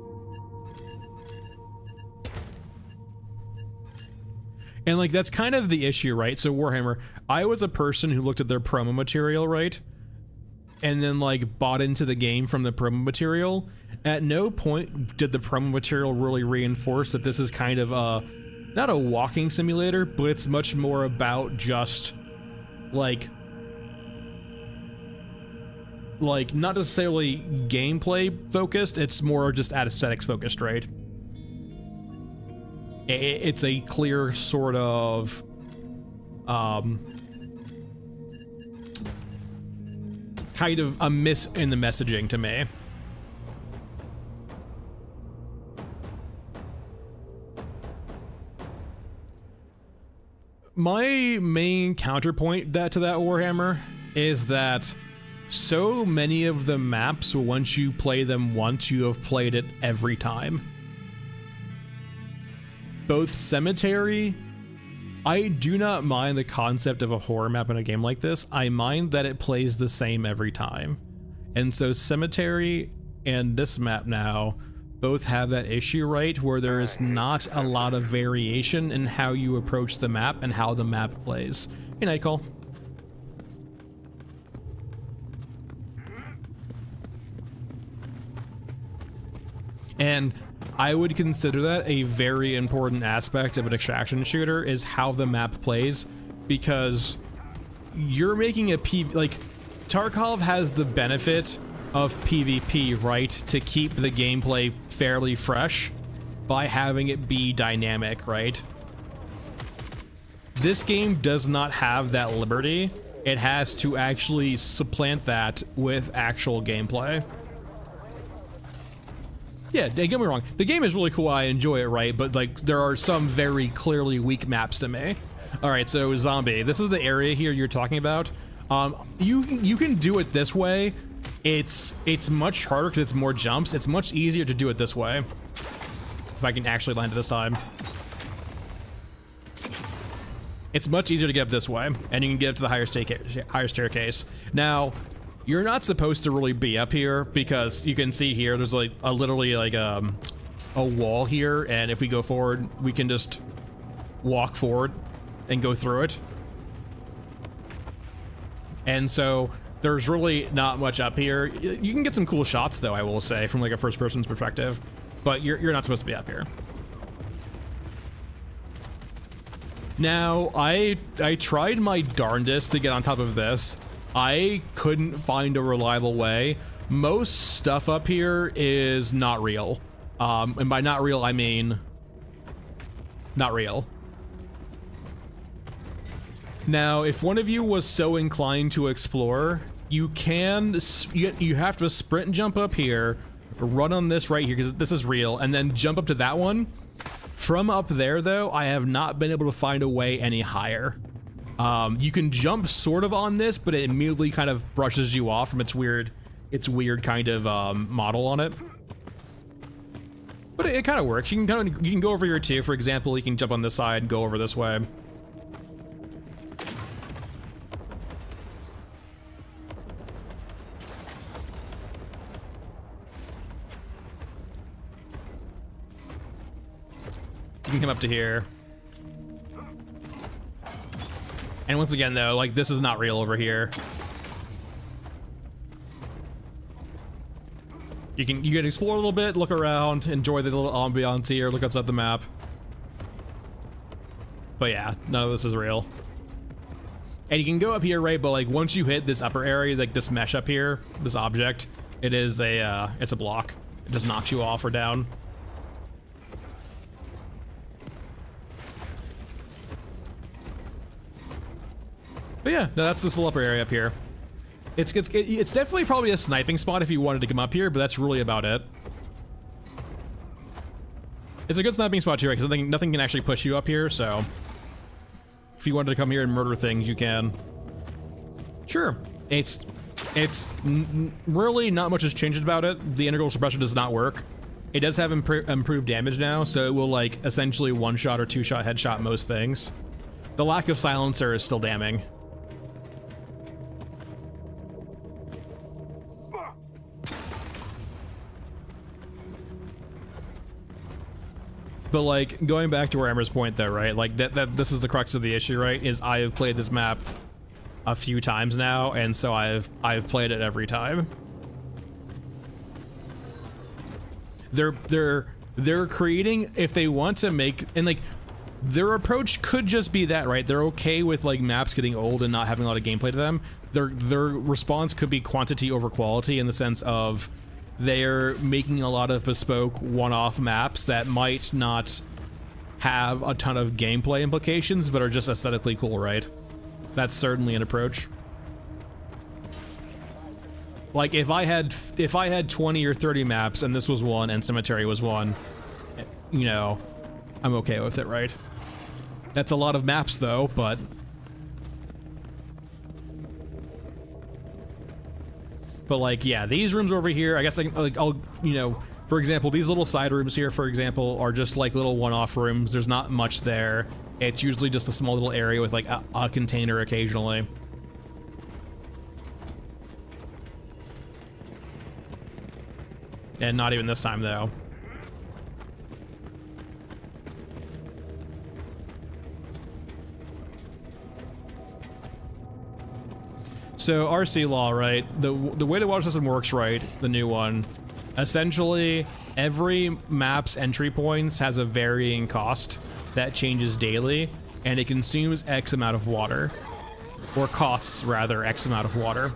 And like, that's kind of the issue, right? So Warhammer, I was a person who looked at their promo material, right? And then like bought into the game from the promo material. At no point did the promo material really reinforce that this is kind of a, not a walking simulator, but it's much more about just like not necessarily gameplay focused, it's more just aesthetics focused, right? It's a clear sort of kind of a miss in the messaging to me. My main counterpoint to that Warhammer is that so many of the maps, once you play them once, you have played it every time. Both Cemetery, I do not mind the concept of a horror map in a game like this. I mind that it plays the same every time. And so Cemetery and this map now both have that issue, right? Where there is not a lot of variation in how you approach the map and how the map plays. Hey, Nightcall. And I would consider that a very important aspect of an extraction shooter is how the map plays, because you're making a like Tarkov has the benefit of PvP, right, to keep the gameplay fairly fresh by having it be dynamic, right? This game does not have that liberty. It has to actually supplant that with actual gameplay. Yeah, don't get me wrong. The game is really cool. I enjoy it, right? But like, there are some very clearly weak maps to me. All right, so Zombie, this is the area here you're talking about. You can do it this way. It's much harder because it's more jumps. It's much easier to do it this way. If I can actually land it this time. It's much easier to get up this way, and you can get up to the higher staircase. Now, you're not supposed to really be up here because you can see here there's like literally like a wall here, and if we go forward, we can just walk forward and go through it. And so there's really not much up here. You can get some cool shots though, I will say, from like a first person's perspective, but you're not supposed to be up here. Now, I tried my darndest to get on top of this. I couldn't find a reliable way. Most stuff up here is not real. And by not real, I mean not real. Now, if one of you was so inclined to explore, you have to sprint and jump up here, run on this right here, because this is real, and then jump up to that one. From up there, though, I have not been able to find a way any higher. You can jump sort of on this, but it immediately kind of brushes you off from its weird kind of model on it. But it kind of works. You can go over here too. For example, you can jump on this side and go over this way. You can come up to here. And once again, though, like, this is not real over here. You can explore a little bit, look around, enjoy the little ambiance here, look outside the map. But yeah, none of this is real. And you can go up here, right? But like, once you hit this upper area, like this mesh up here, this object, it's a block. It just knocks you off or down. But yeah, no, that's this little upper area up here. It's definitely probably a sniping spot if you wanted to come up here, but that's really about it. It's a good sniping spot too, right? Because nothing can actually push you up here, so if you wanted to come here and murder things, you can. Sure. Really not much has changed about it. The integral suppression does not work. It does have improved damage now, so it will like essentially one-shot or two-shot headshot most things. The lack of silencer is still damning. But like going back to where Emmer's point though, right? Like that this is the crux of the issue, right? Is I have played this map a few times now, and so I've played it every time. They're creating, if they want to make, and like their approach could just be that, right? They're okay with like maps getting old and not having a lot of gameplay to them. Their response could be quantity over quality, in the sense of they're making a lot of bespoke one-off maps that might not have a ton of gameplay implications, but are just aesthetically cool, right? That's certainly an approach. Like if I had 20 or 30 maps and this was one and Cemetery was one, you know, I'm okay with it, right? That's a lot of maps though, but like, yeah, these rooms over here, I guess I'll, you know, for example, these little side rooms here, for example, are just like little one-off rooms. There's not much there. It's usually just a small little area with like a container occasionally. And not even this time though. So RC law, right? The way the water system works, right? The new one, essentially every map's entry points has a varying cost that changes daily, and it consumes X amount of water, or costs rather X amount of water.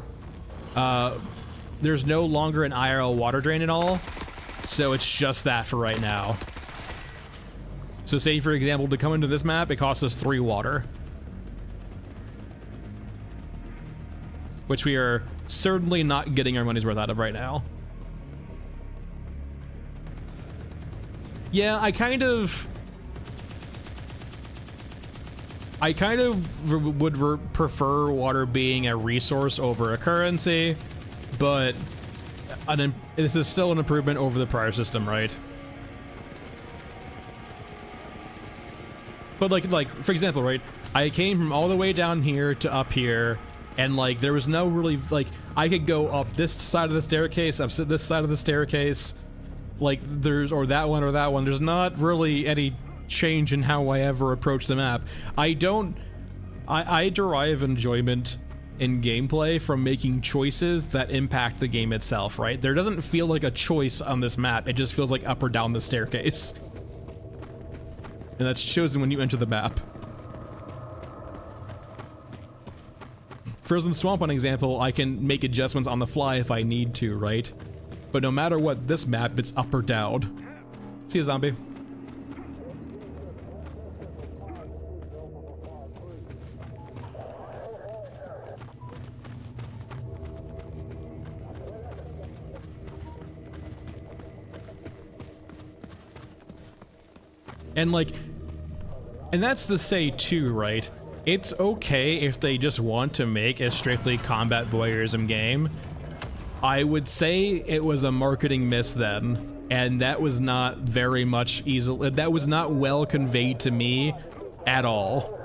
There's no longer an IRL water drain at all, so it's just that for right now. So say, for example, to come into this map, it costs us 3 water. Which we are certainly not getting our money's worth out of right now. Yeah, I kind of would prefer water being a resource over a currency, but this is still an improvement over the prior system, right? But like for example, right? I came from all the way down here to up here, and like there was no really, like, I could go up this side of the staircase, up this side of the staircase, like or that one or that one. There's not really any change in how I ever approach the map. I derive enjoyment in gameplay from making choices that impact the game itself, right? There doesn't feel like a choice on this map. It just feels like up or down the staircase. And that's chosen when you enter the map. Frozen Swamp, on example, I can make adjustments on the fly if I need to, right? But no matter what, this map, it's up or down. See ya, zombie. And like, and that's to say too, right? It's okay if they just want to make a strictly combat voyeurism game. I would say it was a marketing miss then, and that was not very much easily, that was not well conveyed to me at all.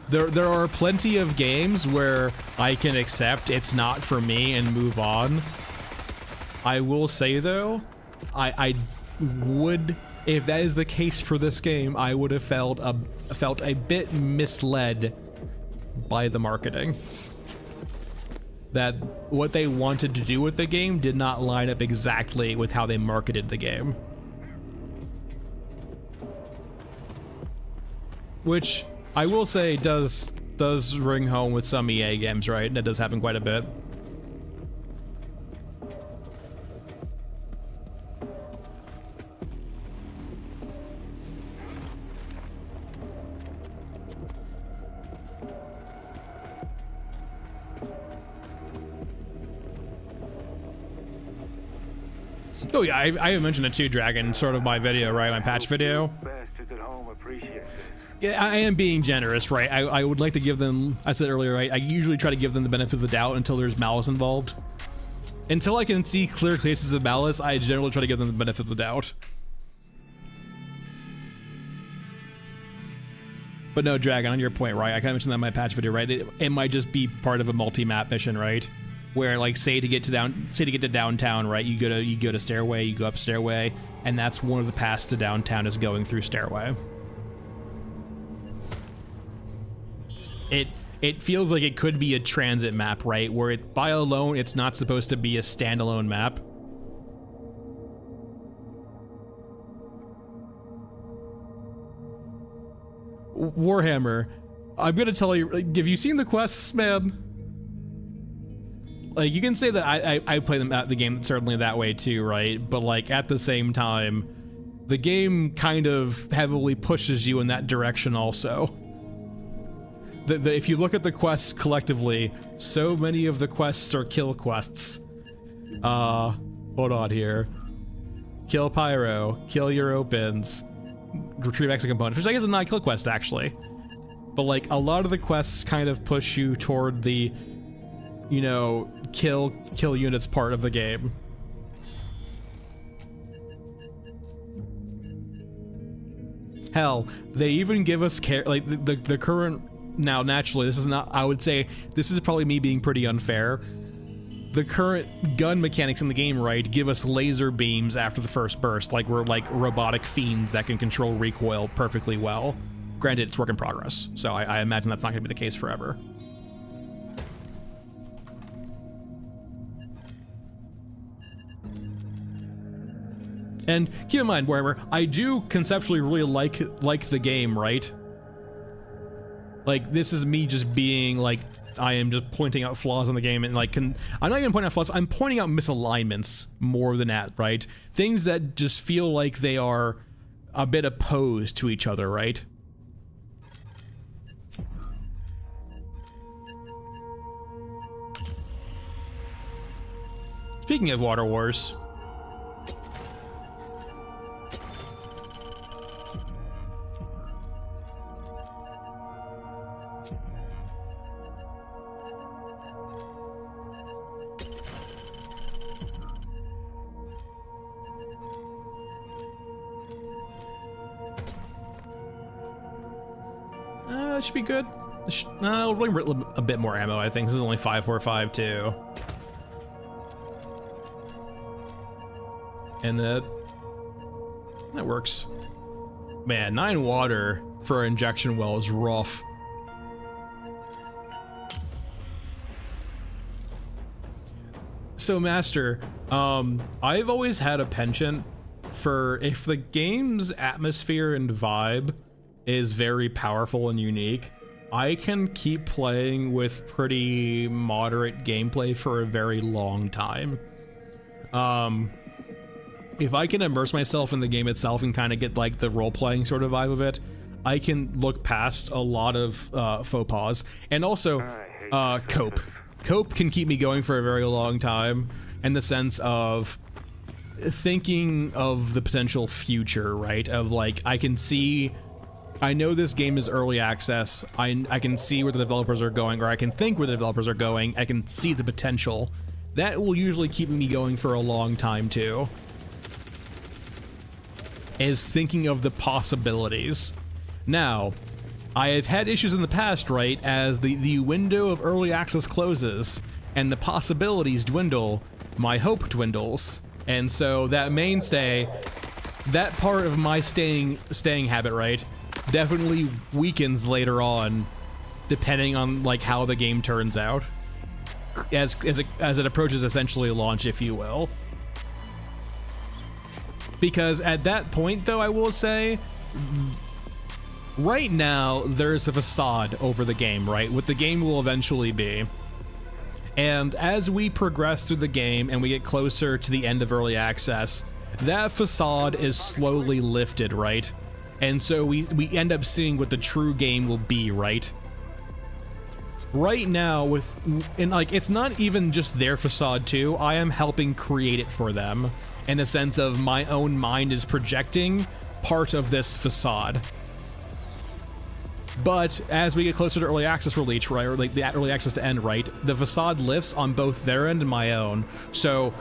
There are plenty of games where I can accept it's not for me and move on. I will say though, I would, if that is the case for this game, I would have felt a bit misled by the marketing. That what they wanted to do with the game did not line up exactly with how they marketed the game. Which I will say does ring home with some EA games, right? That does happen quite a bit. Oh yeah, I mentioned it too, Dragon, sort of my video, right? My patch video. Bastards at home appreciate this. Yeah, I am being generous, right? I would like to give them, I said earlier, right? I usually try to give them the benefit of the doubt until there's malice involved. Until I can see clear cases of malice, I generally try to give them the benefit of the doubt. But no, Dragon, on your point, right? I kind of mentioned that in my patch video, right? It might just be part of a multi-map mission, right? Where, like, say to get to downtown, right? You go to Stairway, you go up Stairway, and that's one of the paths to downtown is going through Stairway. It feels like it could be a transit map, right? Where by alone, it's not supposed to be a standalone map. Warhammer, I'm gonna tell you, like, have you seen the quests, man? Like, you can say that I play the game certainly that way too, right? But like at the same time, the game kind of heavily pushes you in that direction also. If you look at the quests collectively, so many of the quests are kill quests. Hold on here. Kill Pyro, kill Europans, retrieve extra components, which I guess is not a kill quest actually. But like a lot of the quests kind of push you toward the, you know, kill units part of the game. Hell, they even give us like the current. Now, naturally, this is not, I would say, this is probably me being pretty unfair. The current gun mechanics in the game, right, give us laser beams after the first burst, like we're like robotic fiends that can control recoil perfectly well. Granted, it's work in progress, so I imagine that's not going to be the case forever. And keep in mind, Warhammer, I do conceptually really like the game, right? Like, this is me just being, like, I am just pointing out flaws in the game, and, like, I'm not even pointing out flaws, I'm pointing out misalignments more than that, right? Things that just feel like they are a bit opposed to each other, right? Speaking of Water Wars, that should be good. No, we'll bring a bit more ammo, I think. This is only 545 too. And that works. Man, 9 water for an injection well is rough. So, Master, I've always had a penchant for if the game's atmosphere and vibe is very powerful and unique, I can keep playing with pretty moderate gameplay for a very long time. If I can immerse myself in the game itself and kind of get like the role-playing sort of vibe of it, I can look past a lot of faux pas. And also, cope. Cope can keep me going for a very long time in the sense of thinking of the potential future, right? Of like, I know this game is early access. I can see where the developers are going, or I can think where the developers are going. I can see the potential. That will usually keep me going for a long time too. Is thinking of the possibilities. Now, I have had issues in the past, right, as the window of early access closes and the possibilities dwindle, my hope dwindles. And so that mainstay, that part of my staying habit, right, definitely weakens later on, depending on like how the game turns out, as it approaches essentially launch, if you will. Because at that point, though, I will say, right now, there's a facade over the game, right? What the game will eventually be. And as we progress through the game and we get closer to the end of early access, that facade is slowly lifted, right? And so we end up seeing what the true game will be, right? Right now, and like, it's not even just their facade too, I am helping create it for them. In the sense of my own mind is projecting part of this facade. But as we get closer to early access release, right, or like the early access to end, right, the facade lifts on both their end and my own. So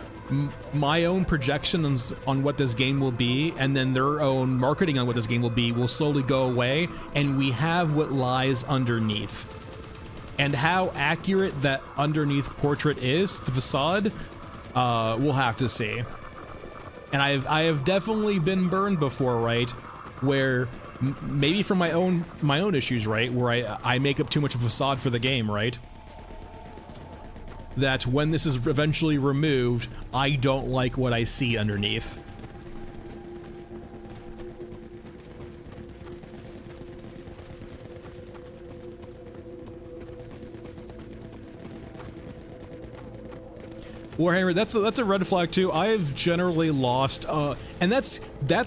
my own projections on what this game will be, and then their own marketing on what this game will be, will slowly go away, and we have what lies underneath. And how accurate that underneath portrait is, the facade, we'll have to see. And I have definitely been burned before, right, where maybe from my own issues, right, where I make up too much of a facade for the game, right, that when this is eventually removed, I don't like what I see underneath. Warhammer, that's a red flag too. I've generally lost, and that's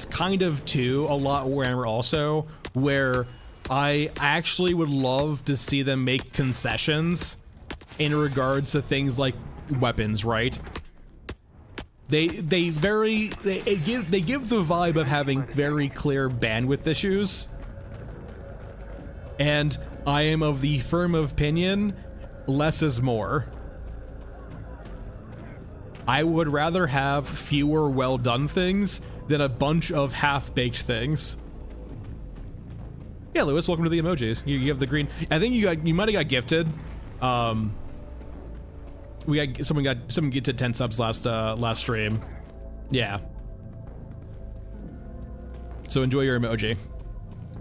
kind of too a lot Warhammer also, where I actually would love to see them make concessions in regards to things like weapons, right? They give the vibe of having very clear bandwidth issues, and I am of the firm opinion, less is more. I would rather have fewer well-done things than a bunch of half-baked things. Yeah, Lewis, welcome to the emojis. You have the green. I think you might have got gifted. Someone gifted 10 subs last stream. Yeah. So enjoy your emoji.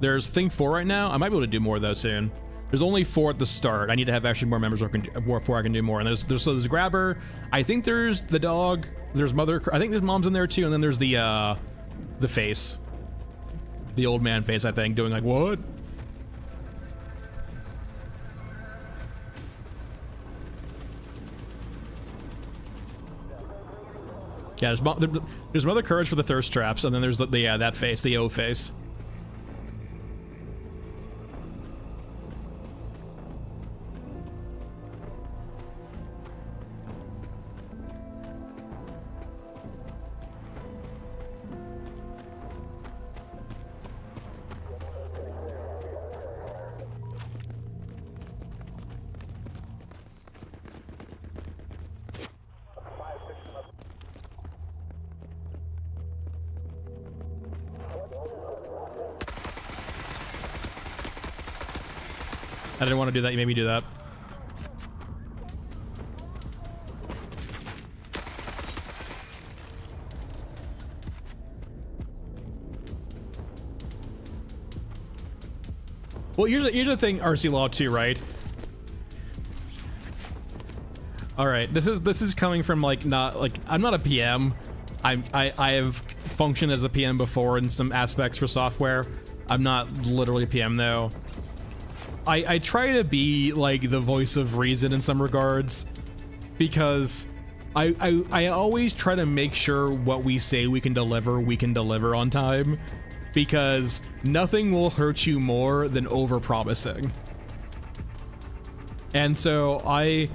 There's thing 4 right now. I might be able to do more though soon. There's only 4 at the start. I need to have actually more members before I can do more. And there's grabber. I think there's the dog. There's mother. I think there's mom's in there too. And then there's the face, the old man face. I think doing like what? Yeah, there's Mother Courage for the thirst traps, and then there's that face, the O face. I didn't want to do that, you made me do that. Well, here's the thing, RC Law 2, right? Alright, this is coming from I'm not a PM. I have functioned as a PM before in some aspects for software. I'm not literally a PM though. I try to be like the voice of reason in some regards, because I always try to make sure what we say we can deliver on time, because nothing will hurt you more than over-promising. And so I'll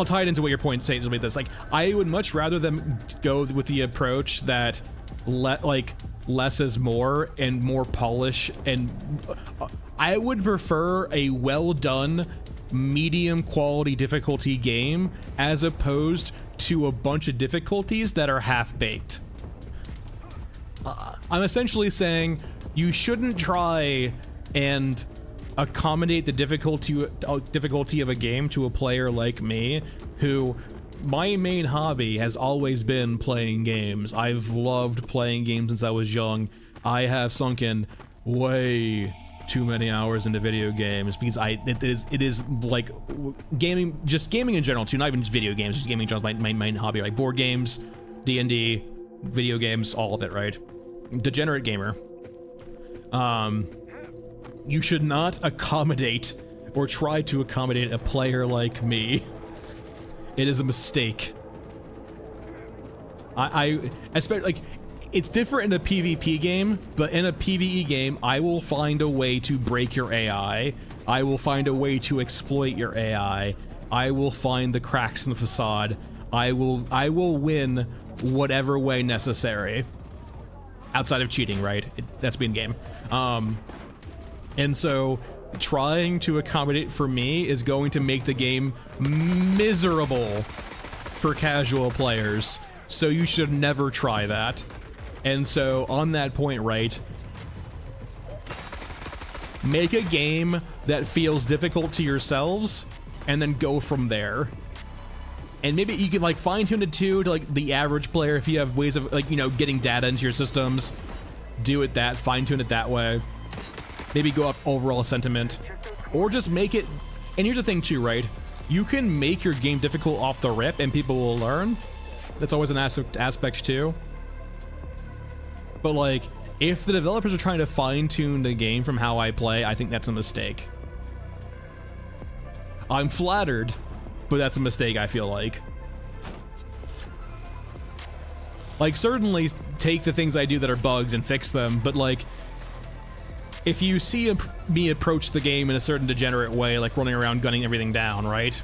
tie it into what your point says with this. Like, I would much rather them go with the approach that less is more and more polish, and I would prefer a well-done medium quality difficulty game as opposed to a bunch of difficulties that are half-baked. I'm essentially saying you shouldn't try and accommodate the difficulty of a game to a player like me, who my main hobby has always been playing games. I've loved playing games since I was young. I have sunk in way too many hours into video games because it is like gaming, just gaming in general too, not even just video games, just gaming in general is my main hobby, like board games, D&D, video games, all of it, right? Degenerate gamer. You should not accommodate or try to accommodate a player like me. It is a mistake. I expect, like, it's different in a PvP game, but in a PvE game, I will find a way to break your AI. I will find a way to exploit your AI. I will find the cracks in the facade. I will win whatever way necessary. outside of cheating, right? That's being game. And so trying to accommodate for me is going to make the game miserable for casual players. So you should never try that. And so on that point, right, make a game that feels difficult to yourselves and then go from there. And maybe you can like fine tune it too to like the average player if you have ways of like, you know, getting data into your systems. Do it that, fine tune it that way. Maybe go up overall sentiment. Or just make it, and here's the thing too, right? You can make your game difficult off the rip and people will learn. That's always an aspect too. But like, if the developers are trying to fine tune the game from how I play, I think that's a mistake. I'm flattered, but that's a mistake, I feel like. Like, certainly take the things I do that are bugs and fix them, but like, if you see me approach the game in a certain degenerate way, like running around gunning everything down, right?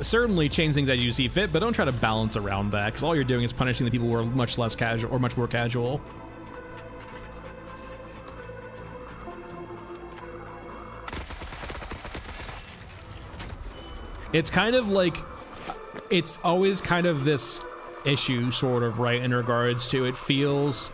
Certainly change things as you see fit, but don't try to balance around that, because all you're doing is punishing the people who are much less casual, or much more casual. It's kind of like, it's always kind of this issue, sort of, right, in regards to it feels...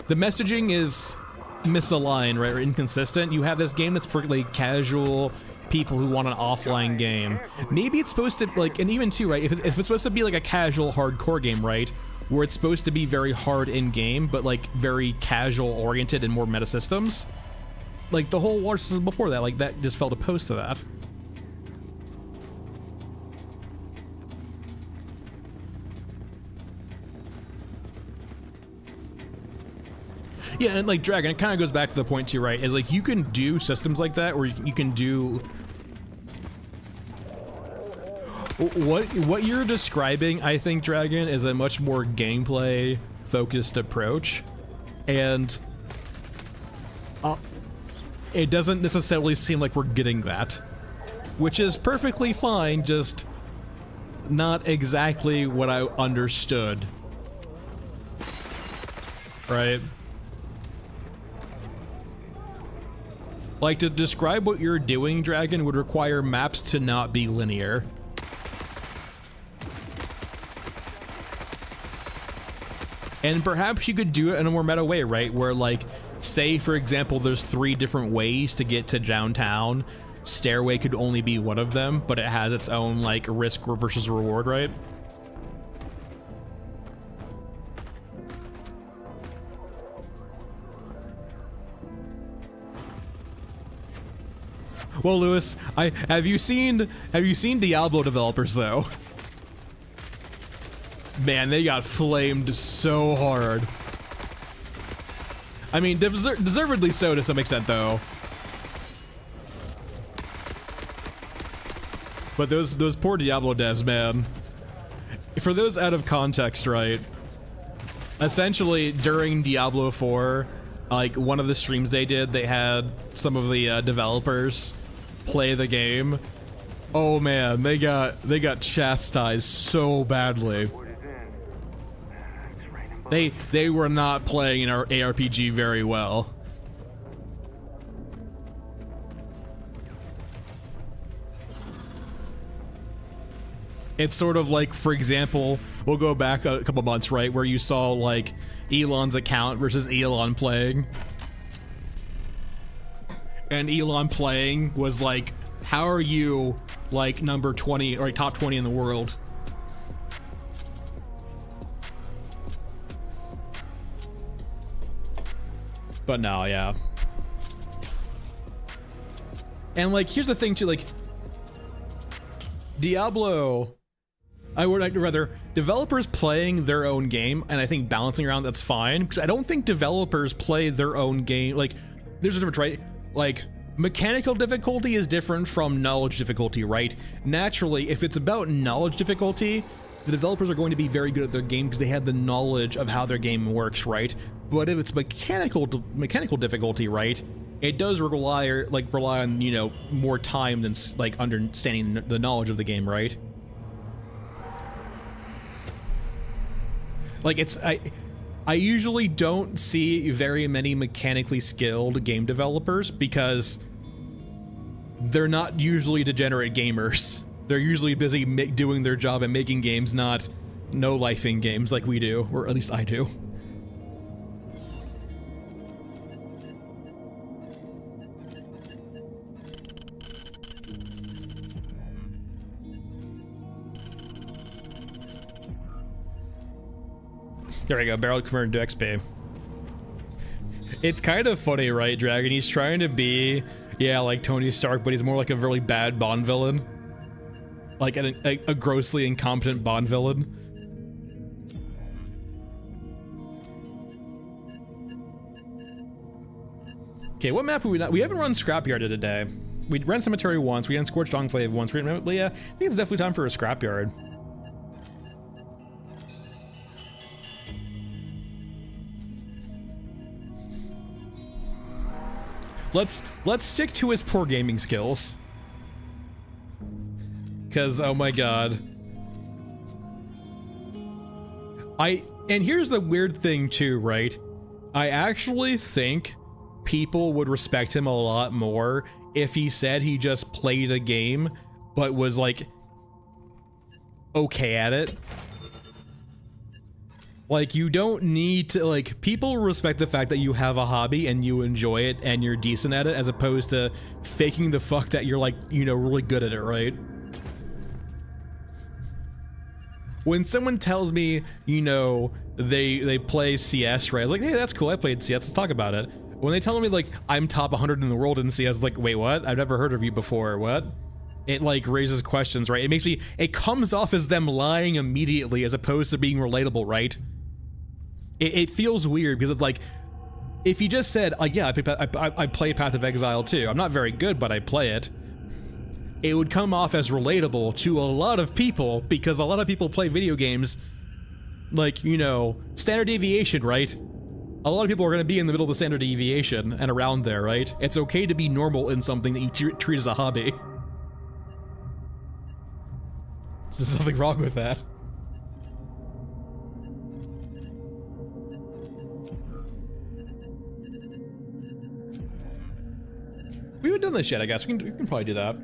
The messaging is misaligned, right, or inconsistent. You have this game that's for like casual people who want an offline game. Maybe it's supposed to, like, and even too, right, if it's supposed to be like a casual hardcore game, right, where it's supposed to be very hard in game, but like very casual oriented and more meta systems, like the whole war system before that, like that just felt opposed to that. Yeah, and like Dragon, it kind of goes back to the point too, right? Is like you can do systems like that, or you can do what you're describing. I think Dragon is a much more gameplay focused approach, and it doesn't necessarily seem like we're getting that, which is perfectly fine. Just not exactly what I understood, right? Like, to describe what you're doing, Dragon, would require maps to not be linear. And perhaps you could do it in a more meta way, right? Where, like, say, for example, there's 3 different ways to get to downtown. Stairway could only be one of them, but it has its own, like, risk versus reward, right? Well, Lewis, have you seen Diablo developers though? Man, they got flamed so hard. I mean, deservedly so to some extent though. But those poor Diablo devs, man. For those out of context, right? Essentially, during Diablo 4, like one of the streams they did, they had some of the developers play the game. Oh man, they got chastised so badly. They were not playing in our ARPG very well. It's sort of like, for example, we'll go back a couple months, right, where you saw like Elon's account versus Elon playing. And Elon playing was like, how are you like number 20 or like top 20 in the world? But no, yeah. And like, here's the thing too, like Diablo, I would rather developers playing their own game, and I think balancing around that's fine, because I don't think developers play their own game. Like, there's a difference, right? Like, mechanical difficulty is different from knowledge difficulty, right? Naturally, if it's about knowledge difficulty, the developers are going to be very good at their game because they have the knowledge of how their game works, right? But if it's mechanical difficulty, right, it does rely on, you know, more time than like understanding the knowledge of the game, right? Like, I usually don't see very many mechanically skilled game developers because they're not usually degenerate gamers. They're usually busy doing their job and making games, not no-lifing games like we do, or at least I do. There we go, barrel converted to XP. It's kind of funny, right, Dragon? He's trying to be, yeah, like Tony Stark, but he's more like a really bad Bond villain. Like a grossly incompetent Bond villain. Okay, what map have we not? We haven't run Scrapyard today. We ran Cemetery once, we ran Scorched Enclave once, yeah, I think it's definitely time for a Scrapyard. Let's stick to his poor gaming skills. Cause oh my god. And here's the weird thing too, right? I actually think people would respect him a lot more if he said he just played a game but was like okay at it. Like, you don't need to, like, people respect the fact that you have a hobby and you enjoy it and you're decent at it, as opposed to faking the fuck that you're, like, you know, really good at it, right? When someone tells me, you know, they play CS, right? I was like, hey, that's cool, I played CS, let's talk about it. When they tell me, like, I'm top 100 in the world in CS, like, wait, what? I've never heard of you before, what? It, like, raises questions, right? It makes me, it comes off as them lying immediately as opposed to being relatable, right? It feels weird because it's like, if you just said, yeah, I play Path of Exile too. I'm not very good, but I play it. It would come off as relatable to a lot of people because a lot of people play video games like, you know, standard deviation, right? A lot of people are going to be in the middle of the standard deviation and around there, right? It's okay to be normal in something that you treat as a hobby. There's nothing wrong with that. We haven't done this yet, I guess. We can probably do that.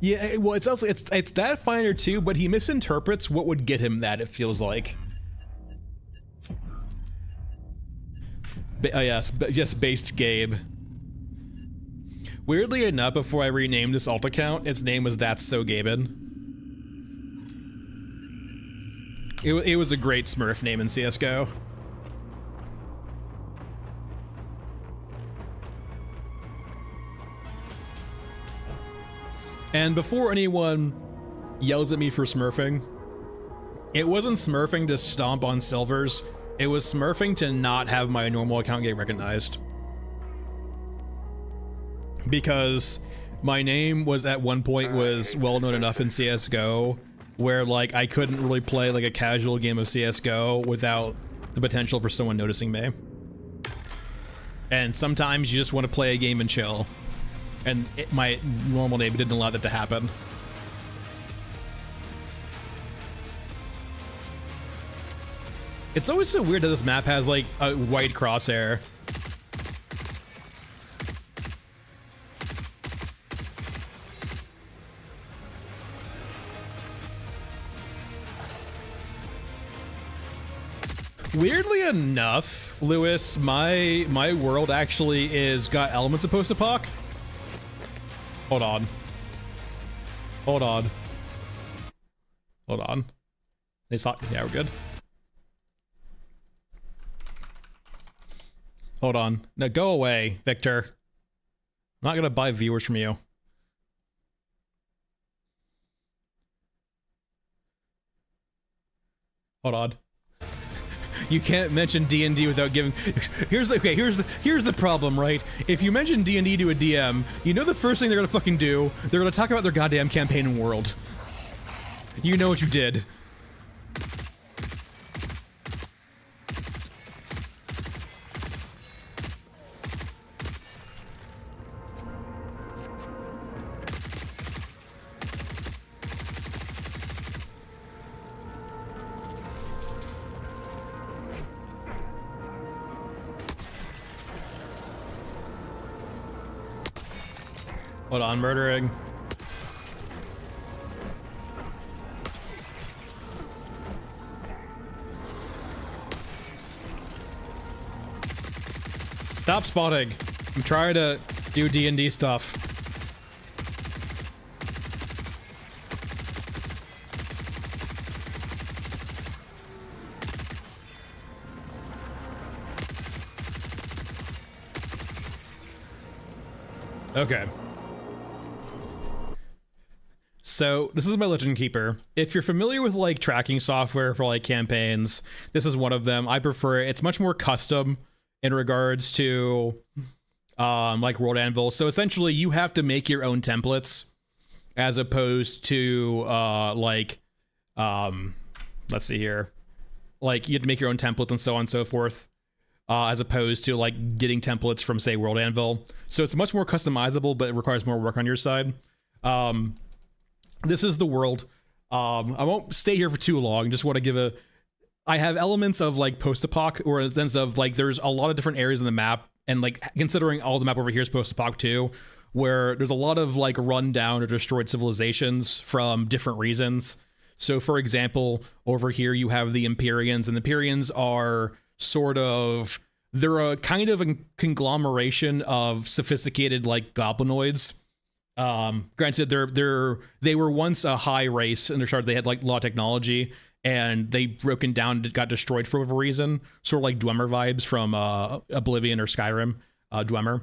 Yeah, well, it's also, it's that finer too, but he misinterprets what would get him that, it feels like. Oh yes, just based Gabe. Weirdly enough, before I renamed this alt account, its name was That's So Gaben. It was a great Smurf name in CSGO. And before anyone yells at me for smurfing, it wasn't smurfing to stomp on silvers, it was smurfing to not have my normal account get recognized. Because my name was at one point was well known enough in CSGO where like I couldn't really play like a casual game of CSGO without the potential for someone noticing me. And sometimes you just want to play a game and chill. And my normal name didn't allow that to happen. It's always so weird that this map has like a white crosshair. Weirdly enough, Lewis, my world actually got elements of post-apoc. Hold on. Hold on. Hold on. Yeah, we're good. Hold on. No, go away, Victor. I'm not gonna buy viewers from you. Hold on. You can't mention D&D without giving. Here's the problem, right? If you mention D&D to a DM, you know the first thing they're gonna fucking do. They're gonna talk about their goddamn campaign and world. You know what you did. Hold on, murdering. Stop spotting. I'm trying to do D&D stuff. Okay. So this is my Legend Keeper. If you're familiar with like tracking software for like campaigns, this is one of them. I prefer it. It's much more custom in regards to like World Anvil. So essentially you have to make your own templates as opposed to let's see here. Like you have to make your own templates and so on and so forth. As opposed to like getting templates from say World Anvil. So it's much more customizable, but it requires more work on your side. This is the world. I won't stay here for too long. Just want to give I have elements of like post-apoc, or in the sense of like there's a lot of different areas in the map, and like considering all the map over here is post-apoc too, where there's a lot of like rundown or destroyed civilizations from different reasons. So for example, over here you have the Empyreans, and the Empyreans are sort of, they're a kind of a conglomeration of sophisticated like goblinoids. Granted, they were once a high race in their start. They had like a lot of technology, and they broken down and got destroyed for whatever reason. Sort of like Dwemer vibes from Oblivion or Skyrim, Dwemer.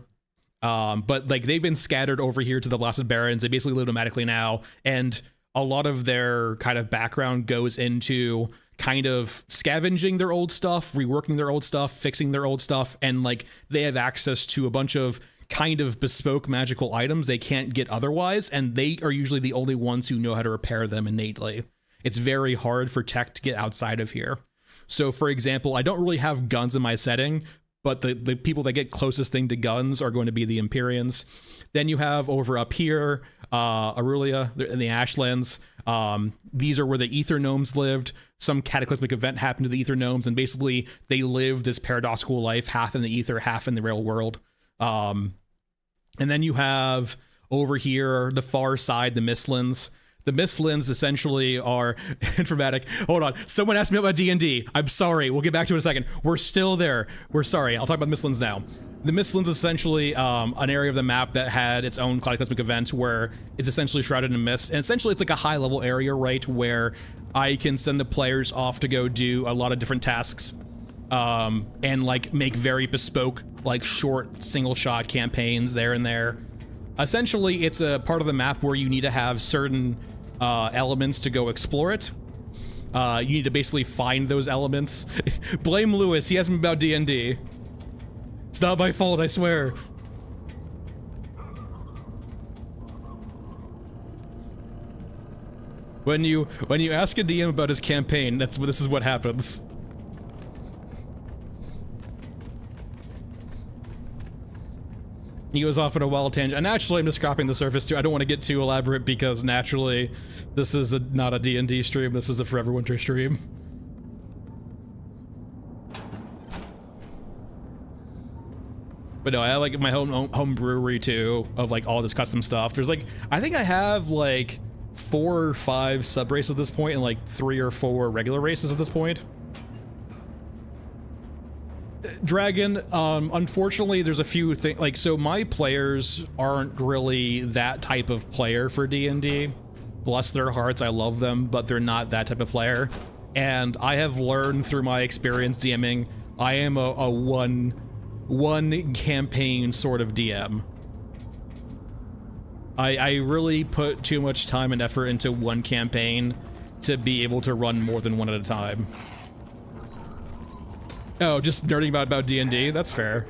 But like they've been scattered over here to the Blasted Barrens. They basically live nomadically now, and a lot of their kind of background goes into kind of scavenging their old stuff, reworking their old stuff, fixing their old stuff, and like they have access to a bunch of kind of bespoke magical items they can't get otherwise, and they are usually the only ones who know how to repair them innately. It's very hard for tech to get outside of here. So for example, I don't really have guns in my setting, but the people that get closest thing to guns are going to be the Empyreans. Then you have over up here, Aurelia in the Ashlands. These are where the Ether Gnomes lived. Some cataclysmic event happened to the Ether Gnomes, and basically they lived this paradoxical life, half in the Ether, half in the real world. And then you have over here, the far side, the Mistlands. The Mistlands essentially are informatic. Hold on. Someone asked me about D&D. I'm sorry. We'll get back to it in a second. We're still there. We're sorry. I'll talk about the Mistlands now. The Mistlands is essentially an area of the map that had its own cataclysmic event where it's essentially shrouded in mist. And essentially it's like a high level area, right, where I can send the players off to go do a lot of different tasks and like make very bespoke, like short single shot campaigns there and there. Essentially, it's a part of the map where you need to have certain elements to go explore it. You need to basically find those elements. Blame Lewis, he asked me about D&D. It's not my fault, I swear. When you ask a DM about his campaign, this is what happens. He goes off on a wild tangent. And naturally, I'm just scrapping the surface too. I don't want to get too elaborate because naturally, this is not a D&D stream. This is a Forever Winter stream. But no, I have like my home brewery too, of like all this custom stuff. There's like, I think I have like 4 or 5 sub races at this point, and like 3 or 4 regular races at this point. Dragon, unfortunately, there's a few things, like, so my players aren't really that type of player for D&D. Bless their hearts, I love them, but they're not that type of player. And I have learned through my experience DMing, I am a one campaign sort of DM. I really put too much time and effort into one campaign to be able to run more than one at a time. Oh, just nerding about D&D? That's fair.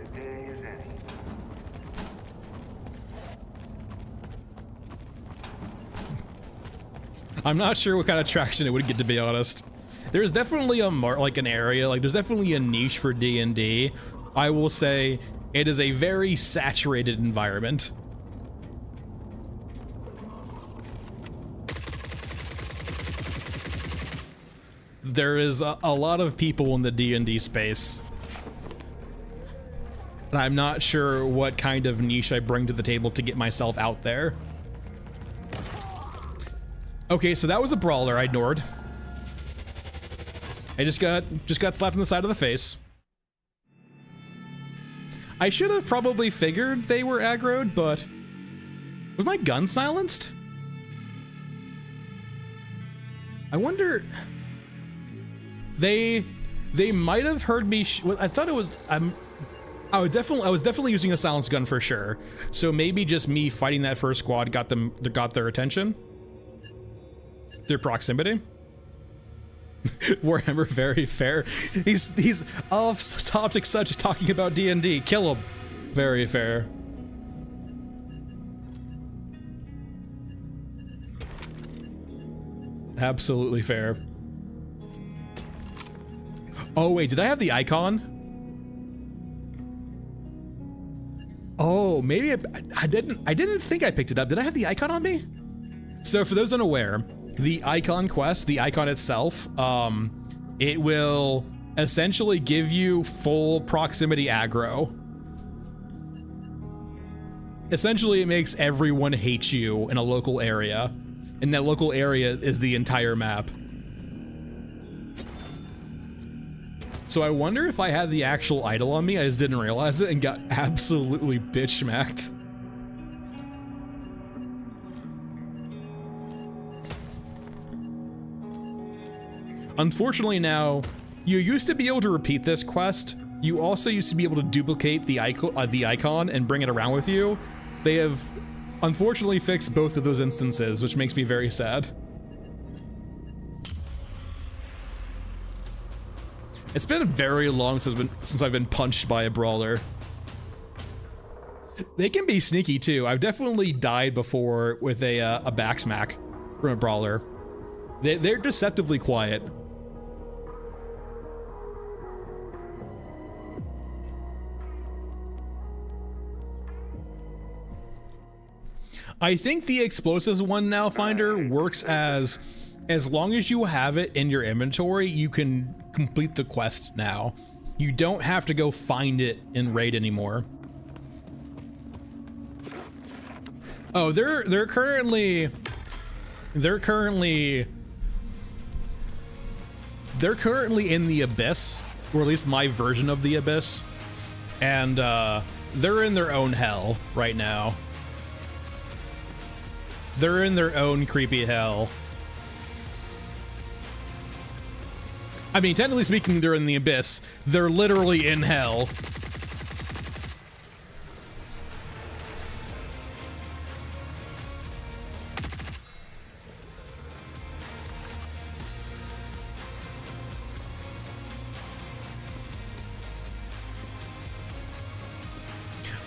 I'm not sure what kind of traction it would get, to be honest. There's definitely an area, like there's definitely a niche for D&D. I will say it is a very saturated environment. There is a lot of people in the D&D space. And I'm not sure what kind of niche I bring to the table to get myself out there. Okay, so that was a brawler I ignored. I just got slapped in the side of the face. I should have probably figured they were aggroed, but was my gun silenced? I wonder. They might have heard me. I thought it was. I was definitely using a silenced gun for sure. So maybe just me fighting that first squad got their attention. Their proximity. Warhammer, very fair. He's off topic such talking about D&D. Kill him. Very fair. Absolutely fair. Oh wait, did I have the icon? Oh, maybe I didn't. I didn't think I picked it up. Did I have the icon on me? So for those unaware, the icon quest, the icon itself, it will essentially give you full proximity aggro. Essentially, it makes everyone hate you in a local area, and that local area is the entire map. So I wonder if I had the actual idol on me, I just didn't realize it and got absolutely bitch smacked. Unfortunately now, you used to be able to repeat this quest. You also used to be able to duplicate the icon and bring it around with you. They have unfortunately fixed both of those instances, which makes me very sad. It's been very long since I've been punched by a brawler. They can be sneaky too. I've definitely died before with a backsmack from a brawler. They're deceptively quiet. I think the explosives one now finder works as long as you have it in your inventory, you can complete the quest now. You don't have to go find it in raid anymore. Oh, they're currently in the abyss, or at least my version of the abyss, and they're in their own hell right now. They're in their own creepy hell. I mean, technically speaking, they're in the abyss. They're literally in hell.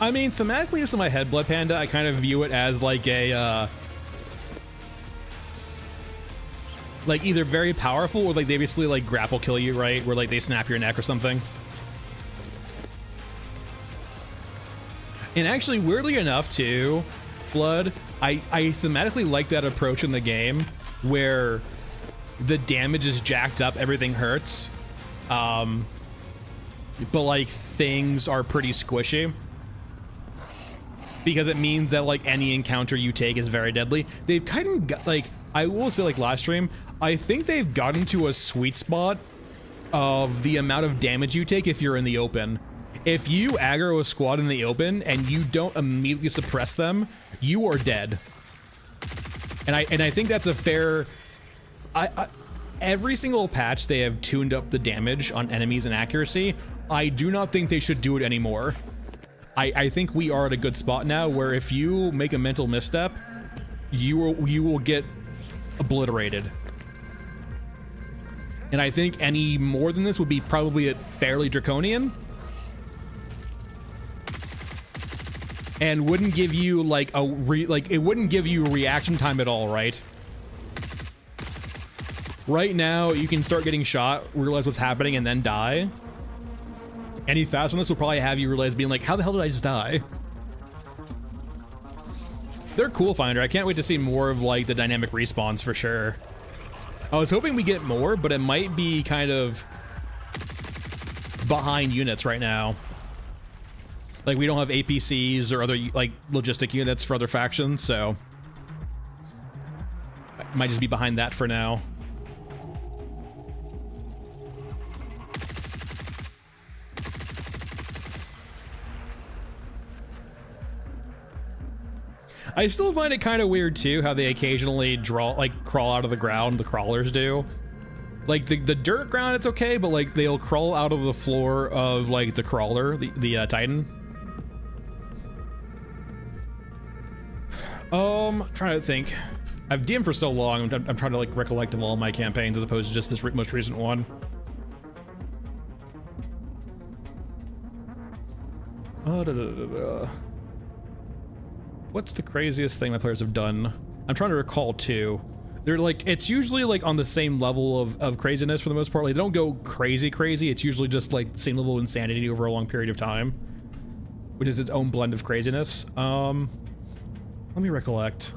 I mean, thematically, this is my head, Blood Panda. I kind of view it as like a, like either very powerful or like they basically like grapple kill you, right? Where like they snap your neck or something. And actually, weirdly enough too, Blood, I thematically like that approach in the game where the damage is jacked up, everything hurts. But like things are pretty squishy. Because it means that like any encounter you take is very deadly. They've kind of got like, I will say like last stream, I think they've gotten to a sweet spot of the amount of damage you take if you're in the open. If you aggro a squad in the open and you don't immediately suppress them, you are dead. And I think that's a fair. Every single patch they have tuned up the damage on enemies and accuracy. I do not think they should do it anymore. I think we are at a good spot now where if you make a mental misstep, you will get obliterated. And I think any more than this would be probably fairly draconian. And wouldn't give you like it wouldn't give you reaction time at all, right? Right now, you can start getting shot, realize what's happening, and then die. Any faster than this will probably have you realize being like, how the hell did I just die? They're cool, Finder. I can't wait to see more of like the dynamic respawns for sure. I was hoping we get more, but it might be kind of behind units right now. Like, we don't have APCs or other, like, logistic units for other factions, so I might just be behind that for now. I still find it kind of weird too how they occasionally crawl out of the ground, the crawlers do. Like the dirt ground, it's okay, but like they'll crawl out of the floor of like the crawler, the Titan. Trying to think. I've DM'd for so long, I'm trying to like recollect of all my campaigns as opposed to just this most recent one. What's the craziest thing my players have done? I'm trying to recall too. They're like, it's usually like on the same level of craziness for the most part. Like they don't go crazy. It's usually just like the same level of insanity over a long period of time, which is its own blend of craziness. Let me recollect.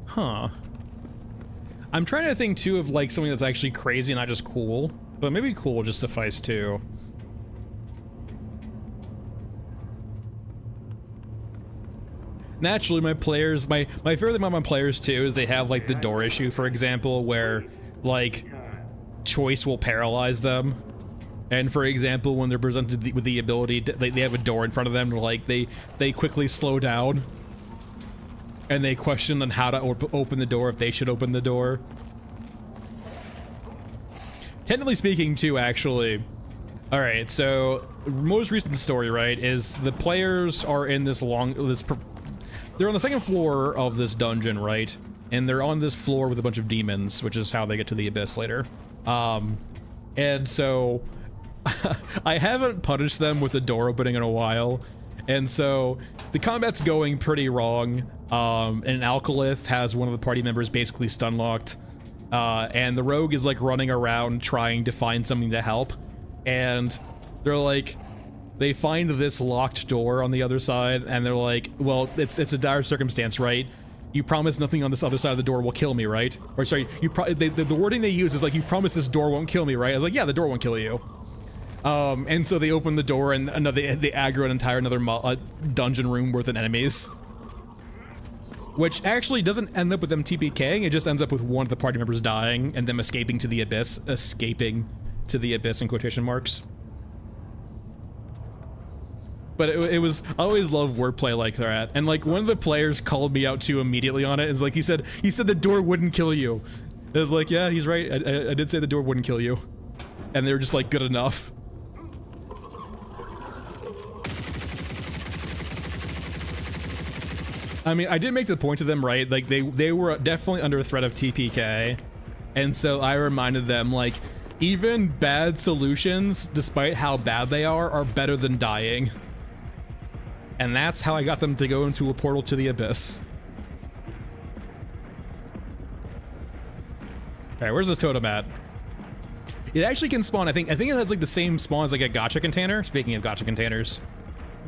Huh. I'm trying to think too of like something that's actually crazy and not just cool, but maybe cool will just suffice too. Naturally, my players, my favorite thing about my players too is they have like the door issue, for example, where like choice will paralyze them. And for example, when they're presented with the ability to, they have a door in front of them, like they quickly slow down. And they question on how to open the door, if they should open the door. Technically speaking, too, actually. All right, so most recent story, right, is the players are in this they're on the second floor of this dungeon, right? And they're on this floor with a bunch of demons, which is how they get to the abyss later. And so I haven't punished them with the door opening in a while. And so the combat's going pretty wrong. And an alkalith has one of the party members basically stun locked. And the rogue is like running around trying to find something to help. And they're like, they find this locked door on the other side and they're like, well, it's a dire circumstance, right? You promise nothing on this other side of the door will kill me, right? Or sorry, the wording they use is like, you promise this door won't kill me, right? I was like, yeah, the door won't kill you. And so they open the door and they aggro another dungeon room worth of enemies. Which actually doesn't end up with them TPKing, it just ends up with one of the party members dying and them escaping to the abyss in quotation marks. But it was, I always love wordplay like that. And like one of the players called me out too immediately on it. It's like he said the door wouldn't kill you. I was like, yeah, he's right. I did say the door wouldn't kill you. And they were just like, good enough. I mean, I did make the point to them, right? Like they were definitely under threat of TPK. And so I reminded them, like, even bad solutions, despite how bad they are better than dying. And that's how I got them to go into a portal to the abyss. Alright, where's this totem at? It actually can spawn, I think it has like the same spawn as like a gacha container. Speaking of gacha containers.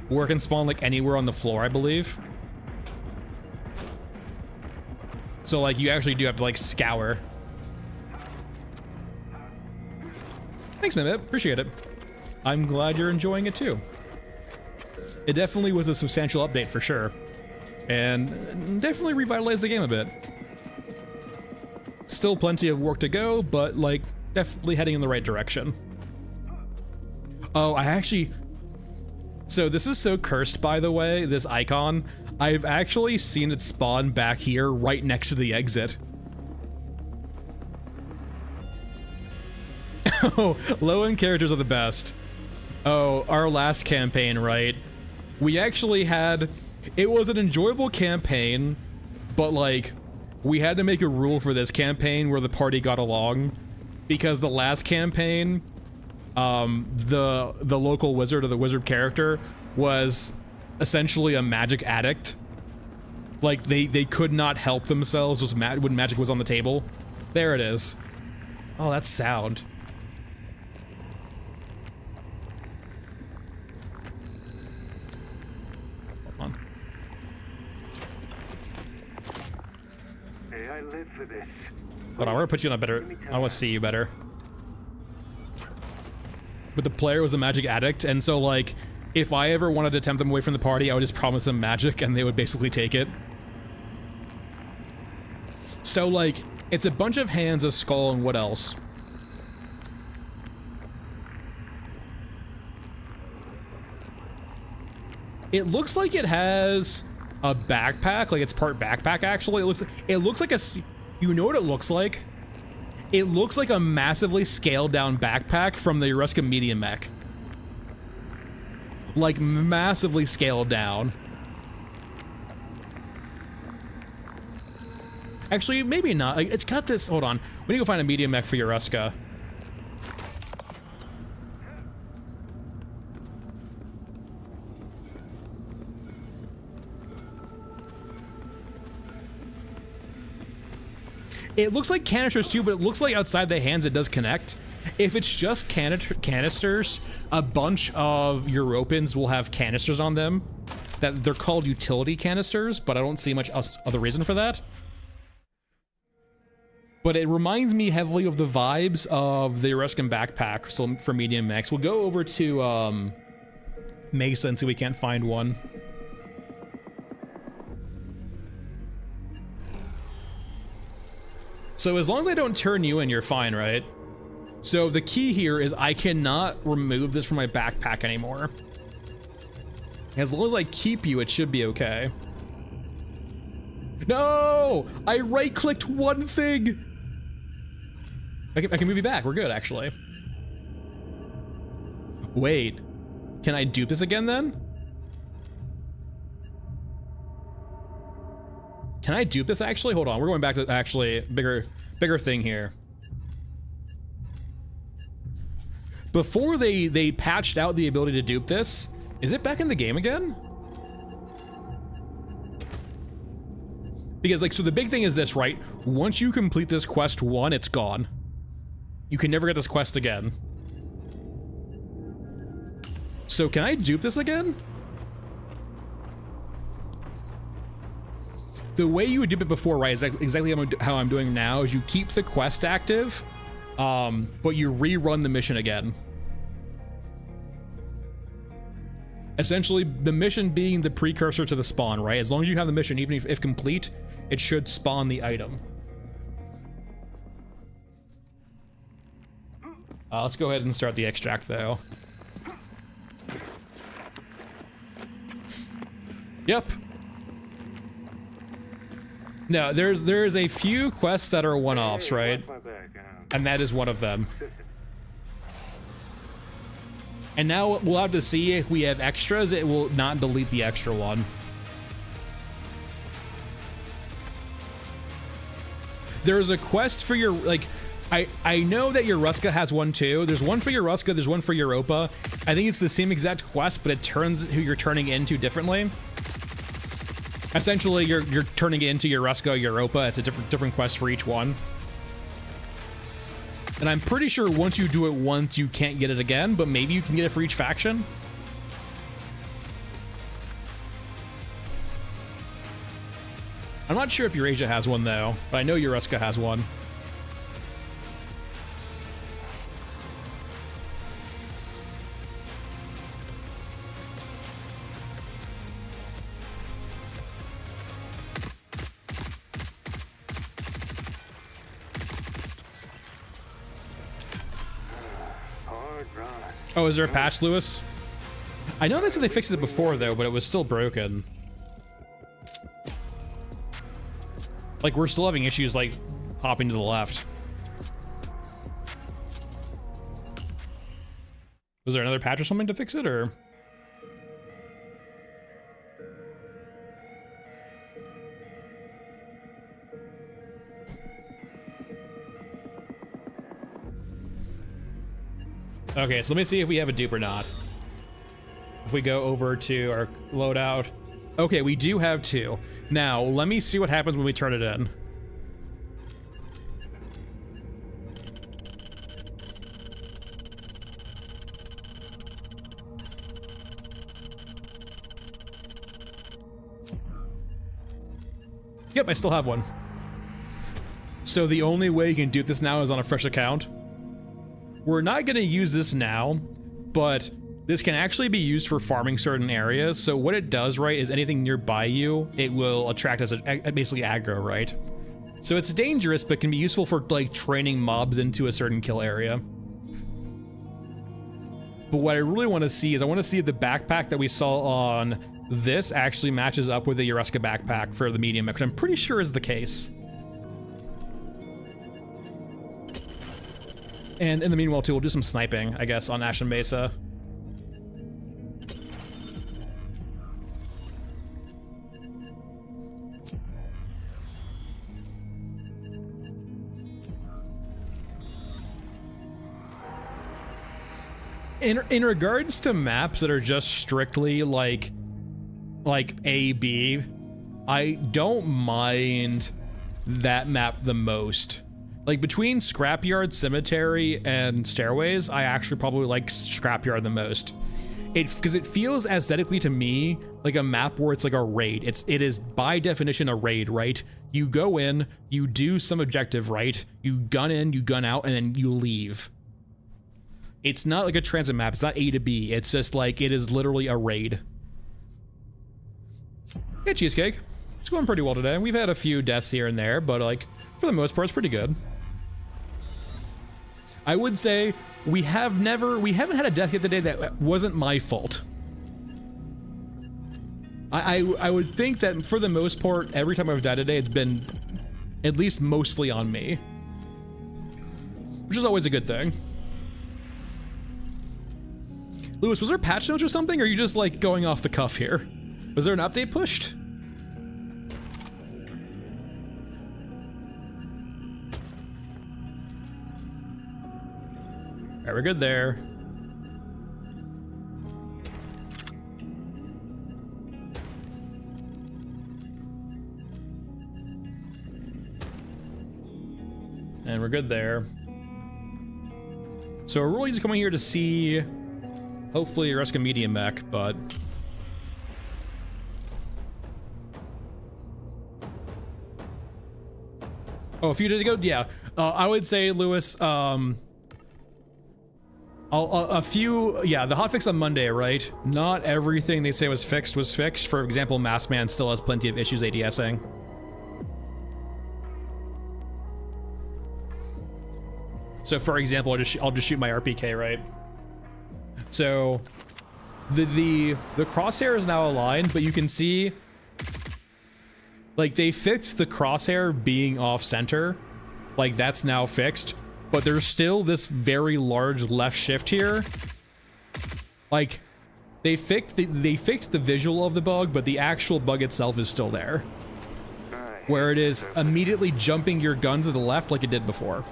Or it can spawn like anywhere on the floor, I believe. So like you actually do have to like scour. Thanks, Mimit. Appreciate it. I'm glad you're enjoying it too. It definitely was a substantial update for sure. And definitely revitalized the game a bit. Still plenty of work to go, but like definitely heading in the right direction. Oh, so this is so cursed, by the way, this icon. I've actually seen it spawn back here right next to the exit. Oh, low-end characters are the best. Oh, our last campaign, right? We actually had... It was an enjoyable campaign, but like, we had to make a rule for this campaign where the party got along. Because the last campaign, the local wizard or the wizard character was essentially a magic addict. Like, they could not help themselves when magic was on the table. There it is. Oh, that's sound. Hold on. Hey, I live for this. Hold on, we're gonna put you on a better... I want to see you better. But the player was a magic addict, and so, like, if I ever wanted to tempt them away from the party, I would just promise them magic, and they would basically take it. So, like, it's a bunch of hands, a skull, and what else? It looks like it has a backpack, like it's part backpack, actually. It looks like a... You know what it looks like? It looks like a massively scaled down backpack from the Eruska Medium Mech. Like, massively scaled down. Actually, maybe not. Like, it's got this... Hold on. We need to go find a medium mech for Eruska. It looks like canisters too, but it looks like outside the hands it does connect. If it's just canisters, a bunch of Europans will have canisters on them. That they're called utility canisters, but I don't see much other reason for that. But it reminds me heavily of the vibes of the Eruskan backpack so for medium mechs. We'll go over to Mesa and see if we can't find one. So as long as I don't turn you in, you're fine, right? So the key here is I cannot remove this from my backpack anymore. As long as I keep you, it should be okay. No! I right-clicked one thing! I can move you back. We're good, actually. Wait. Can I dupe this again, then? Can I dupe this, actually? Hold on. We're going back to, actually, bigger thing here. Before they patched out the ability to dupe this, is it back in the game again? Because, like, so the big thing is this, right? Once you complete this quest 1, it's gone. You can never get this quest again. So can I dupe this again? The way you would dupe it before, right, is exactly how I'm doing now, is you keep the quest active, but you rerun the mission again. Essentially, the mission being the precursor to the spawn, right? As long as you have the mission, even if complete, it should spawn the item. Let's go ahead and start the extract, though. Yep. No, there's a few quests that are one-offs, right? And that is one of them. And now we'll have to see if we have extras, it will not delete the extra one. There's a quest for your, like, I know that Eruska has one too. There's one for Eruska, there's one for Europa. I think it's the same exact quest, but it turns who you're turning into differently. Essentially, you're turning it into Eruska, Europa. It's a different quest for each one. And I'm pretty sure once you do it once, you can't get it again, but maybe you can get it for each faction. I'm not sure if Eurasia has one though, but I know Eruska has one. Oh, is there a patch, Lewis? I know they said they fixed it before, though, but it was still broken. Like, we're still having issues, like, hopping to the left. Was there another patch or something to fix it, or...? Okay, so let me see if we have a dupe or not. If we go over to our loadout. Okay, we do have 2. Now, let me see what happens when we turn it in. Yep, I still have one. So the only way you can do this now is on a fresh account. We're not going to use this now, but this can actually be used for farming certain areas. So what it does, right, is anything nearby you, it will attract as basically aggro, right? So it's dangerous, but can be useful for like training mobs into a certain kill area. But what I really want to see is I want to see if the backpack that we saw on this actually matches up with the Ureska backpack for the medium, which I'm pretty sure is the case. And in the meanwhile, too, we'll do some sniping, I guess, on Ashen Mesa. In regards to maps that are just strictly like A, B, I don't mind that map the most. Like between Scrapyard, Cemetery, and Stairways, I actually probably like Scrapyard the most. Because it feels aesthetically to me like a map where it's like a raid. It is by definition a raid, right? You go in, you do some objective, right? You gun in, you gun out, and then you leave. It's not like a transit map. It's not A to B. It's just like, it is literally a raid. Yeah, Cheesecake. It's going pretty well today. We've had a few deaths here and there, but like, for the most part, it's pretty good. I would say we haven't had a death yet today that wasn't my fault. I would think that for the most part, every time I've died today, it's been at least mostly on me. Which is always a good thing. Lewis, was there patch notes or something, or are you just like going off the cuff here? Was there an update pushed? Alright, we're good there. And we're good there. So we're really just coming here to see, hopefully, a Ruska medium mech, but... Oh, a few days ago? Yeah. I would say, Lewis, the hotfix on Monday, right? Not everything they say was fixed was fixed. For example, Maskman still has plenty of issues ADSing. So, for example, I'll just shoot my RPK, right? So, the crosshair is now aligned, but you can see, like, they fixed the crosshair being off center. Like, that's now fixed. But there's still this very large left shift here. Like, they fixed the visual of the bug, but the actual bug itself is still there. Where it is immediately jumping your gun to the left like it did before.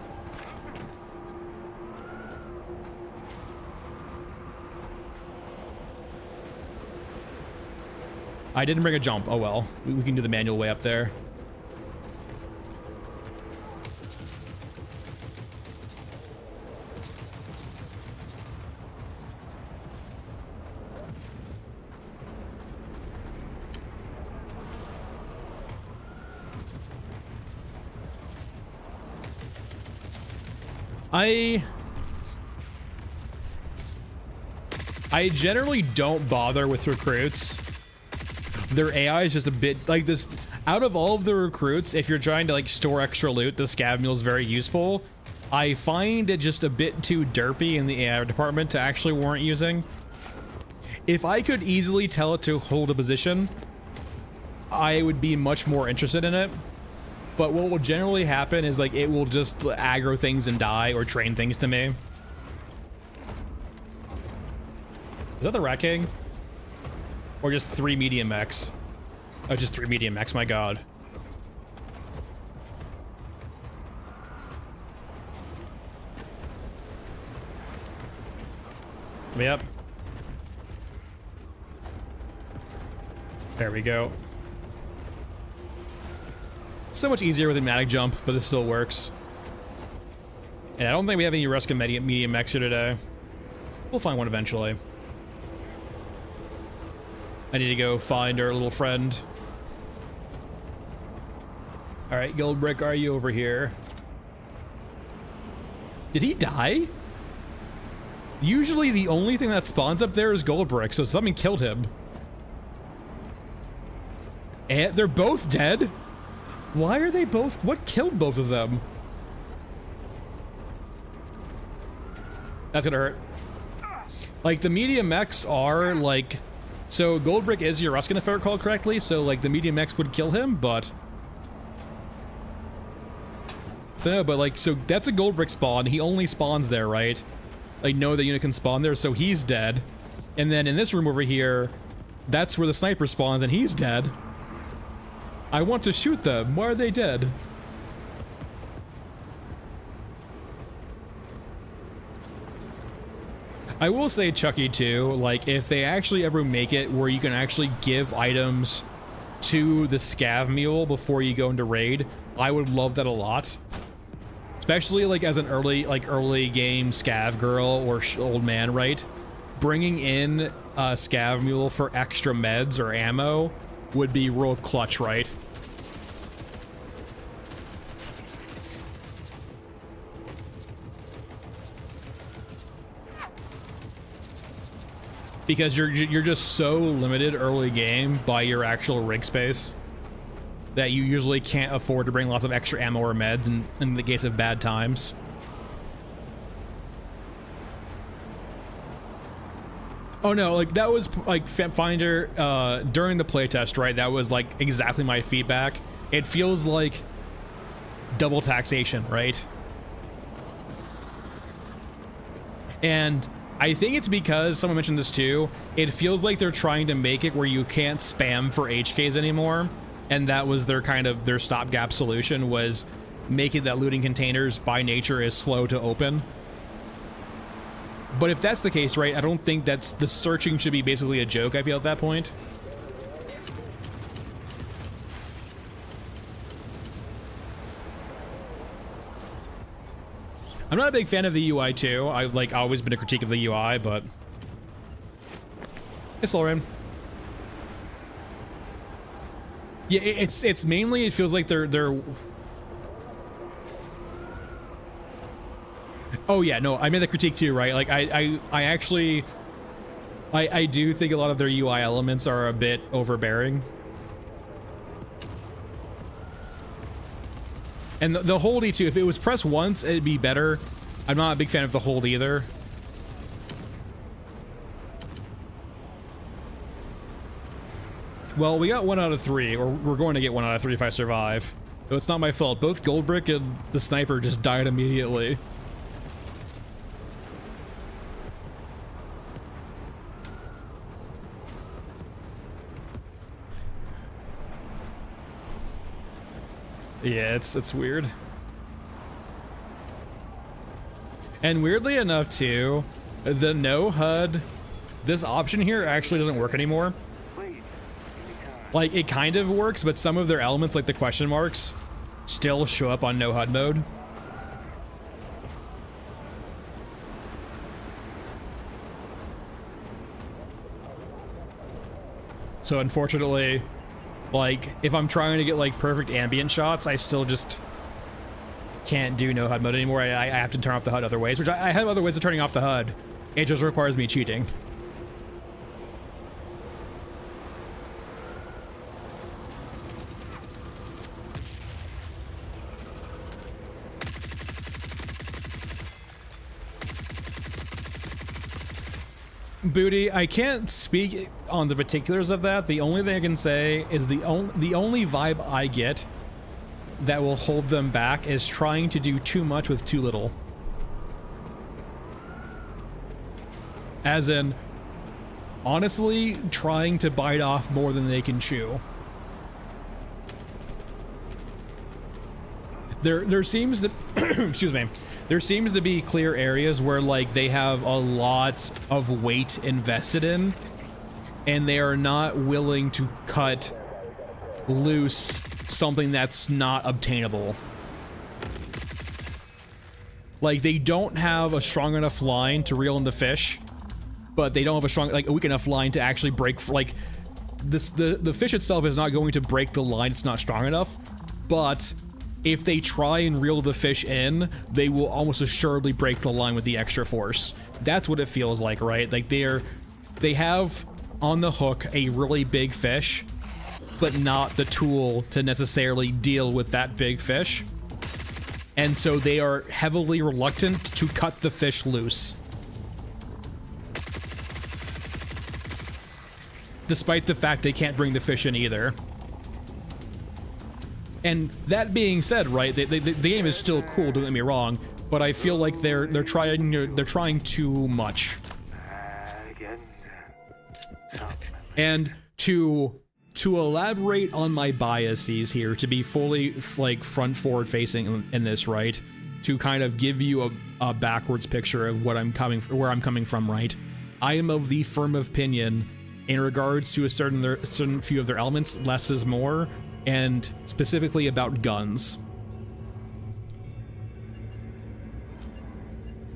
I didn't bring a jump. Oh well. We can do the manual way up there. I generally don't bother with recruits. Their AI is just a bit like this. Out of all of the recruits, if you're trying to like store extra loot, the scav mule is very useful. I find it just a bit too derpy in the AI department to actually warrant using. If I could easily tell it to hold a position, I would be much more interested in it. But what will generally happen is like it will just aggro things and die or train things to me. Is that the Rat King? Or just 3 medium mechs? Oh, just 3 medium mechs, my god. Yep. There we go. So much easier with a Matic jump, but it still works. And I don't think we have any Ruska medium mechs here today. We'll find one eventually. I need to go find our little friend. All right, Goldbrick, are you over here? Did he die? Usually the only thing that spawns up there is Goldbrick, so something killed him. And they're both dead? Why are they both? What killed both of them? That's gonna hurt. Like, the medium mechs are like, so Goldbrick is your Ruskin, if I recall correctly, so like the medium mechs would kill him, but no, but like, so that's a Goldbrick spawn. He only spawns there, right? Like, no, the unit can spawn there, so he's dead. And then in this room over here, that's where the sniper spawns, and he's dead. I want to shoot them. Why are they dead? I will say, Chucky, too, like, if they actually ever make it where you can actually give items to the scav mule before you go into raid, I would love that a lot. Especially, like, as an early game scav girl or old man, right? Bringing in a scav mule for extra meds or ammo would be real clutch, right? Because you're just so limited early game by your actual rig space that you usually can't afford to bring lots of extra ammo or meds in the case of bad times. Oh no, like that was like Finder during the playtest, right? That was like exactly my feedback. It feels like double taxation, right? And I think it's because someone mentioned this too. It feels like they're trying to make it where you can't spam for HKs anymore. And that was their kind of their stopgap solution, was making that looting containers by nature is slow to open. But if that's the case, right, I don't think that's the searching should be basically a joke, I feel, at that point. I'm not a big fan of the UI too. I've like always been a critique of the UI, but it's Lauren. Yeah, it's mainly, it feels like they're oh yeah, no, I made the critique too, right? Like I actually I do think a lot of their UI elements are a bit overbearing. And the holdy too, if it was pressed once, it'd be better. I'm not a big fan of the hold either. Well, we got 1 out of 3, or we're going to get 1 out of 3 if I survive. So it's not my fault. Both Goldbrick and the sniper just died immediately. Yeah, it's weird. And weirdly enough too, the no HUD, this option here actually doesn't work anymore. Like, it kind of works, but some of their elements, like the question marks, still show up on no HUD mode. So unfortunately, like, if I'm trying to get like perfect ambient shots, I still just can't do no HUD mode anymore. I have to turn off the HUD other ways, which I have other ways of turning off the HUD. It just requires me cheating. Booty, I can't speak on the particulars of that. The only thing I can say is the only vibe I get that will hold them back is trying to do too much with too little. As in, honestly, trying to bite off more than they can chew. There seems to excuse me. There seems to be clear areas where like they have a lot of weight invested in, and they are not willing to cut loose something that's not obtainable. Like, they don't have a strong enough line to reel in the fish, but they don't have a strong, like, a weak enough line to actually break, like, this, the fish itself is not going to break the line, it's not strong enough, but if they try and reel the fish in, they will almost assuredly break the line with the extra force. That's what it feels like, right? Like they have on the hook a really big fish, but not the tool to necessarily deal with that big fish. And so they are heavily reluctant to cut the fish loose. Despite the fact they can't bring the fish in either. And that being said, right, the game is still cool, don't get me wrong, but I feel like they're trying too much. And to elaborate on my biases here, to be fully like front forward facing in this, right, to kind of give you a backwards picture of where I'm coming from, right, I am of the firm opinion in regards to a certain few of their elements, less is more, and specifically about guns.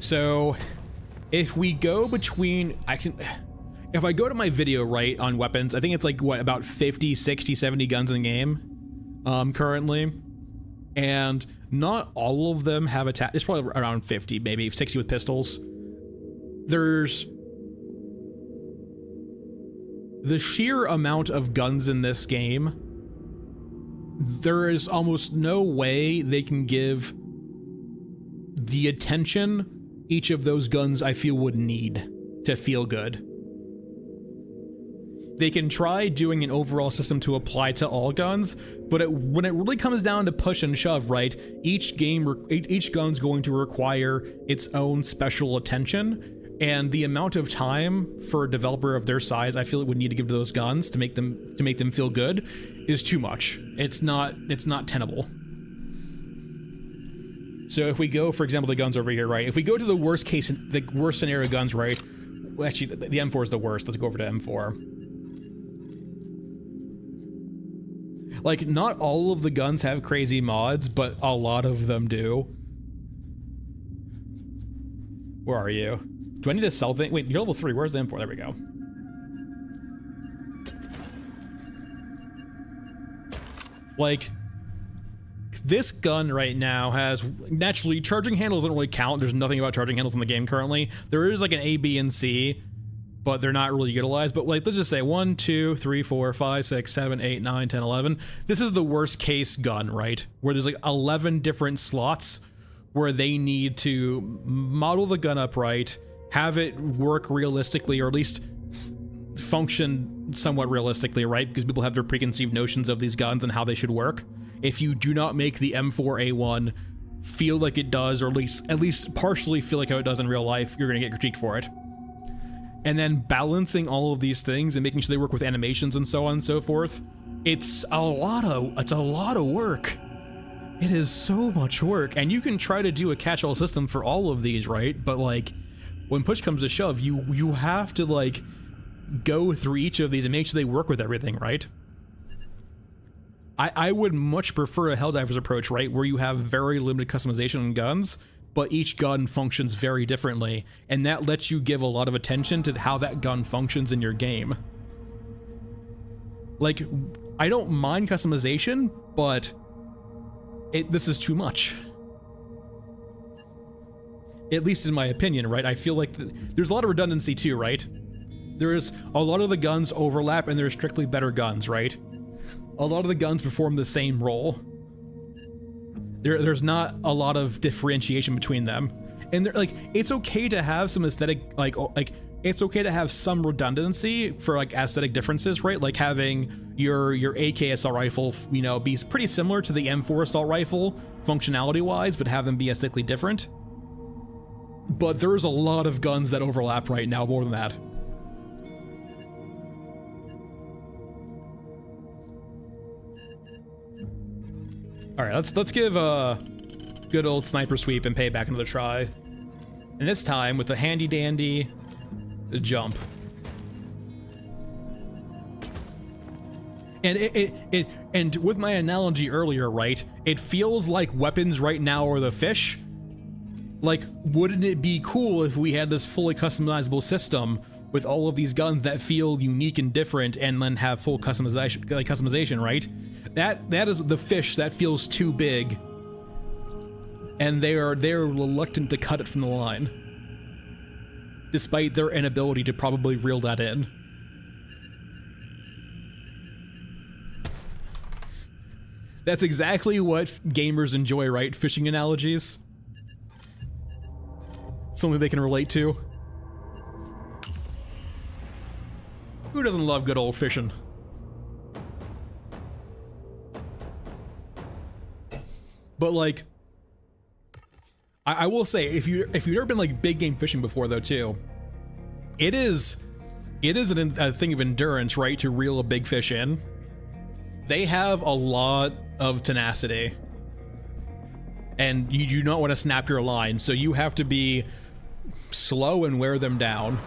So if we go between, if I go to my video, right, on weapons, I think it's like, what, about 50, 60, 70 guns in the game currently. And not all of them have attack. It's probably around 50, maybe 60 with pistols. There's the sheer amount of guns in this game. There is almost no way they can give the attention each of those guns I feel would need to feel good. They can try doing an overall system to apply to all guns, but when it really comes down to push and shove, right, each gun's going to require its own special attention, and the amount of time for a developer of their size I feel it would need to give to those guns to make them feel good is too much. It's not tenable. So if we go, for example, the guns over here, right, if we go to the worst scenario guns, right, well, actually the M4 is the worst. Let's go over to M4. Like, not all of the guns have crazy mods, but a lot of them do. Where are you? Do I need to sell things? Wait, you're level 3. Where's the M4? There we go. Like, this gun right now has, naturally, charging handle doesn't really count. There's nothing about charging handles in the game currently. There is like an A, B, and C, but they're not really utilized. But like, let's just say 1, 2, 3, 4, 5, 6, 7, 8, 9, 10, 11. This is the worst case gun, right? Where there's like 11 different slots where they need to model the gun up right, have it work realistically, or at least function somewhat realistically, right? Because people have their preconceived notions of these guns and how they should work. If you do not make the M4A1 feel like it does, or at least partially feel like how it does in real life, you're gonna get critiqued for it. And then balancing all of these things and making sure they work with animations and so on and so forth, it's a lot of work. It is so much work, and you can try to do a catch-all system for all of these, right? But like, when push comes to shove, you have to like go through each of these and make sure they work with everything, right? I would much prefer a Helldivers approach, right, where you have very limited customization on guns, but each gun functions very differently, and that lets you give a lot of attention to how that gun functions in your game. Like, I don't mind customization, but this is too much. At least in my opinion, right? I feel like there's a lot of redundancy too, right? There's a lot of the guns overlap, and they're strictly better guns, right? A lot of the guns perform the same role. There's not a lot of differentiation between them, and like, it's okay to have some aesthetic, like it's okay to have some redundancy for like aesthetic differences, right? Like having your AK assault rifle, you know, be pretty similar to the M4 assault rifle functionality wise, but have them be aesthetically different. But there's a lot of guns that overlap right now, more than that. All right, let's give a good old sniper sweep and pay back another try. And this time with the handy dandy jump. And and with my analogy earlier, right? It feels like weapons right now are the fish. Like, wouldn't it be cool if we had this fully customizable system with all of these guns that feel unique and different, and then have full customization, right? That is the fish that feels too big, and they're reluctant to cut it from the line, despite their inability to probably reel that in. That's exactly what gamers enjoy, right? Fishing analogies. Something they can relate to. Who doesn't love good old fishing? But like, I will say, if you've never been like big game fishing before though too, it is a thing of endurance, right? To reel a big fish in. They have a lot of tenacity, and you do not want to snap your line, so you have to be slow and wear them down.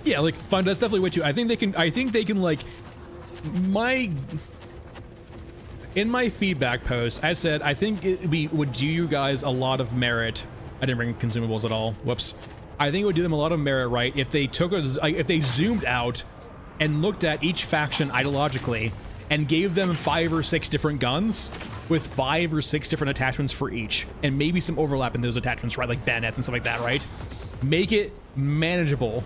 Yeah, like, fine, that's definitely way too. I think they can like, in my feedback post, I said, I think it would do you guys a lot of merit. I didn't bring consumables at all. Whoops. I think it would do them a lot of merit, right? If they took if they zoomed out and looked at each faction ideologically and gave them 5 or 6 different guns with 5 or 6 different attachments for each, and maybe some overlap in those attachments, right? Like bayonets and stuff like that, right? Make it manageable.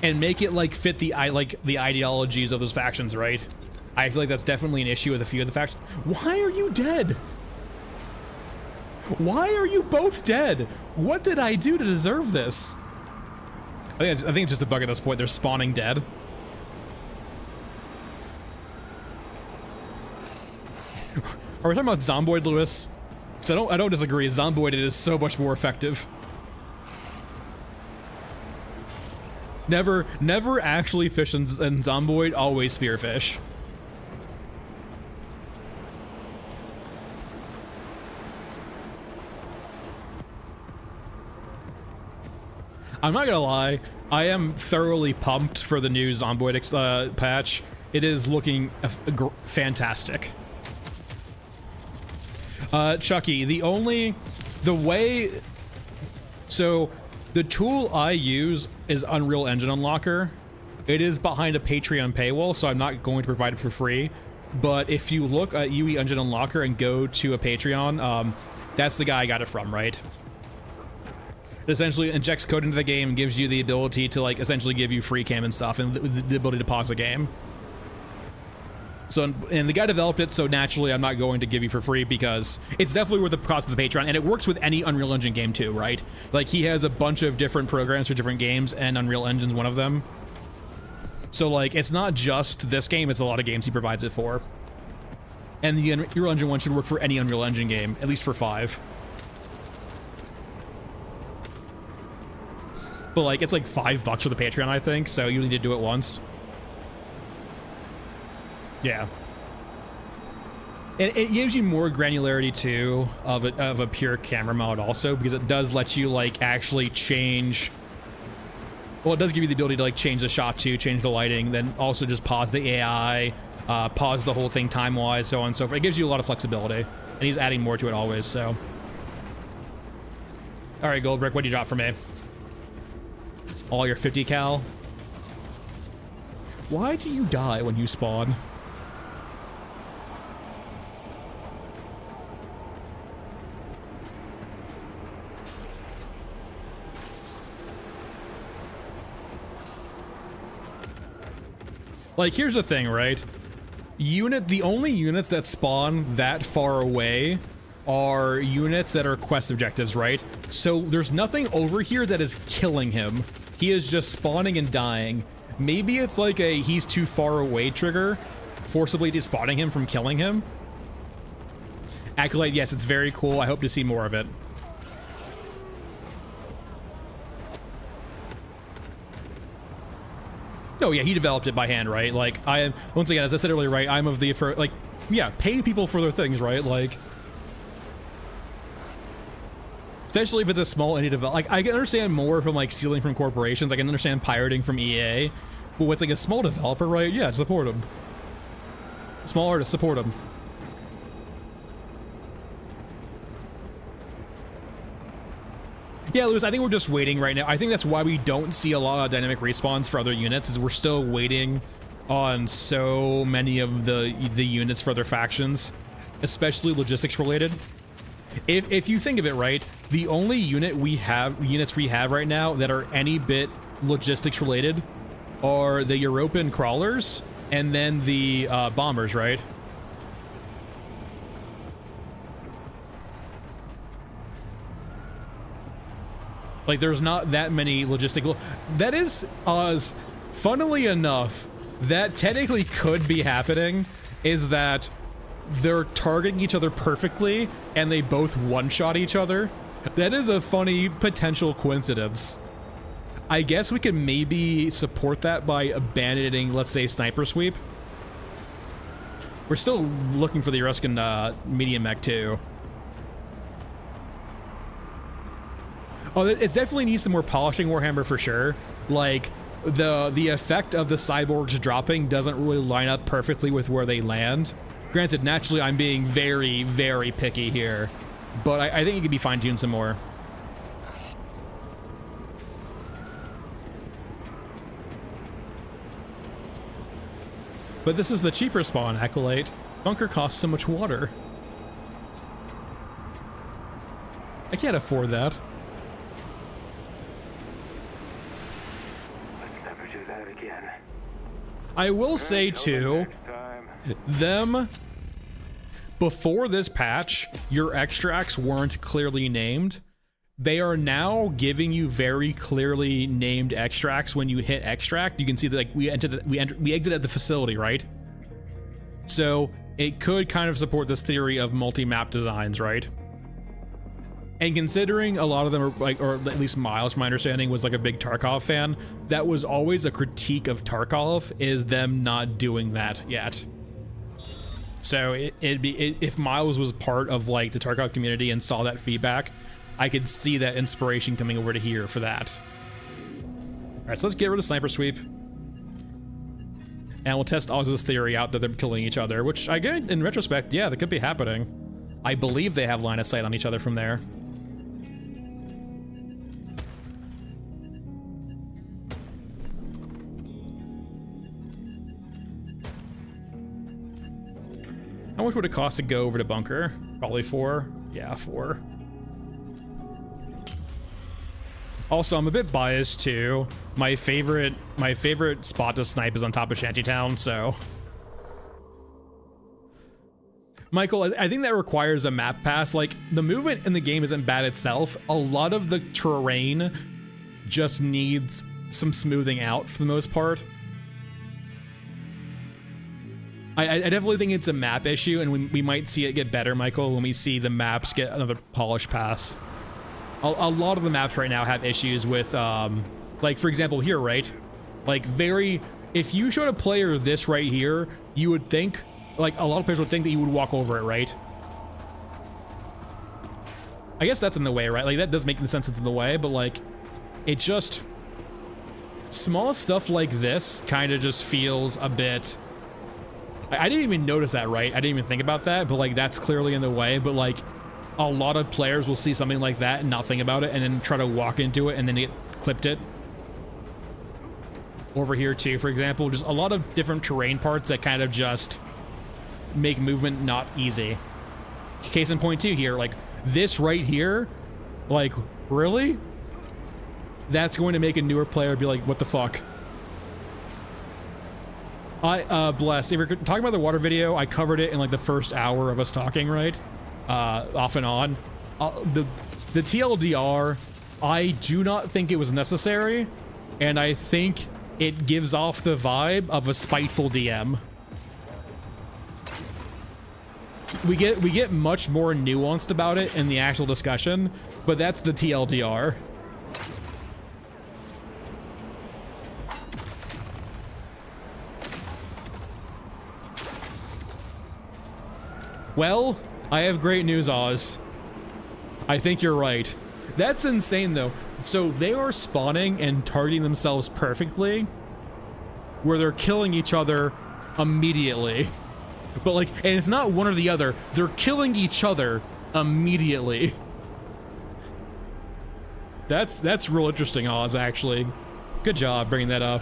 And make it like fit the ideologies of those factions, right? I feel like that's definitely an issue with a few of the factions. Why are you dead? Why are you both dead? What did I do to deserve this? I think it's just a bug at this point. They're spawning dead. Are we talking about Zomboid, Lewis? Because I don't disagree. Zomboid is so much more effective. Never actually fish in Zomboid, always spearfish. I'm not gonna lie, I am thoroughly pumped for the new Zomboid patch. It is looking fantastic. Chucky, so the tool I use is Unreal Engine Unlocker. It is behind a Patreon paywall, so I'm not going to provide it for free. But if you look at UE Engine Unlocker and go to a Patreon, that's the guy I got it from, right? It essentially injects code into the game and gives you the ability to like essentially give you free cam and stuff, and the ability to pause the game. So, and the guy developed it, so naturally I'm not going to give you for free because it's definitely worth the cost of the Patreon, and it works with any Unreal Engine game too, right? Like, he has a bunch of different programs for different games, and Unreal Engine's one of them. So, like, it's not just this game, it's a lot of games he provides it for. And the Unreal Engine one should work for any Unreal Engine game, at least for 5. But, like, it's like $5 for the Patreon, I think, so you need to do it once. Yeah. It gives you more granularity too of a pure camera mode also, because it does let you like actually change. Well, it does give you the ability to like change the shot to, change the lighting, then also just pause the AI, pause the whole thing time-wise, so on and so forth. It gives you a lot of flexibility, and he's adding more to it always. So, all right, Goldbrick, what do you drop for me? All your 50 cal. Why do you die when you spawn? Like, here's the thing, right? The only units that spawn that far away are units that are quest objectives, right? So there's nothing over here that is killing him. He is just spawning and dying. Maybe it's like a he's too far away trigger, forcibly despawning him from killing him. Acolyte, yes, it's very cool. I hope to see more of it. Oh yeah, he developed it by hand, right? Like, once again, as I said earlier, right, I'm of the, like, yeah, paying people for their things, right? Like, especially if it's a small indie develop. Like, I can understand more from, like, stealing from corporations. I can understand pirating from EA. But with, like, a small developer, right? Yeah, support them. Small artists, support them. Yeah, Lewis, I think we're just waiting right now. I think that's why we don't see a lot of dynamic respawns for other units, is we're still waiting on so many of the units for other factions, especially logistics related. If you think of it, right, the only units we have right now that are any bit logistics related are the European crawlers and then the bombers, right? Like, there's not that many logistical. That is, funnily enough, that technically could be happening, is that they're targeting each other perfectly and they both one-shot each other. That is a funny potential coincidence. I guess we could maybe support that by abandoning, let's say, sniper sweep. We're still looking for the Etruscan medium mech too. Oh, it definitely needs some more polishing, Warhammer, for sure. Like, the effect of the cyborgs dropping doesn't really line up perfectly with where they land. Granted, naturally, I'm being very, very picky here, but I think it could be fine-tuned some more. But this is the cheaper spawn, Acolyte. Bunker costs so much water. I can't afford that. Let's never do that again. I will say, too, them, before this patch, your extracts weren't clearly named. They are now giving you very clearly named extracts. When you hit extract, you can see that, like, we exited the facility, right? So it could kind of support this theory of multi-map designs, right? And considering a lot of them are like, or at least Miles, from my understanding, was like a big Tarkov fan, that was always a critique of Tarkov, is them not doing that yet. So if Miles was part of like the Tarkov community and saw that feedback, I could see that inspiration coming over to here for that. All right, so let's get rid of sniper sweep. And we'll test Oz's theory out that they're killing each other, which I get in retrospect, yeah, that could be happening. I believe they have line of sight on each other from there. How much would it cost to go over to bunker? Probably 4. Yeah, 4. Also, I'm a bit biased too. My favorite spot to snipe is on top of Shantytown, so. Michael, I think that requires a map pass. Like, the movement in the game isn't bad itself. A lot of the terrain just needs some smoothing out for the most part. I definitely think it's a map issue, and we might see it get better, Michael, when we see the maps get another polish pass. A lot of the maps right now have issues with, like, for example, here, right? Like, if you showed a player this right here, you would think, like, a lot of players would think that you would walk over it, right? I guess that's in the way, right? Like, that does make sense it's in the way, but, like, it just... small stuff like this kind of just feels a bit... I didn't even notice that, right? I didn't even think about that, but, like, that's clearly in the way, but, like, a lot of players will see something like that and not think about it and then try to walk into it and then get clipped it. Over here, too, for example, just a lot of different terrain parts that kind of just make movement not easy. Case in point, too, here, like, this right here, like, really? That's going to make a newer player be like, what the fuck? Bless, if you're talking about the water video, I covered it in, like, the first hour of us talking, right? Off and on. The TLDR, I do not think it was necessary, and I think it gives off the vibe of a spiteful DM. We get much more nuanced about it in the actual discussion, but that's the TLDR. Well, I have great news, Oz. I think you're right. That's insane, though. So they are spawning and targeting themselves perfectly, where they're killing each other immediately. But, like, and it's not one or the other. They're killing each other immediately. That's real interesting, Oz, actually. Good job bringing that up.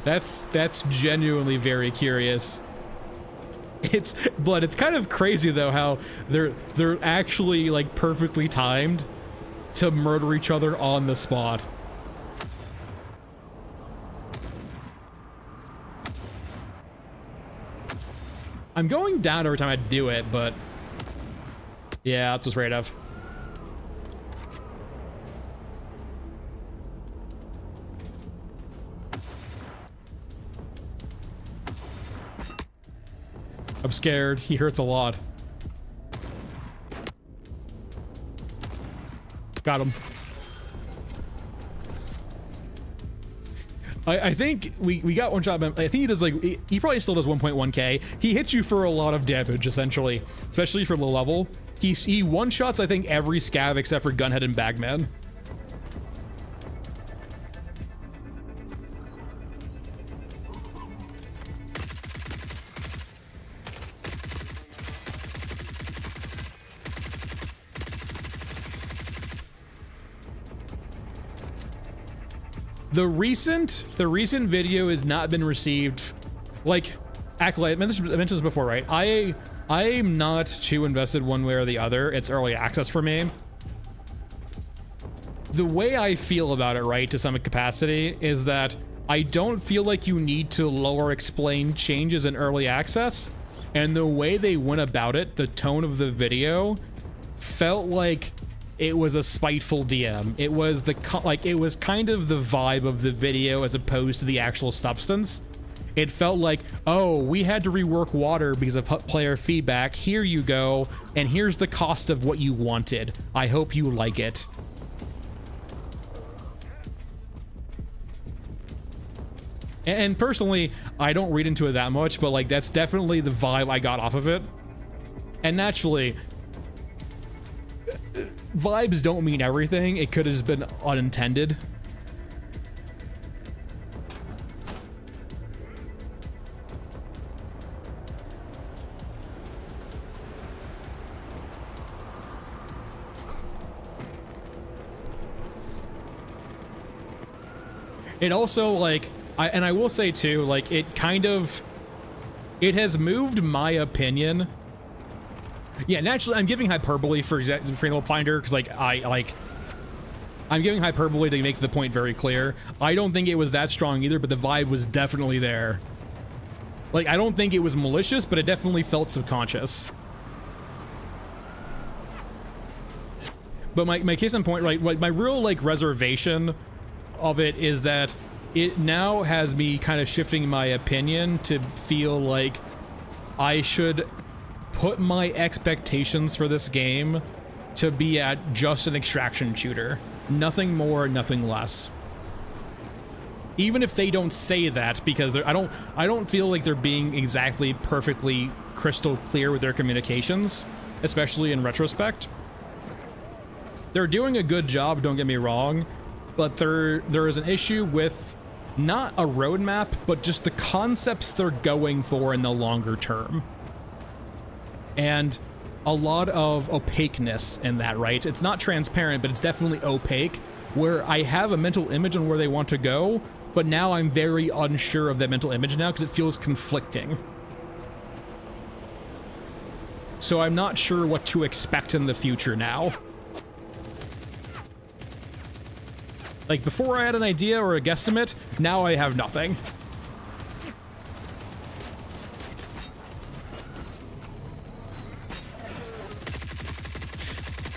That's genuinely very curious. But it's kind of crazy though how they're actually like perfectly timed to murder each other on the spot. I'm going down every time I do it, but yeah, that's what's right of. I'm scared. He hurts a lot. Got him. I think we got one shot. I think he does like, he probably still does 1.1k. He hits you for a lot of damage, essentially, especially for low level. He one-shots, I think, every scav except for Gunhead and Bagman. The recent video has not been received, like, Acolyte, I mentioned this before, right? I'm not too invested one way or the other. It's early access for me. The way I feel about it, right, to some capacity, is that I don't feel like you need to lower explain changes in early access, and the way they went about it, the tone of the video, felt like it was a spiteful DM. It was it was kind of the vibe of the video as opposed to the actual substance. It felt like, oh, we had to rework water because of player feedback. Here you go, and here's the cost of what you wanted. I hope you like it. And personally, I don't read into it that much, but like that's definitely the vibe I got off of it. And naturally, vibes don't mean everything. It could have just been unintended. It also, like, I will say too, like, it has moved my opinion. Yeah, naturally, I'm giving hyperbole for example, Finder, because I'm giving hyperbole to make the point very clear. I don't think it was that strong either, but the vibe was definitely there. Like, I don't think it was malicious, but it definitely felt subconscious. But my case in point, right, my real, like, reservation of it is that it now has me kind of shifting my opinion to feel like I should put my expectations for this game to be at just an extraction shooter. Nothing more, nothing less. Even if they don't say that, because I don't feel like they're being exactly perfectly crystal clear with their communications, especially in retrospect. They're doing a good job, don't get me wrong, but there is an issue with not a roadmap, but just the concepts they're going for in the longer term. And a lot of opaqueness in that, right? It's not transparent, but it's definitely opaque, where I have a mental image on where they want to go, but now I'm very unsure of that mental image now because it feels conflicting. So I'm not sure what to expect in the future now. Like, before I had an idea or a guesstimate, now I have nothing.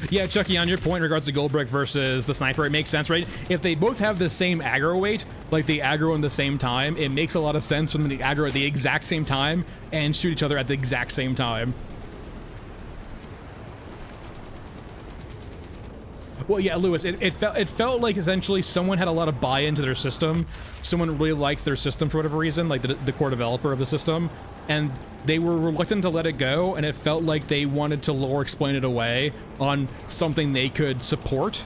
Yeah, Chucky, on your point in regards to Goldbrick versus the sniper, it makes sense, right? If they both have the same aggro weight, like they aggro in the same time, it makes a lot of sense when they aggro at the exact same time and shoot each other at the exact same time. Well, yeah, Lewis, it felt like essentially someone had a lot of buy-in to their system. Someone really liked their system for whatever reason, like the core developer of the system, and they were reluctant to let it go, and it felt like they wanted to lore explain it away on something they could support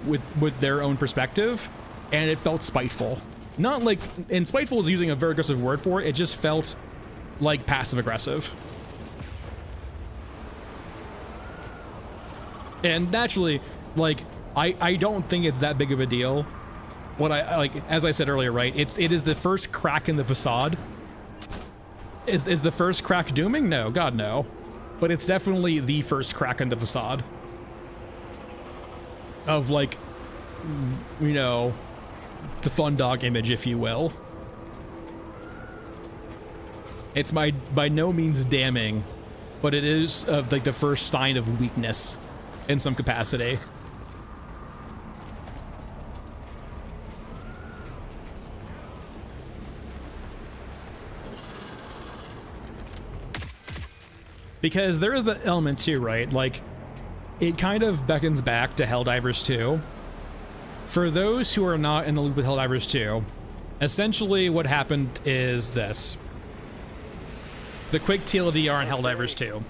with their own perspective, and it felt spiteful. Not like, and spiteful is using a very aggressive word for it, it just felt like passive-aggressive. And naturally, like, I don't think it's that big of a deal. What I like, as I said earlier, right? It is the first crack in the facade. Is the first crack dooming? No, God no. But it's definitely the first crack in the facade of, like, you know, the fun dog image, if you will. It's by no means damning, but it is like the first sign of weakness in some capacity. Because there is an element too, right? Like, it kind of beckons back to Helldivers 2. For those who are not in the loop with Helldivers 2, essentially what happened is this. The quick TLDR on Helldivers 2.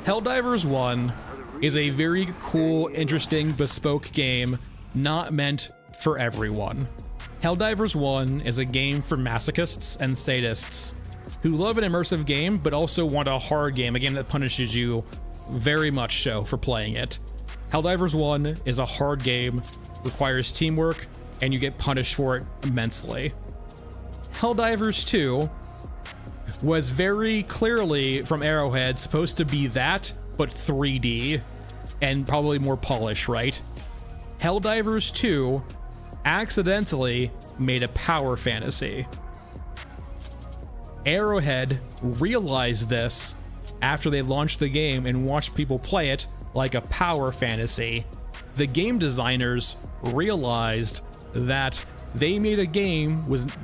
Helldivers 1 is a very cool, interesting, bespoke game, not meant for everyone. Helldivers 1 is a game for masochists and sadists who love an immersive game, but also want a hard game, a game that punishes you very much so for playing it. Helldivers 1 is a hard game, requires teamwork, and you get punished for it immensely. Helldivers 2 was very clearly, from Arrowhead, supposed to be that, but 3D, and probably more polished, right? Helldivers 2 accidentally made a power fantasy. Arrowhead realized this after they launched the game and watched people play it like a power fantasy. The game designers realized that they made a game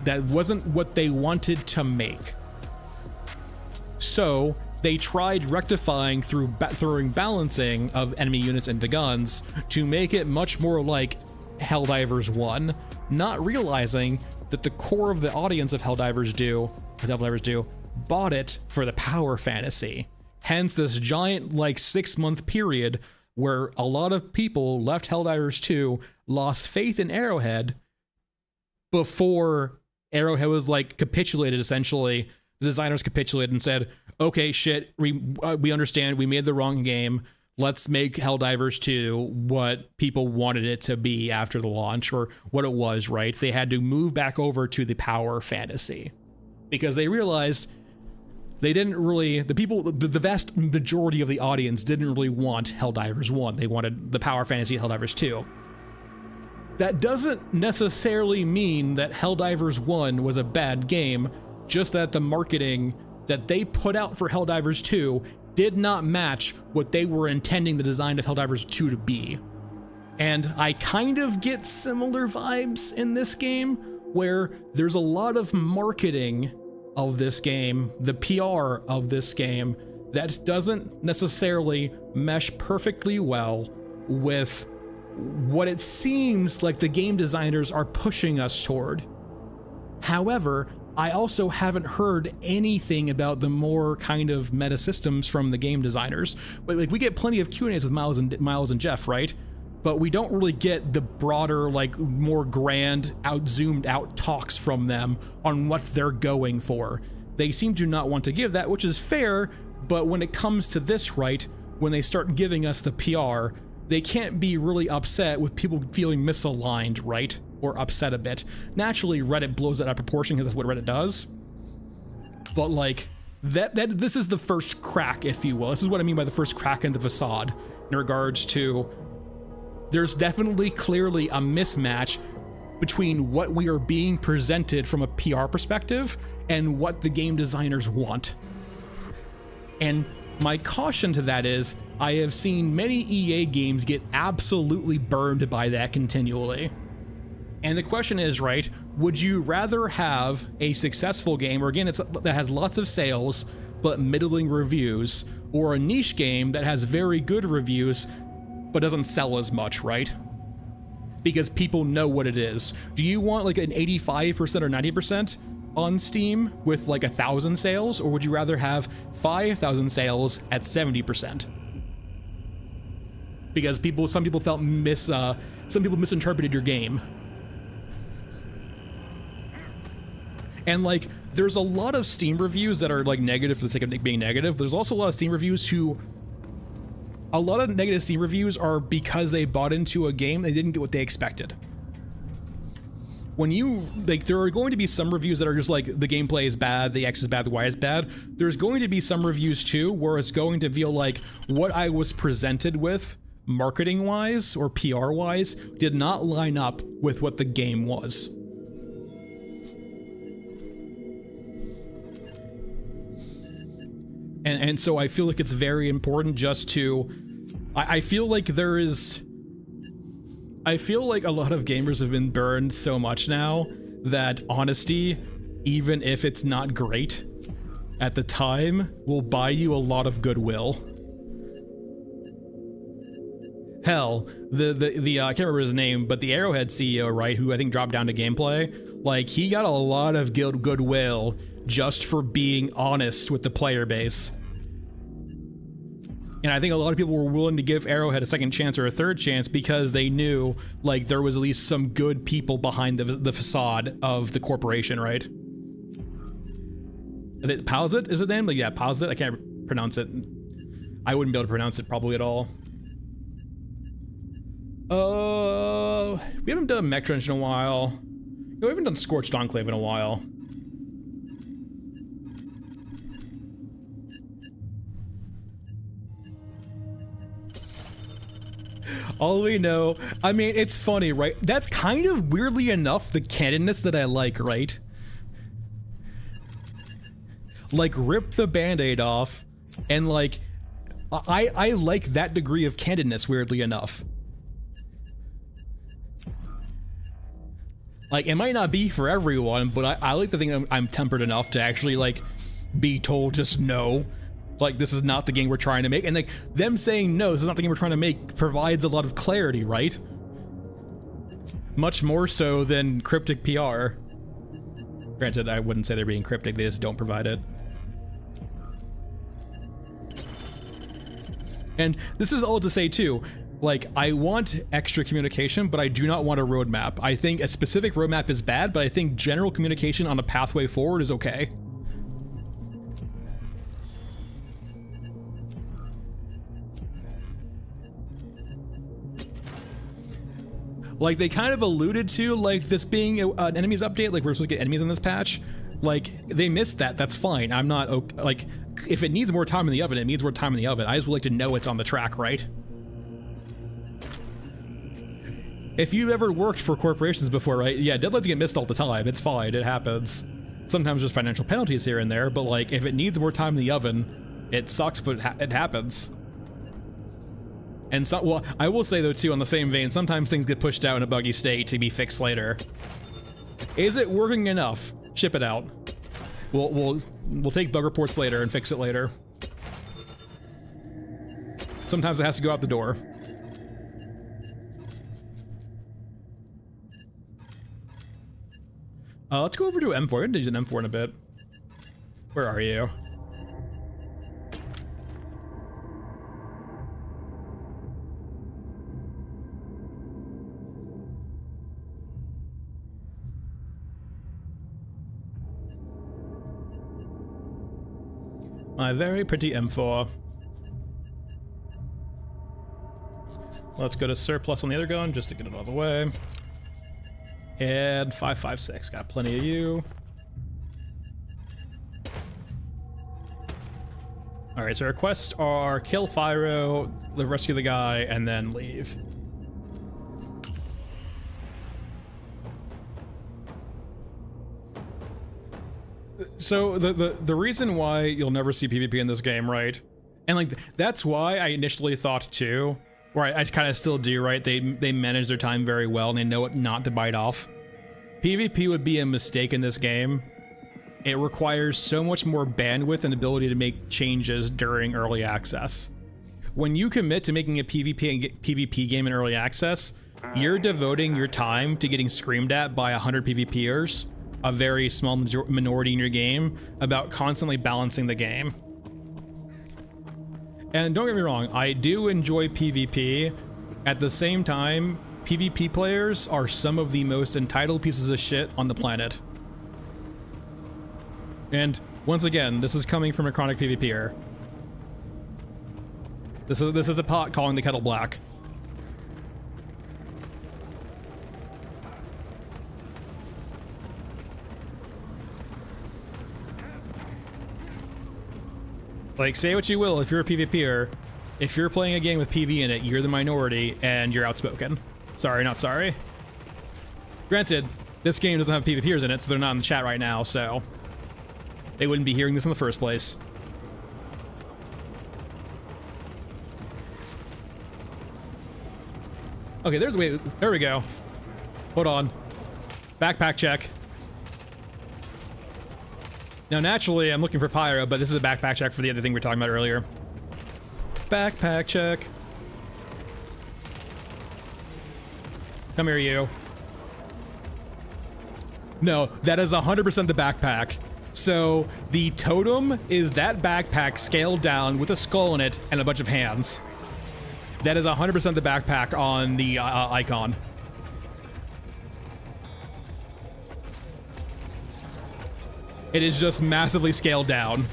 that wasn't what they wanted to make. So they tried rectifying through throwing balancing of enemy units into guns to make it much more like Helldivers 1, not realizing that the core of the audience of Helldivers 2 bought it for the power fantasy. Hence this giant, like, 6-month period where a lot of people left Helldivers 2, lost faith in Arrowhead before Arrowhead was, like, capitulated, essentially. The designers capitulated and said, okay, shit, we understand, we made the wrong game. Let's make Helldivers 2 what people wanted it to be after the launch, or what it was, right? They had to move back over to the power fantasy because they realized they didn't really, the vast majority of the audience didn't really want Helldivers 1. They wanted the power fantasy of Helldivers 2. That doesn't necessarily mean that Helldivers 1 was a bad game, just that the marketing that they put out for Helldivers 2 did not match what they were intending the design of Helldivers 2 to be. And I kind of get similar vibes in this game, where there's a lot of marketing of this game, the PR of this game, that doesn't necessarily mesh perfectly well with what it seems like the game designers are pushing us toward. However, I also haven't heard anything about the more kind of meta systems from the game designers. But, like, we get plenty of Q&As with Miles and Jeff, right? But we don't really get the broader, like, more grand, zoomed out talks from them on what they're going for. They seem to not want to give that, which is fair, but when it comes to this, right, when they start giving us the PR, they can't be really upset with people feeling misaligned, right? Or upset a bit. Naturally, Reddit blows that out of proportion because that's what Reddit does. But, like, this is the first crack, if you will. This is what I mean by the first crack in the facade in regards to there's definitely clearly a mismatch between what we are being presented from a PR perspective and what the game designers want. And my caution to that is I have seen many EA games get absolutely burned by that continually. And the question is, right, would you rather have a successful game, or again, that has lots of sales, but middling reviews, or a niche game that has very good reviews, but doesn't sell as much, right? Because people know what it is. Do you want like an 85% or 90% on Steam with like 1,000 sales, or would you rather have 5,000 sales at 70%? Because some people misinterpreted your game. And, like, there's a lot of Steam reviews that are, like, negative for the sake of being negative. There's also a lot of Steam reviews who a lot of negative Steam reviews are because they bought into a game, they didn't get what they expected. When you, like, there are going to be some reviews that are just like, the gameplay is bad, the X is bad, the Y is bad. There's going to be some reviews too, where it's going to feel like what I was presented with, marketing-wise or PR-wise, did not line up with what the game was. And so I feel like it's very important just to, I feel like there is, I feel like a lot of gamers have been burned so much now that honesty, even if it's not great at the time, will buy you a lot of goodwill. Hell, the I can't remember his name, but the Arrowhead CEO, right, who I think dropped down to gameplay, like, he got a lot of goodwill just for being honest with the player base. And I think a lot of people were willing to give Arrowhead a second chance or a third chance because they knew, like, there was at least some good people behind the facade of the corporation, right? Pausit is his name? Like, yeah, Pausit. I can't pronounce it. I wouldn't be able to pronounce it probably at all. We haven't done Mech Trench in a while. We haven't done Scorched Enclave in a while. All we know, I mean, it's funny, right? That's kind of weirdly enough the candidness that I like, right? Like, rip the band-aid off, and like, I like that degree of candidness, weirdly enough. Like, it might not be for everyone, but I like to think I'm tempered enough to actually, like, be told just no. Like, this is not the game we're trying to make. And, like, them saying no, this is not the game we're trying to make, provides a lot of clarity, right? Much more so than cryptic PR. Granted, I wouldn't say they're being cryptic, they just don't provide it. And this is all to say, too, like, I want extra communication, but I do not want a roadmap. I think a specific roadmap is bad, but I think general communication on a pathway forward is okay. Like, they kind of alluded to, like, this being an enemies update, like, we're supposed to get enemies in this patch. Like, they missed that, that's fine. I'm not, okay, like, if it needs more time in the oven, it needs more time in the oven. I just would like to know it's on the track, right? If you've ever worked for corporations before, right? Yeah, deadlines get missed all the time. It's fine, it happens. Sometimes there's financial penalties here and there, but, like, if it needs more time in the oven, it sucks, but it happens. And so, well, I will say though too, on the same vein, sometimes things get pushed out in a buggy state to be fixed later. Is it working enough? Ship it out. We'll take bug reports later and fix it later. Sometimes it has to go out the door. Let's go over to M4. We're gonna use an M4 in a bit. Where are you? My very pretty M4. Let's go to surplus on the other gun just to get it out of the way. And 5.56, got plenty of you. Alright, so our quests are kill Fyro, rescue the guy, and then leave. So the reason why you'll never see PvP in this game, right? And like that's why I initially thought too, or I kind of still do, right? They manage their time very well and they know what not to bite off. PvP would be a mistake in this game. It requires so much more bandwidth and ability to make changes during early access. When you commit to making a PvP game in early access, you're devoting your time to getting screamed at by 100 PvPers, a very small minority in your game, about constantly balancing the game. And don't get me wrong, I do enjoy PvP. At the same time, PvP players are some of the most entitled pieces of shit on the planet. And once again, this is coming from a chronic PvPer. This is a pot calling the kettle black. Like, say what you will, if you're a PvPer, if you're playing a game with PV in it, you're the minority and you're outspoken. Sorry, not sorry. Granted, this game doesn't have PvPers in it, so they're not in the chat right now, so they wouldn't be hearing this in the first place. Okay, there we go. Hold on. Backpack check. Now, naturally, I'm looking for pyro, but this is a backpack check for the other thing we were talking about earlier. Backpack check. Come here, you. No, that is 100% the backpack. So, the totem is that backpack scaled down with a skull in it and a bunch of hands. That is 100% the backpack on the icon. It is just massively scaled down.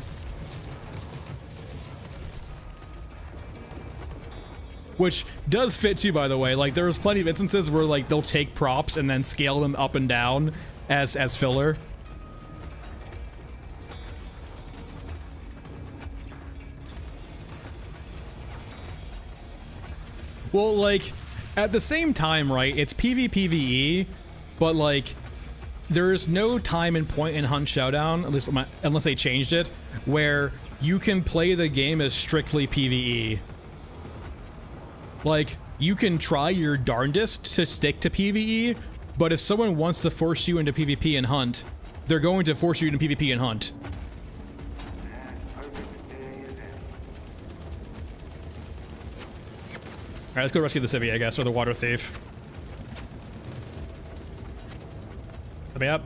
Which does fit too, by the way. Like, there's plenty of instances where, like, they'll take props and then scale them up and down as filler. Well, like, at the same time, right, it's PvPvE, but, like, there's no time and point in Hunt Showdown, at least unless they changed it, where you can play the game as strictly PvE. Like, you can try your darndest to stick to PvE, but if someone wants to force you into PvP and Hunt, they're going to force you into PvP and Hunt. Alright, let's go rescue the civvy, I guess, or the water thief. Let me up.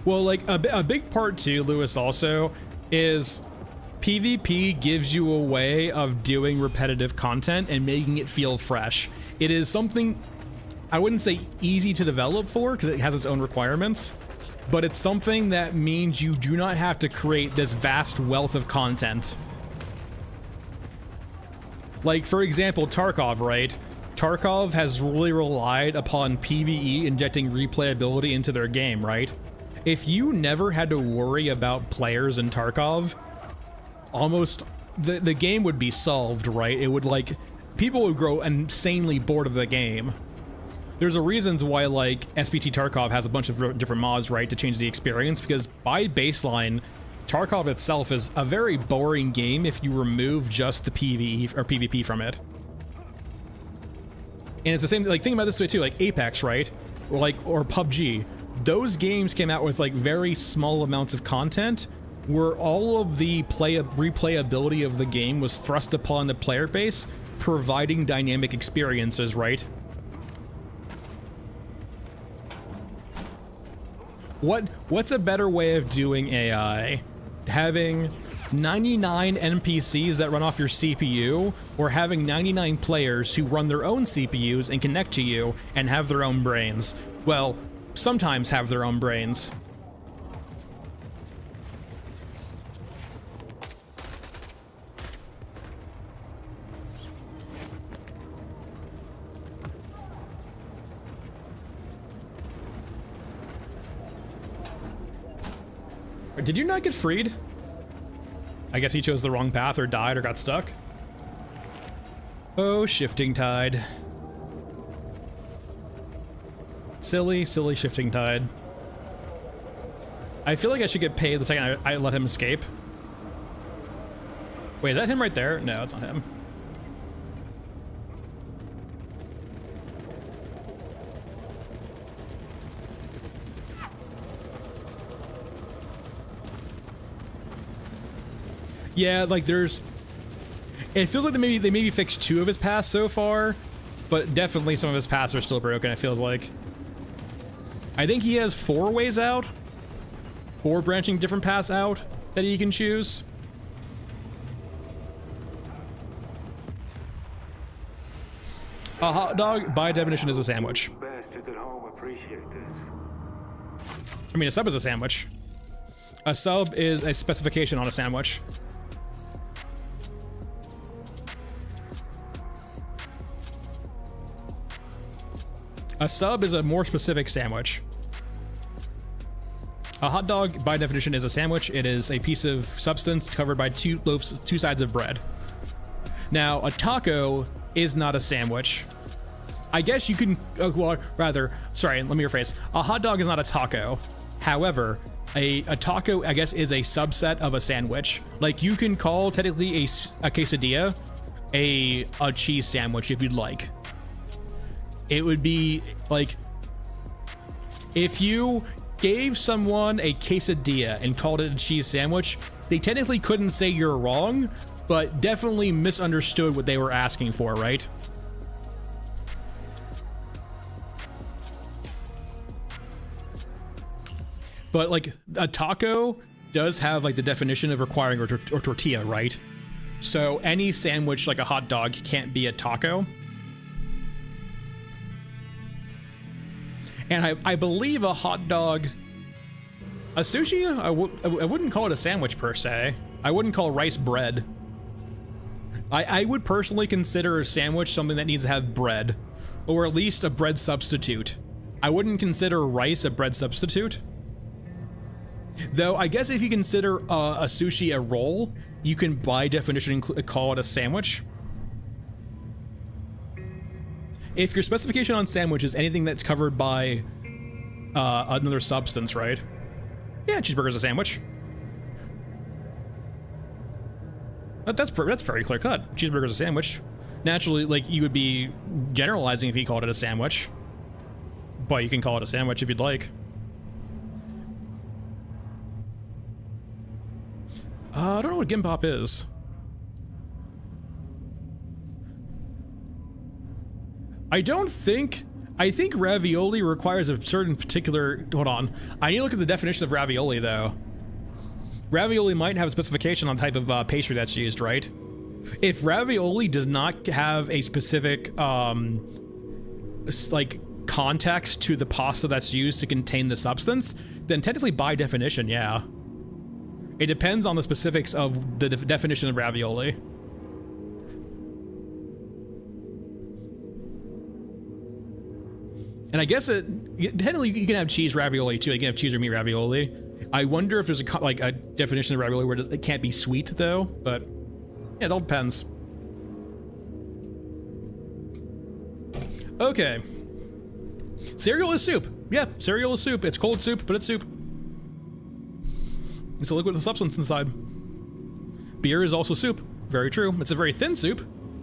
Well, like, a big part too, Lewis, also, is PvP gives you a way of doing repetitive content and making it feel fresh. It is something I wouldn't say easy to develop for, because it has its own requirements, but it's something that means you do not have to create this vast wealth of content. Like, for example, Tarkov, right? Tarkov has really relied upon PvE injecting replayability into their game, right? If you never had to worry about players in Tarkov, almost the game would be solved, right? It would, like, people would grow insanely bored of the game. There's a reasons why, like, SPT Tarkov has a bunch of different mods, right, to change the experience, because by baseline, Tarkov itself is a very boring game if you remove just the PvE or PvP from it. And it's the same, like, think about it this way too, like Apex, right? Or PUBG. Those games came out with, like, very small amounts of content where all of the replayability of the game was thrust upon the player base, providing dynamic experiences, right? What's a better way of doing AI? Having 99 NPCs that run off your CPU, or having 99 players who run their own CPUs and connect to you and have their own brains? Well, sometimes have their own brains. Did you not get freed? I guess he chose the wrong path or died or got stuck. Oh, shifting tide. Silly, silly shifting tide. I feel like I should get paid the second I let him escape. Wait, is that him right there? No, it's not him. Yeah, like there's... It feels like they maybe fixed 2 of his paths so far, but definitely some of his paths are still broken, it feels like. I think he has 4 ways out. 4 branching different paths out that he can choose. A hot dog, by definition, is a sandwich. Bastards at home appreciate this. I mean, a sub is a sandwich. A sub is a specification on a sandwich. A sub is a more specific sandwich. A hot dog, by definition, is a sandwich. It is a piece of substance covered by two loaves, two sides of bread. Now, a taco is not a sandwich. I guess you can, well, rather, sorry, let me rephrase. A hot dog is not a taco. However, a taco, I guess, is a subset of a sandwich. Like, you can call technically a quesadilla a cheese sandwich if you'd like. It would be like if you gave someone a quesadilla and called it a cheese sandwich, they technically couldn't say you're wrong, but definitely misunderstood what they were asking for, right? But like a taco does have like the definition of requiring or tortilla, right? So any sandwich like a hot dog can't be a taco. And I believe a hot dog, a sushi, I wouldn't call it a sandwich per se. I wouldn't call rice bread. I would personally consider a sandwich something that needs to have bread, or at least a bread substitute. I wouldn't consider rice a bread substitute. Though I guess if you consider a sushi a roll, you can by definition call it a sandwich. If your specification on sandwich is anything that's covered by another substance, right? Yeah, cheeseburger's a sandwich. That's very clear cut. Cheeseburger's a sandwich. Naturally, like, you would be generalizing if you called it a sandwich, but you can call it a sandwich if you'd like. I don't know what gimbap is. I think ravioli requires a certain particular, hold on. I need to look at the definition of ravioli though. Ravioli might have a specification on the type of pastry that's used, right? If ravioli does not have a specific, like, context to the pasta that's used to contain the substance, then technically by definition, yeah. It depends on the specifics of the definition of ravioli. And I guess technically you can have cheese ravioli too. You can have cheese or meat ravioli. I wonder if there's a definition of ravioli where it can't be sweet though, but yeah, it all depends. Okay. Cereal is soup. Yeah, cereal is soup. It's cold soup, but it's soup. It's a liquid with a substance inside. Beer is also soup. Very true. It's a very thin soup.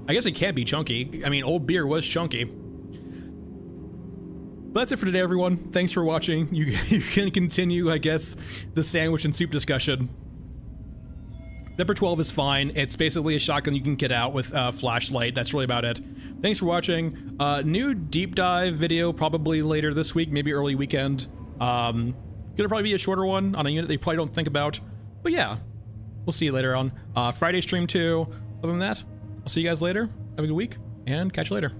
I guess it can't be chunky. I mean, old beer was chunky. But that's it for today, everyone. Thanks for watching. You can continue, I guess, the sandwich and soup discussion. Number 12 is fine. It's basically a shotgun you can get out with a flashlight. That's really about it. Thanks for watching. New deep dive video probably later this week, maybe early weekend. Gonna probably be a shorter one on a unit they probably don't think about. But yeah, we'll see you later on. Friday stream too. Other than that, I'll see you guys later. Have a good week and catch you later.